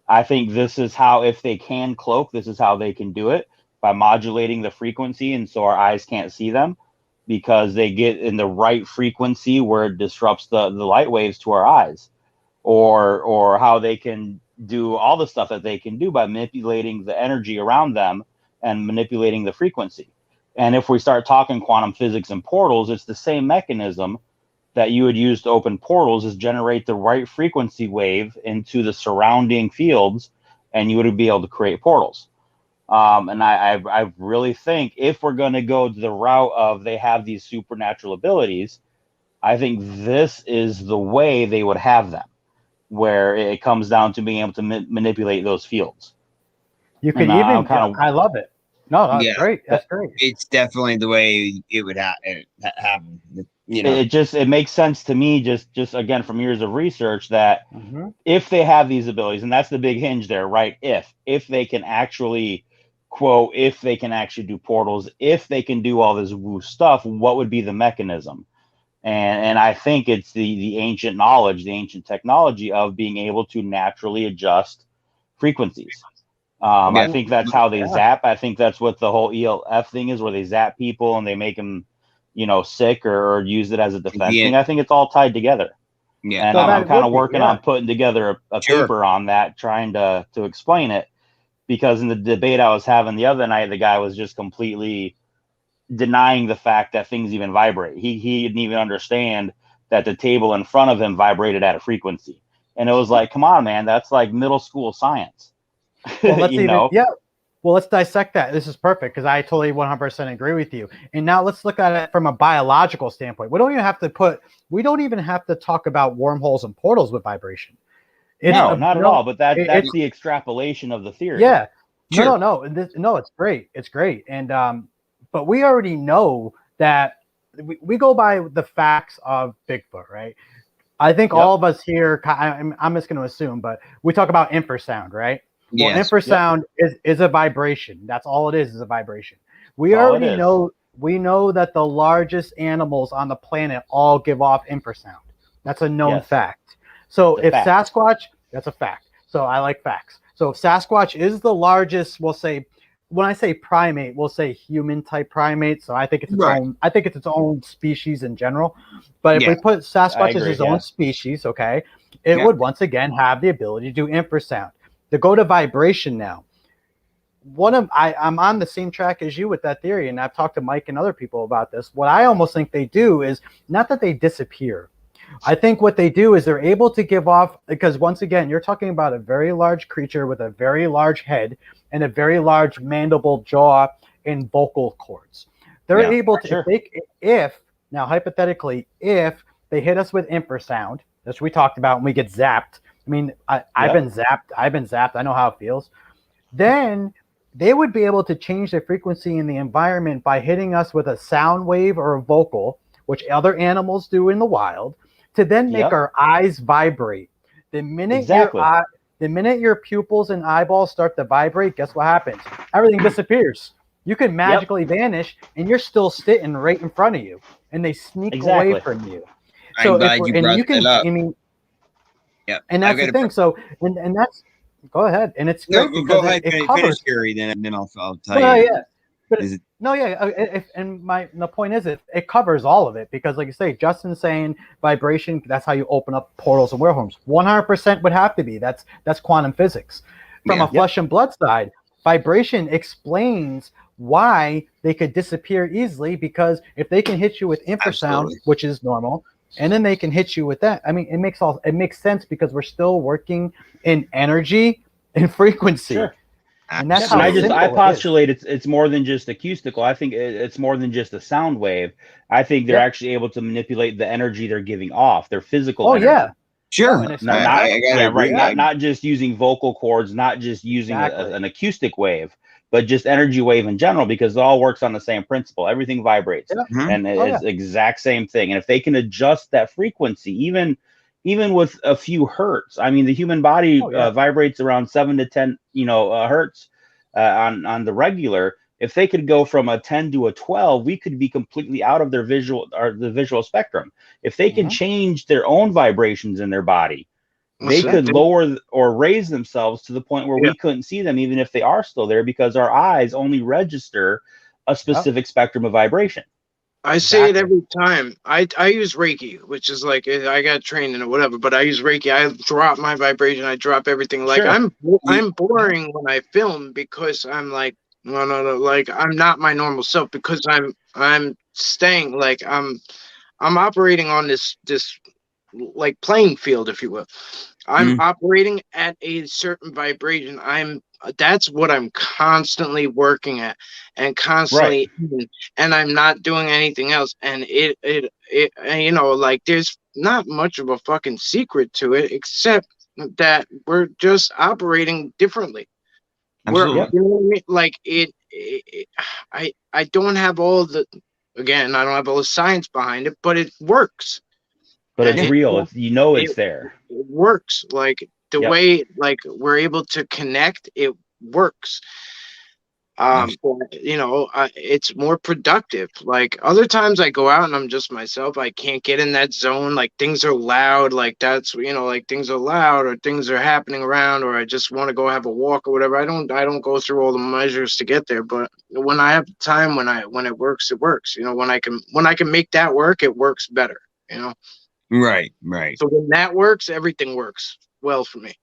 I think this is how, if they can cloak, this is how they can do it, by modulating the frequency, and so our eyes can't see them because they get in the right frequency where it disrupts the light waves to our eyes, or how they can do all the stuff that they can do by manipulating the energy around them and manipulating the frequency. And if we start talking quantum physics and portals, it's the same mechanism that you would use to open portals, is generate the right frequency wave into the surrounding fields, and you would be able to create portals. And I really think if we're going to go the route of they have these supernatural abilities, I think this is the way they would have them, where it comes down to being able to manipulate those fields. You can even I love it. No, that's great. That's great. It's definitely the way it would happen. You know, it makes sense to me. Just again from years of research that if they have these abilities, and that's the big hinge there, right? If they can actually quote, if they can actually do portals, if they can do all this woo stuff, what would be the mechanism? And I think it's the ancient knowledge, the ancient technology of being able to naturally adjust frequencies. I think that's how they zap. I think that's what the whole ELF thing is, where they zap people and they make them, sick or use it as a defense thing. I think it's all tied together. Yeah. And I'm kind of working on putting together a paper on that, trying to explain it, because in the debate I was having the other night, the guy was just completely denying the fact that things even vibrate. He didn't even understand that the table in front of him vibrated at a frequency. And it was like, come on, man, that's like middle school science. Well, let's dissect that. This is perfect because I totally 100% agree with you. And now let's look at it from a biological standpoint. We don't even have to talk about wormholes and portals with vibration. Not at all. But that's the extrapolation of the theory. Yeah. Sure. No. It's great. It's great. And but we already know that we go by the facts of Bigfoot, right? I think all of us here, I'm just going to assume, but we talk about infrasound, right? Well, infrasound is a vibration. That's all it is a vibration. We already know that the largest animals on the planet all give off infrasound. That's a known fact. So Sasquatch, that's a fact. So I like facts. So if Sasquatch is the largest, we'll say, when I say primate, we'll say human type primate. So I think it's its own. I think it's its own species in general. But if we put Sasquatch as his own species, okay, it would once again have the ability to do infrasound. To go to vibration now, I'm on the same track as you with that theory, and I've talked to Mike and other people about this. What I almost think they do is not that they disappear. I think what they do is they're able to give off, because once again, you're talking about a very large creature with a very large head and a very large mandible, jaw, and vocal cords. They're able to, now hypothetically, if they hit us with infrasound, as we talked about, and we get zapped. I mean, I've been zapped. I know how it feels. Then they would be able to change the frequency in the environment by hitting us with a sound wave or a vocal, which other animals do in the wild, to then make our eyes vibrate. The minute your pupils and eyeballs start to vibrate, guess what happens? Everything disappears. You can magically vanish, and you're still sitting right in front of you, and they sneak away from you. I'm glad you brought that up. I mean, Yeah, and I've that's got the thing. So, and that's, go ahead. And it's no. great Go because ahead, it finish, covers. Gary. Then I'll tell Well, you. yeah. But Is it, no, yeah, and the point is it covers all of it because, like you say, Justin's saying vibration. That's how you open up portals and wormholes. 100% would have to be. That's quantum physics. From Yeah. a flesh and blood side, vibration explains why they could disappear easily because if they can hit you with infrasound, Absolutely. which is normal, and then they can hit you with that. I mean, it makes sense because we're still working in energy and frequency. Sure. And that's And how I simple it is. postulate it's more than just acoustical. I think it's more than just a sound wave. I think they're Yep. actually able to manipulate the energy they're giving off, their physical Oh energy. yeah. Sure. Oh, and it's Not, not- I gotta yeah, agree. right. Not just using vocal cords, not just using Exactly. an acoustic wave, but just energy wave in general, because it all works on the same principle. Everything vibrates, Yep. Mhm. and Oh, it's the exact same thing. And if they can adjust that frequency, even with a few hertz, I mean, the human body Oh, yeah. vibrates around 7 to 10, hertz on the regular. If they could go from a 10 to a 12, we could be completely out of their the visual spectrum. If they can Mhm. change their own vibrations in their body, they Listen, could lower or raise themselves to the point where Yeah. we couldn't see them, even if they are still there, because our eyes only register a specific spectrum of vibration. I say it Exactly. every time. I use Reiki, which is like I got trained in it, whatever. But I use Reiki. I drop my vibration. I drop everything. Like Sure. I'm boring when I film because I'm like no, like I'm not my normal self because I'm staying like I'm operating on this like playing field, if you will. I'm operating at a certain vibration. That's what I'm constantly working at and constantly and I'm not doing anything else. And like there's not much of a fucking secret to it except that we're just operating differently. Absolutely. You know what I mean? Like I don't have all the again, I don't have all the science behind it, but it works. But And it's real. It's there. it works. Like the Yep. way like we're able to connect, it works. But, it's more productive. Like other times I go out and I'm just myself. I can't get in that zone. Like things are loud. Like that's like things are loud or things are happening around, or I just want to go have a walk or whatever. I don't go through all the measures to get there. But when I have time, when it works, it works. When I can make that work, it works better. Right. So when that works, everything works well for me.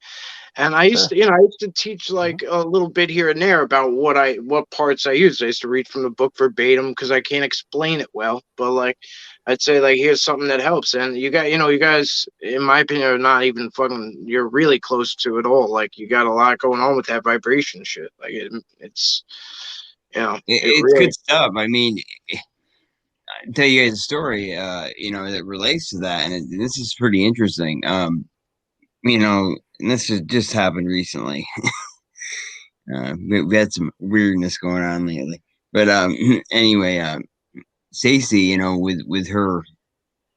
And I used Sure. to teach like a little bit here and there about what parts I use. I used to read from the book verbatim because I can't explain it well. But like I'd say like here's something that helps. And you guys, in my opinion, are not even fucking. You're really close to it all. Like you got a lot going on with that vibration shit. Like it's it It's really. good stuff. I mean, I'll tell you guys a story, that relates to that, and this is pretty interesting. And this has just happened recently. We had some weirdness going on lately, but anyway, Stacey, with her,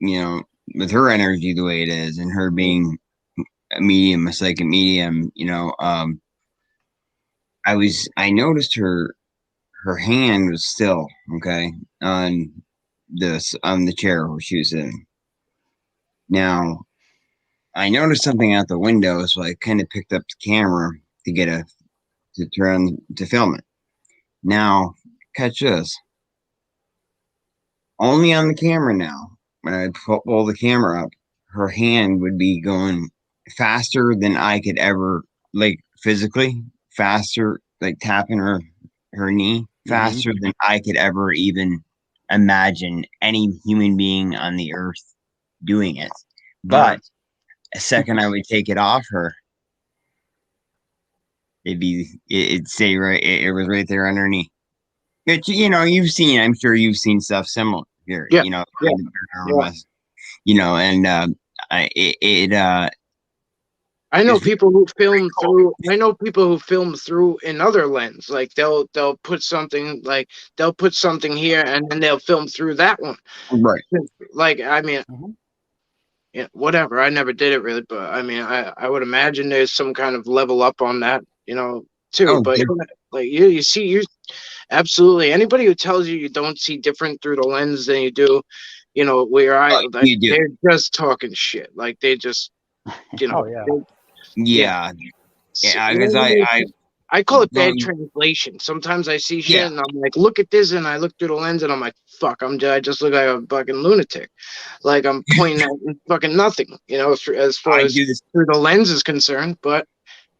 with her energy the way it is, and her being a psychic medium, I noticed her hand was still okay on the chair where she was sitting. Now, I noticed something out the window, so I kind of picked up the camera to turn to film it. Now, catch this. Only on the camera now, when I pull the camera up, her hand would be going faster than I could ever, like physically, faster, like tapping her knee, faster than I could ever even imagine any human being on the earth doing it. But a second I would take it off her, it'd stay right. It was right there underneath. But you've seen. I'm sure you've seen stuff similar here. Yeah. And I know it's people who film cool. through. I know people who film through another lens. Like they'll put something here, and then they'll film through that one. Right. Like I mean, Mhm. yeah, whatever. I never did it really, but I mean, I would imagine there's some kind of level up on that, too. Oh, But yeah. like you see, absolutely anybody who tells you don't see different through the lens than you do, where Oh, you do. they're just talking shit. Like they just, Oh, yeah. Yeah. Yeah, you know because what I mean? I call it bad going- translation. Sometimes I see shit Yeah. and I'm like, look at this, and I look through the lens and I'm like, fuck, I just look like a fucking lunatic. Like I'm pointing at fucking nothing, as far I as do this. through the lens is concerned. But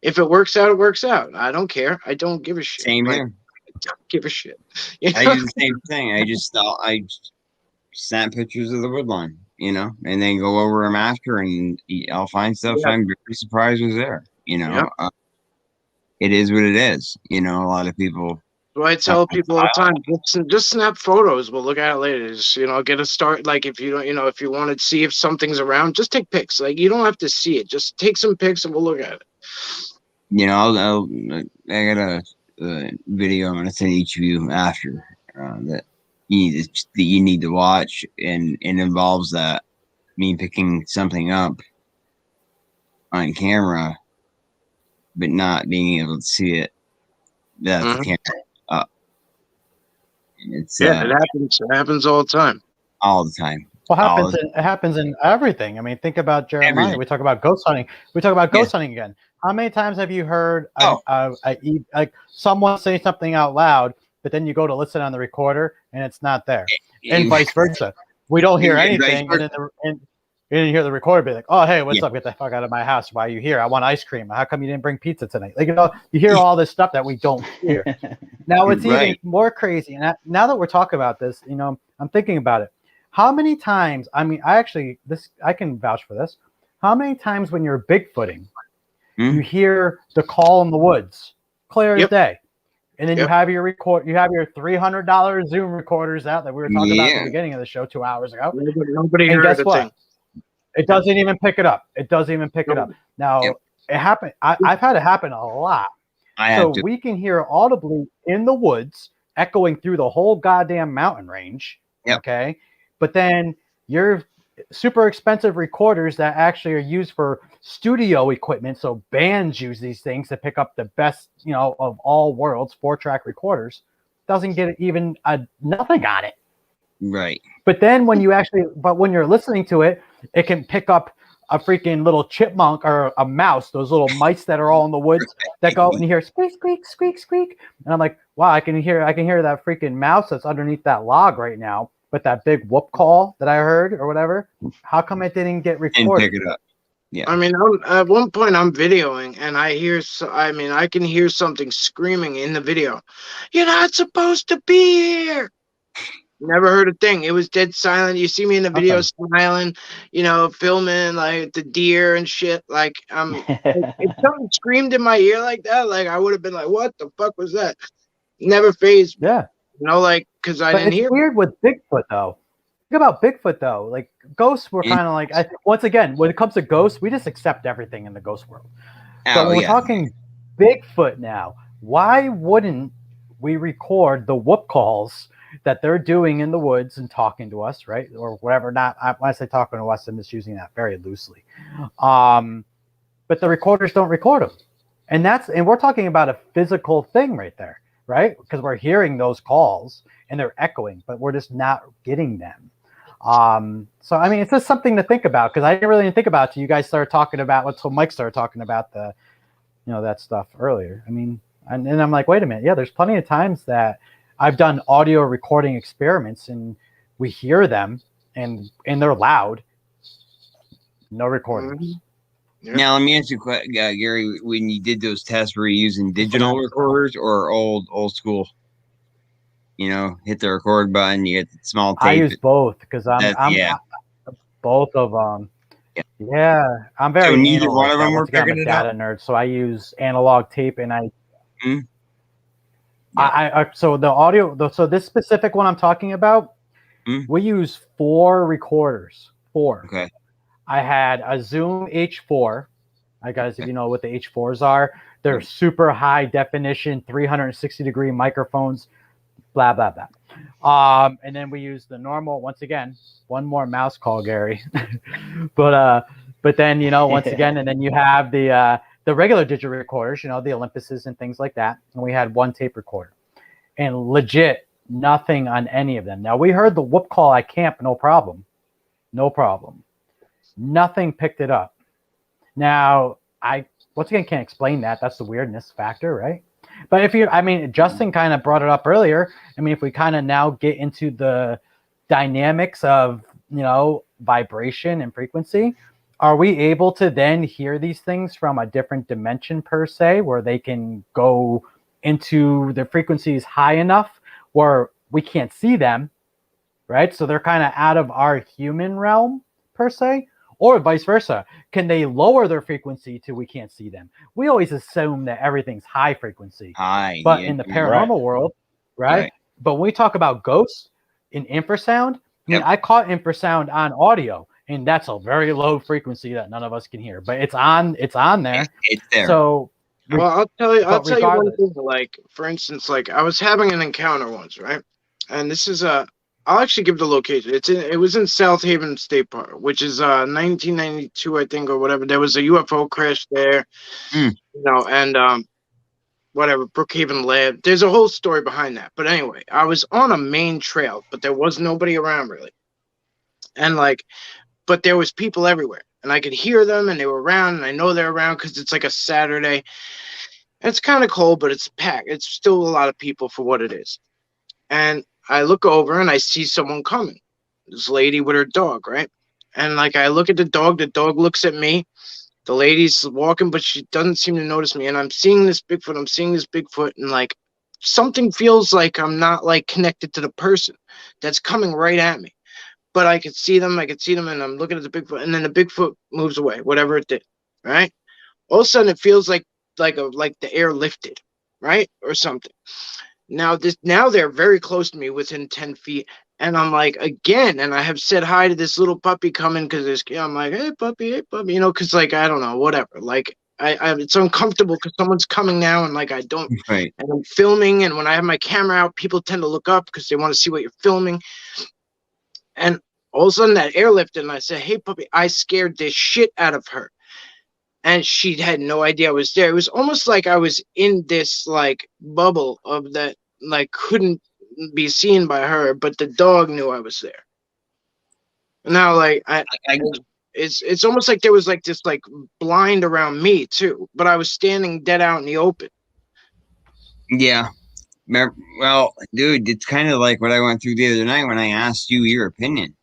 if it works out, it works out. I don't care. I don't give a shit. Same Like, here. I don't give a shit. I do the same thing. I snap pictures of the woodline, and then go over them after, and I'll find stuff Yeah. I'm very surprised was there. Yeah. It is what it is. A lot of people. So I tell people all the time, just snap photos. We'll look at it later. Just, get a start. Like if you don't, if you want to see if something's around, just take pics. Like you don't have to see it. Just take some pics and we'll look at it. I got a video I'm going to send each of you after that you need to watch, and it involves that me picking something up on camera, but not being able to see it. That's the camera up. It's it happens. It happens all the time. all the time. Well, it happens in everything. I mean, think about Jeremiah. Everything. We talk about ghost hunting. We talk about ghost hunting again. How many times have you heard like someone say something out loud, but then you go to listen on the recorder and it's not there, and vice versa? We don't hear anything, and then you didn't hear the recorder be like, "Oh, hey, what's up? Get the fuck out of my house! Why are you here? I want ice cream. How come you didn't bring pizza tonight?" Like you hear all this stuff that we don't hear. Now it's even more crazy. And now that we're talking about this, I'm thinking about it. How many times? I mean, I can vouch for this. How many times when you're Bigfooting, you hear the call in the woods, clear as day, and then you have your $300 Zoom recorders out that we were talking about at the beginning of the show 2 hours ago. Nobody and heard guess a what? thing. It doesn't even pick it up. It up. Now, it happened. I've had it happen a lot. We can hear audibly in the woods, echoing through the whole goddamn mountain range. Yep. Okay. But then your super expensive recorders that actually are used for studio equipment. So bands use these things to pick up the best, of all worlds, 4-track recorders. Doesn't get even nothing on it. Right. But then when you're listening to it, it can pick up a freaking little chipmunk or a mouse, those little mice that are all in the woods that go and you hear squeak, squeak, squeak, squeak. And I'm like, wow, I can hear that freaking mouse that's underneath that log right now. But that big whoop call that I heard or whatever, how come it didn't get recorded? And pick it up. Yeah. I mean, at one point I'm videoing and I can hear something screaming in the video. You're not supposed to be here. Never heard a thing. It was dead silent. You see me in the video smiling, filming like the deer and shit. Like, if something screamed in my ear like that, like I would have been like, what the fuck was that? Never phased me. Yeah. Because I didn't hear. It's weird with Bigfoot though. Think about Bigfoot though. Like ghosts were kind of like, once again, when it comes to ghosts, we just accept everything in the ghost world. But when we're talking Bigfoot now, why wouldn't we record the whoop calls that they're doing in the woods and talking to us, right? Or whatever. When I say talking to us, I'm just using that very loosely. But the recorders don't record them. And we're talking about a physical thing right there, right? Because we're hearing those calls and they're echoing, but we're just not getting them. So, I mean, it's just something to think about because I didn't really think about it till you guys started talking about until Mike started talking about that stuff earlier. I mean, and I'm like, wait a minute. Yeah, there's plenty of times that I've done audio recording experiments and we hear them and they're loud. No recordings. Yeah. Now let me ask you, Gary. When you did those tests, were you using digital recorders or old school? Hit the record button. You get the small tape. I use both because I'm both of them. Yeah, I'm very. So neither one of them were picking it up. I'm a data nerd, so I use analog tape and I. So the audio. So this specific one I'm talking about, we use 4 recorders. 4. Okay. I had a Zoom H4. Guys, if you know what the H4s are, they're super high definition, 360-degree microphones, blah, blah, blah. And then we use the normal, once again, one more mouse call, Gary. but then, once again, and then you have the regular digital recorders, the Olympuses and things like that. And we had 1 tape recorder. And legit, Nothing on any of them. Now we heard the whoop call at camp, no problem. No problem. Nothing picked it up. Now, I once again can't explain that. That's the weirdness factor, right? But if you, I mean, Justin kind of brought it up earlier. I mean, if we kind of now get into the dynamics of, you know, vibration and frequency, are we able to then hear these things from a different dimension per se, where they can go into the frequencies high enough where we can't see them, right? So they're kind of out of our human realm per se, or vice versa. Can they lower their frequency till we can't see them? We always assume that everything's high frequency, Hi. but yeah, in the you're paranormal world, right? Right. But when we talk about ghosts in infrasound, I mean, Yep. I caught infrasound on audio, and that's a very low frequency that none of us can hear, but it's on there. It's there. So Well, I'll tell you But one regardless- thing. Like, for instance, like I was having an encounter once, right? And this is I'll actually give the location. It was in South Haven State Park, which is 1992, I think, or whatever. There was a UFO crash there, Mm. you know, and whatever, Brookhaven Lab. There's a whole story behind that. But anyway, I was on a main trail, but there was nobody around really. And like, but there was people everywhere, and I could hear them, and they were around, and I know they're around because it's like a Saturday. It's kind of cold, but it's packed. It's still a lot of people for what it is. And I look over and I see someone coming. This lady with her dog, right? And like I look at the dog looks at me. The lady's walking, but she doesn't seem to notice me. And I'm seeing this Bigfoot, and like something feels like I'm not like connected to the person that's coming right at me. But I could see them, and I'm looking at the Bigfoot, and then the Bigfoot moves away, whatever it did, right? All of a sudden it feels like the air lifted, right? Or something. Now they're very close to me, within 10 feet. And I'm like, again, and I have said hi to this little puppy coming because I'm like, hey puppy, you know, because like, I don't know, whatever. Like it's uncomfortable because someone's coming now, and like I don't, Right. and I'm filming, and when I have my camera out, people tend to look up because they want to see what you're filming. And all of a sudden that air lifted, and I said, hey puppy, I scared the shit out of her. And she had no idea I was there. It was almost like I was in this like bubble of that, like couldn't be seen by her, but the dog knew I was there. Now, like it's almost like there was like this like blind around me too, but I was standing dead out in the open. Yeah. Well, dude, it's kind of like what I went through the other night when I asked you your opinion.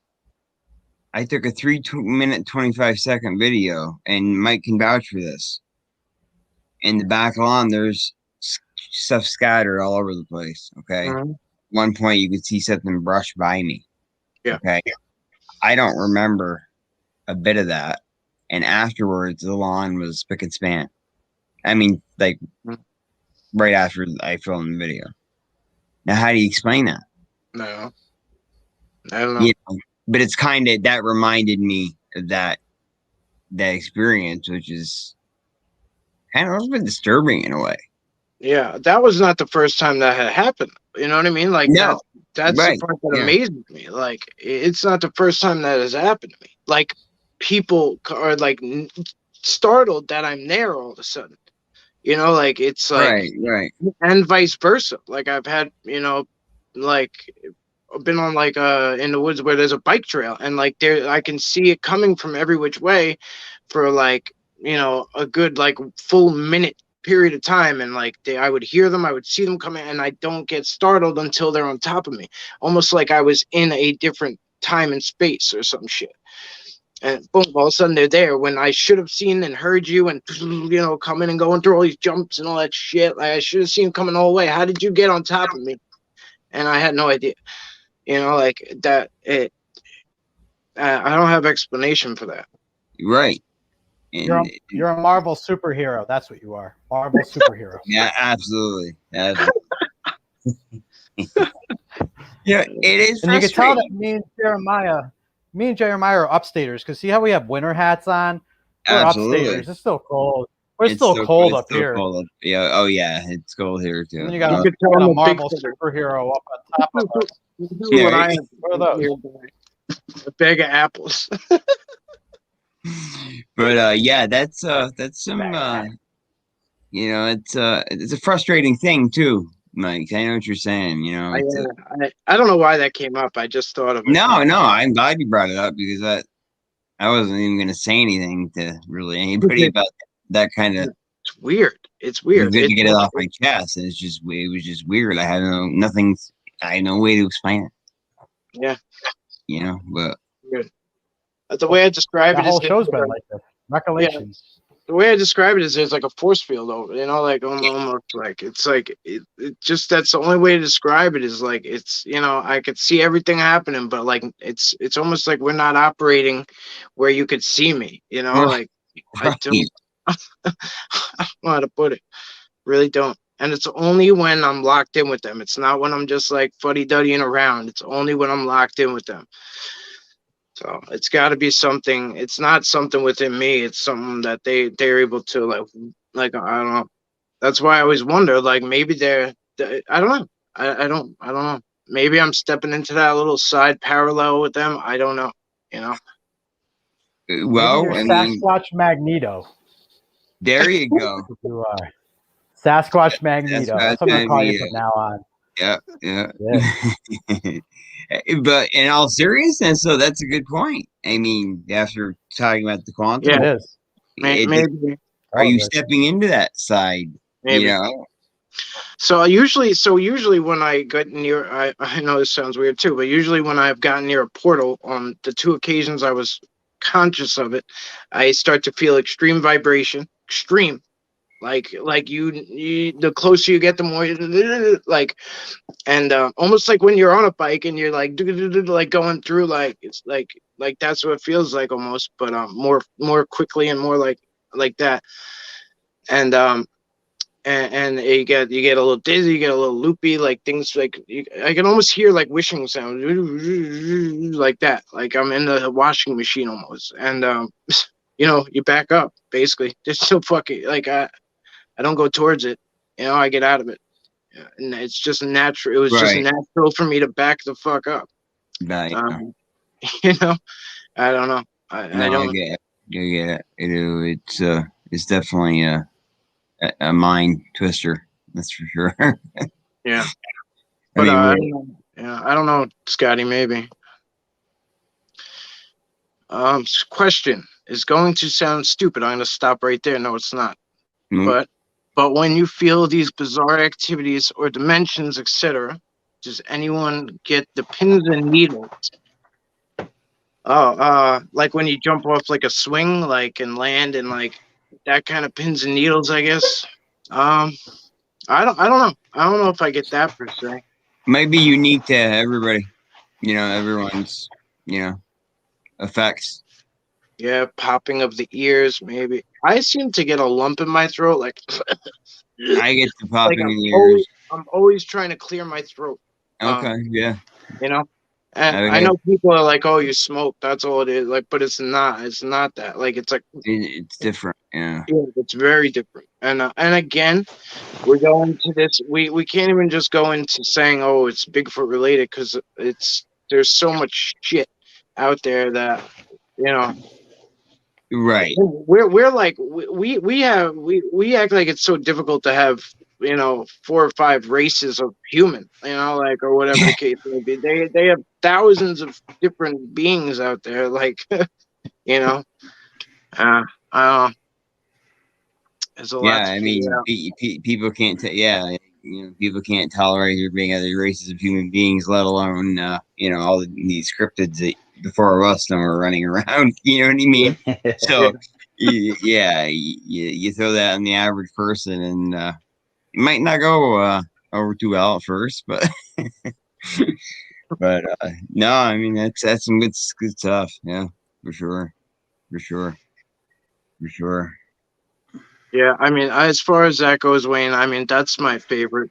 I took a 3-minute, 25-second video, and Mike can vouch for this. In the back lawn, there's stuff scattered all over the place. Okay. One point, you could see something brush by me. Yeah. Okay. I don't remember a bit of that. And afterwards, the lawn was spick and span. I mean, like right after I filmed the video. Now, how do you explain that? No, I don't know. You know, but it's kind of, that reminded me of that experience, which is kind of a little bit disturbing in a way. Yeah, that was not the first time that had happened. You know what I mean? Like, No. that's Right. the part that Yeah. amazes me. Like, it's not the first time that has happened to me. Like, people are like startled that I'm there all of a sudden. You know, like it's like, Right. and vice versa. Like I've had, you know, like I've been on like in the woods where there's a bike trail, and like there I can see it coming from every which way for like, you know, a good like full minute period of time, and like I would hear them, I would see them coming, and I don't get startled until they're on top of me, almost like I was in a different time and space or some shit. And boom, all of a sudden they're there when I should have seen and heard you, and you know, coming and going through all these jumps and all that shit. Like I should have seen them coming all the way. How did you get on top of me? And I had no idea. You know, like that. I don't have explanation for that. Right. And You're a Marvel superhero. That's what you are. Marvel superhero. yeah, absolutely. Yeah, it is. And you can tell that frustrating. me and Jeremiah are upstaters, because see how we have winter hats on? We're Absolutely. upstaters. It's still cold. We're It's still so cold it's up so here. cold up- Yeah. Oh yeah, it's cold here too. And then you got, You could tell got I'm a a Marvel Bigfooter. superhero up on top of us. Yeah, What I right. have What are those? a bag of apples. But yeah, that's some you know, it's a frustrating thing too, Mike. I know what you're saying. You know, I don't know why that came up. I just thought of it. no. I'm glad you brought it up because I wasn't even going to say anything to really anybody about that kind of. It's weird. It's It was weird. good to get it off my chest. And it was just weird. I had nothing. I had no way to explain it. Yeah. You know, but Weird. The way I describe That it is whole show's been like this. Recollections. the way I describe it is there's like a force field over, like almost like it's like it just that's the only way to describe it is like it's I could see everything happening, but like it's almost like we're not operating where you could see me, like I right. don't I don't know how to put it. Really don't. And it's only when I'm locked in with them. It's not when I'm just like fuddy-duddying around. It's only when I'm locked in with them. So it's got to be something. It's not something within me. It's something that they're able to like I don't know. That's why I always wonder. Like maybe I don't know. I don't know. Maybe I'm stepping into that little side parallel with them. I don't know. Well, Maybe I you're mean, Sasquatch Magneto. there you go. You are Sasquatch Magneto. That's what I'm gonna call you Magneto. from now on. Yeah. Yeah. But in all seriousness, so that's a good point. I mean, after talking about the quantum, Yeah. It is. Maybe. are you All good. stepping into that side? Maybe. You know, So usually when I get near, I know this sounds weird too, but usually when I've gotten near a portal on the two occasions I was conscious of it, I start to feel extreme vibration, extreme. Like you the closer you get, the more like, and almost like when you're on a bike and you're like like going through like it's like that's what it feels like almost, but more quickly and more like that, and and you get a little dizzy, you get a little loopy, like things like I can almost hear like wishing sounds like that, like I'm in the washing machine almost, and you back up basically. Just so fucking like I don't go towards it, I get out of it, and it's just natural. It was just right? natural for me to back the fuck up. Right. Um, you know, I don't know. I No, I don't. get it. I get it. It's definitely a mind twister. That's for sure. Yeah, I but mean, I don't know. Yeah, I don't know, Scotty. Maybe. Question is going to sound stupid. I'm going to stop right there. No, it's not. mm, But when you feel these bizarre activities or dimensions, etc., does anyone get the pins and needles? Oh, like when you jump off like a swing, like and land and like that kind of pins and needles, I guess. I don't know. I don't know if I get that per se. might be unique to everybody. Everyone's effects. Yeah, popping of the ears, maybe. I seem to get a lump in my throat, like I get the like popping in the ears. I'm always trying to clear my throat. Okay, yeah. You know, and I Okay. know people are like, "Oh, you smoke." That's all it is. Like, but it's not. It's not that. Like, it's like It's different. Yeah. it's very different. And again, we're going to this. We can't even just go into saying, "Oh, it's Bigfoot related," because there's so much shit out there that you know. Right. We're like we act like it's so difficult to have 4 or 5 races of human, like, or whatever the case may be. They have thousands of different beings out there, like you know I don't know. There's a lot Yeah. to I figure mean, out. people can't. Yeah. People can't tolerate there being other races of human beings, let alone all these cryptids that the 4 of us them are running around. You know what I mean? So yeah, you throw that on the average person, and it might not go over too well at first, but but no, I mean that's some good stuff. Yeah, for sure, for sure, for sure. Yeah, I mean, as far as that goes, Wayne, I mean, that's my favorite.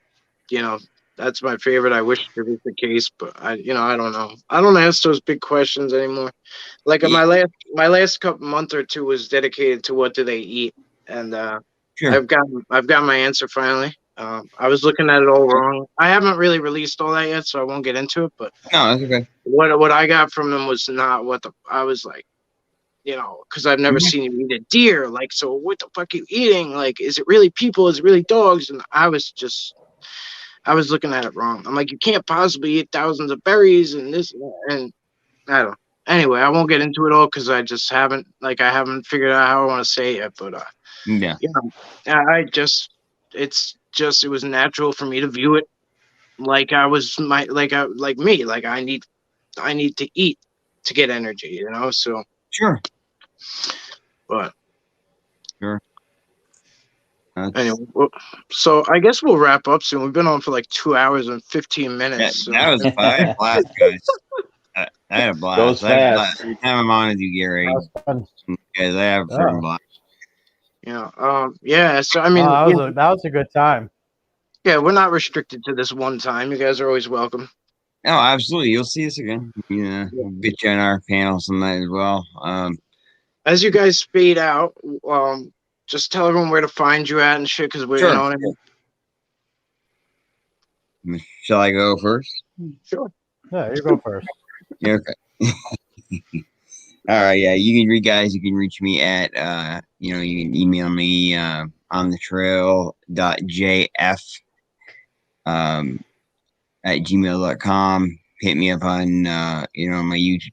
You know, that's my favorite. I wish it was the case, but I don't know. I don't ask those big questions anymore. Like Yeah, my last couple month or two was dedicated to what do they eat, and sure. I've got my answer finally. I was looking at it all wrong. I haven't really released all that yet, so I won't get into it. But No, that's okay. what I got from them was not what I was like. Because I've never Mhm. seen him eat a deer. Like, so what the fuck are you eating? Like, is it really people? Is it really dogs? And I was just, I was looking at it wrong. I'm like, you can't possibly eat thousands of berries and this and I don't. Anyway, I won't get into it all because I just haven't figured out how I want to say it. But Yeah. it was natural for me to view it like I was like I need to eat to get energy, you know. So Sure. but That's- anyway, so I guess we'll wrap up soon. We've been on for like 2 hours and 15 that, minutes. So. that was fun. I had a blast, guys. I had a blast. Goes I had a fast. blast. Every time I'm on with you, Gary, That was fun. guys, I have a freaking blast. Yeah. So I mean, that was a good time. yeah, we're not restricted to this one time. You guys are always welcome. Oh, absolutely. You'll see us again. Yeah, we'll get you on our panel sometime as well. As you guys fade out, just tell everyone where to find you at and shit, because we're, Sure. you know what I mean? Shall I go first? Sure. Yeah, you go first. Yeah, okay. All right. Yeah, you can guys. You can reach me at you can email me on the trail.jf at gmail.com. Hit me up on my YouTube,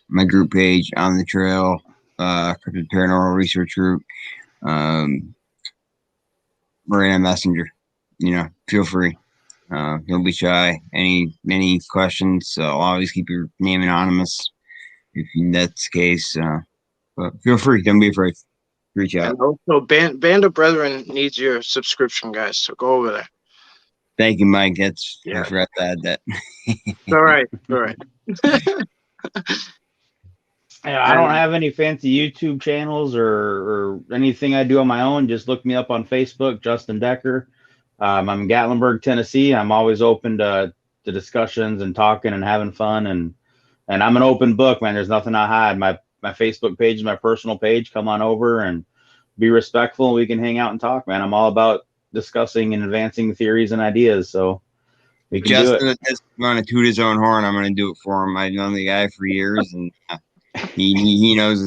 my group page on the trail, Cryptid Paranormal Research Group. We're in a messenger. Feel free. Don't be shy. Any questions? I'll always keep your name anonymous if that's the case. But feel free. Don't be afraid. Reach out. And also, Band of Brethren needs your subscription, guys. So go over there. Thank you, Mike. I Yeah. forgot to add that. All right. All right. Yeah, I don't have any fancy YouTube channels or anything I do on my own. Just look me up on Facebook, Justin Decker. I'm in Gatlinburg, Tennessee. I'm always open to discussions and talking and having fun. And I'm an open book, man. There's nothing I hide. My Facebook page is my personal page. Come on over and be respectful. We can hang out and talk, man. I'm all about discussing and advancing theories and ideas. So we can do Justin it. is going to toot his own horn. I'm going to do it for him. I've known the guy for years, and he knows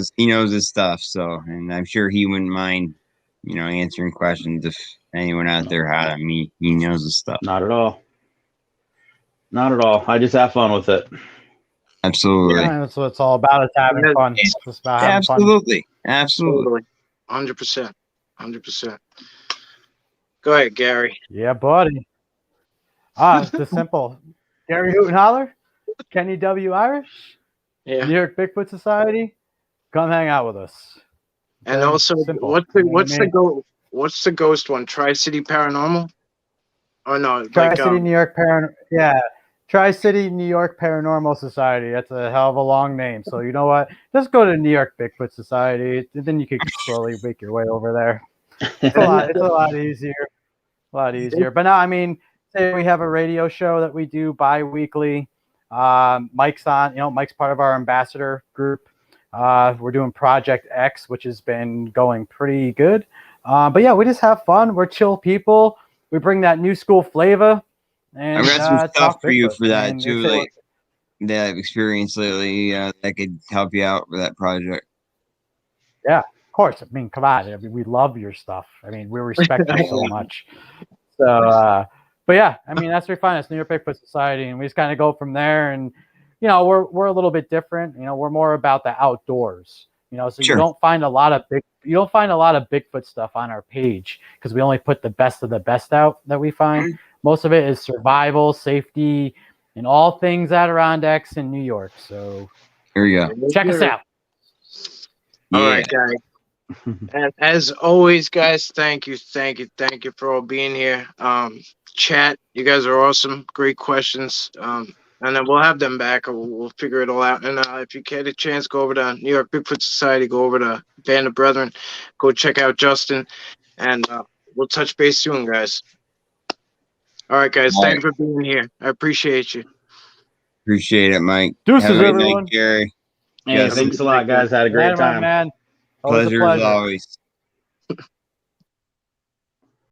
his stuff. So, and I'm sure he wouldn't mind, answering questions if anyone out there had him. He knows his stuff. Not at all. Not at all. I just have fun with it. Absolutely. Yeah, that's what it's all about. It's having fun. It's just about having fun. Absolutely. 100%. 100%. Go ahead, Gary. Yeah, buddy. It's just simple. Gary Hoot and Holler, Kenny W. Irish, Yeah. New York Bigfoot Society. Come hang out with us. And Very also, simple. what's You know what I mean? the ghost one? Tri-City Paranormal? Oh no, Tri-City New York Tri-City New York Paranormal Society. That's a hell of a long name. So you know what? Just go to New York Bigfoot Society, and then you can slowly make your way over there. It's a lot easier. A lot easier. But no, I mean, say we have a radio show that we do bi-weekly. Mike's on, Mike's part of our ambassador group. We're doing Project X, which has been going pretty good. But yeah, we just have fun. We're chill people. We bring that new school flavor. And I've got some stuff talk for you Bigfoot. for that And too, it's- like that I've experienced lately. That could help you out with that project. Of course. I mean, come on. I mean, we love your stuff. I mean, we respect you so much. So, but yeah, I mean, that's very fun. It's New York Bigfoot Society, and we just kind of go from there. And we're a little bit different. We're more about the outdoors. So Sure. you don't find a lot of Bigfoot stuff on our page because we only put the best of the best out that we find. Most of it is survival, safety, and all things Adirondacks in New York. So Here you go. check us out. All Yeah. right, guys. And as always, guys, thank you for all being here. Chat, you guys are awesome. Great questions. And then we'll have them back. We'll figure it all out. And if you get a chance, go over to New York Bigfoot Society. Go over to Band of Brethren. Go check out Justin. And we'll touch base soon, guys. All right, guys. All Thank you for being here. I appreciate you. Appreciate it, Mike. Deuces, Have a great everyone. night, Gary. Hey, Yes. thanks a lot, guys. Had a great Later, my time. man. Always a Pleasure as pleasure. always.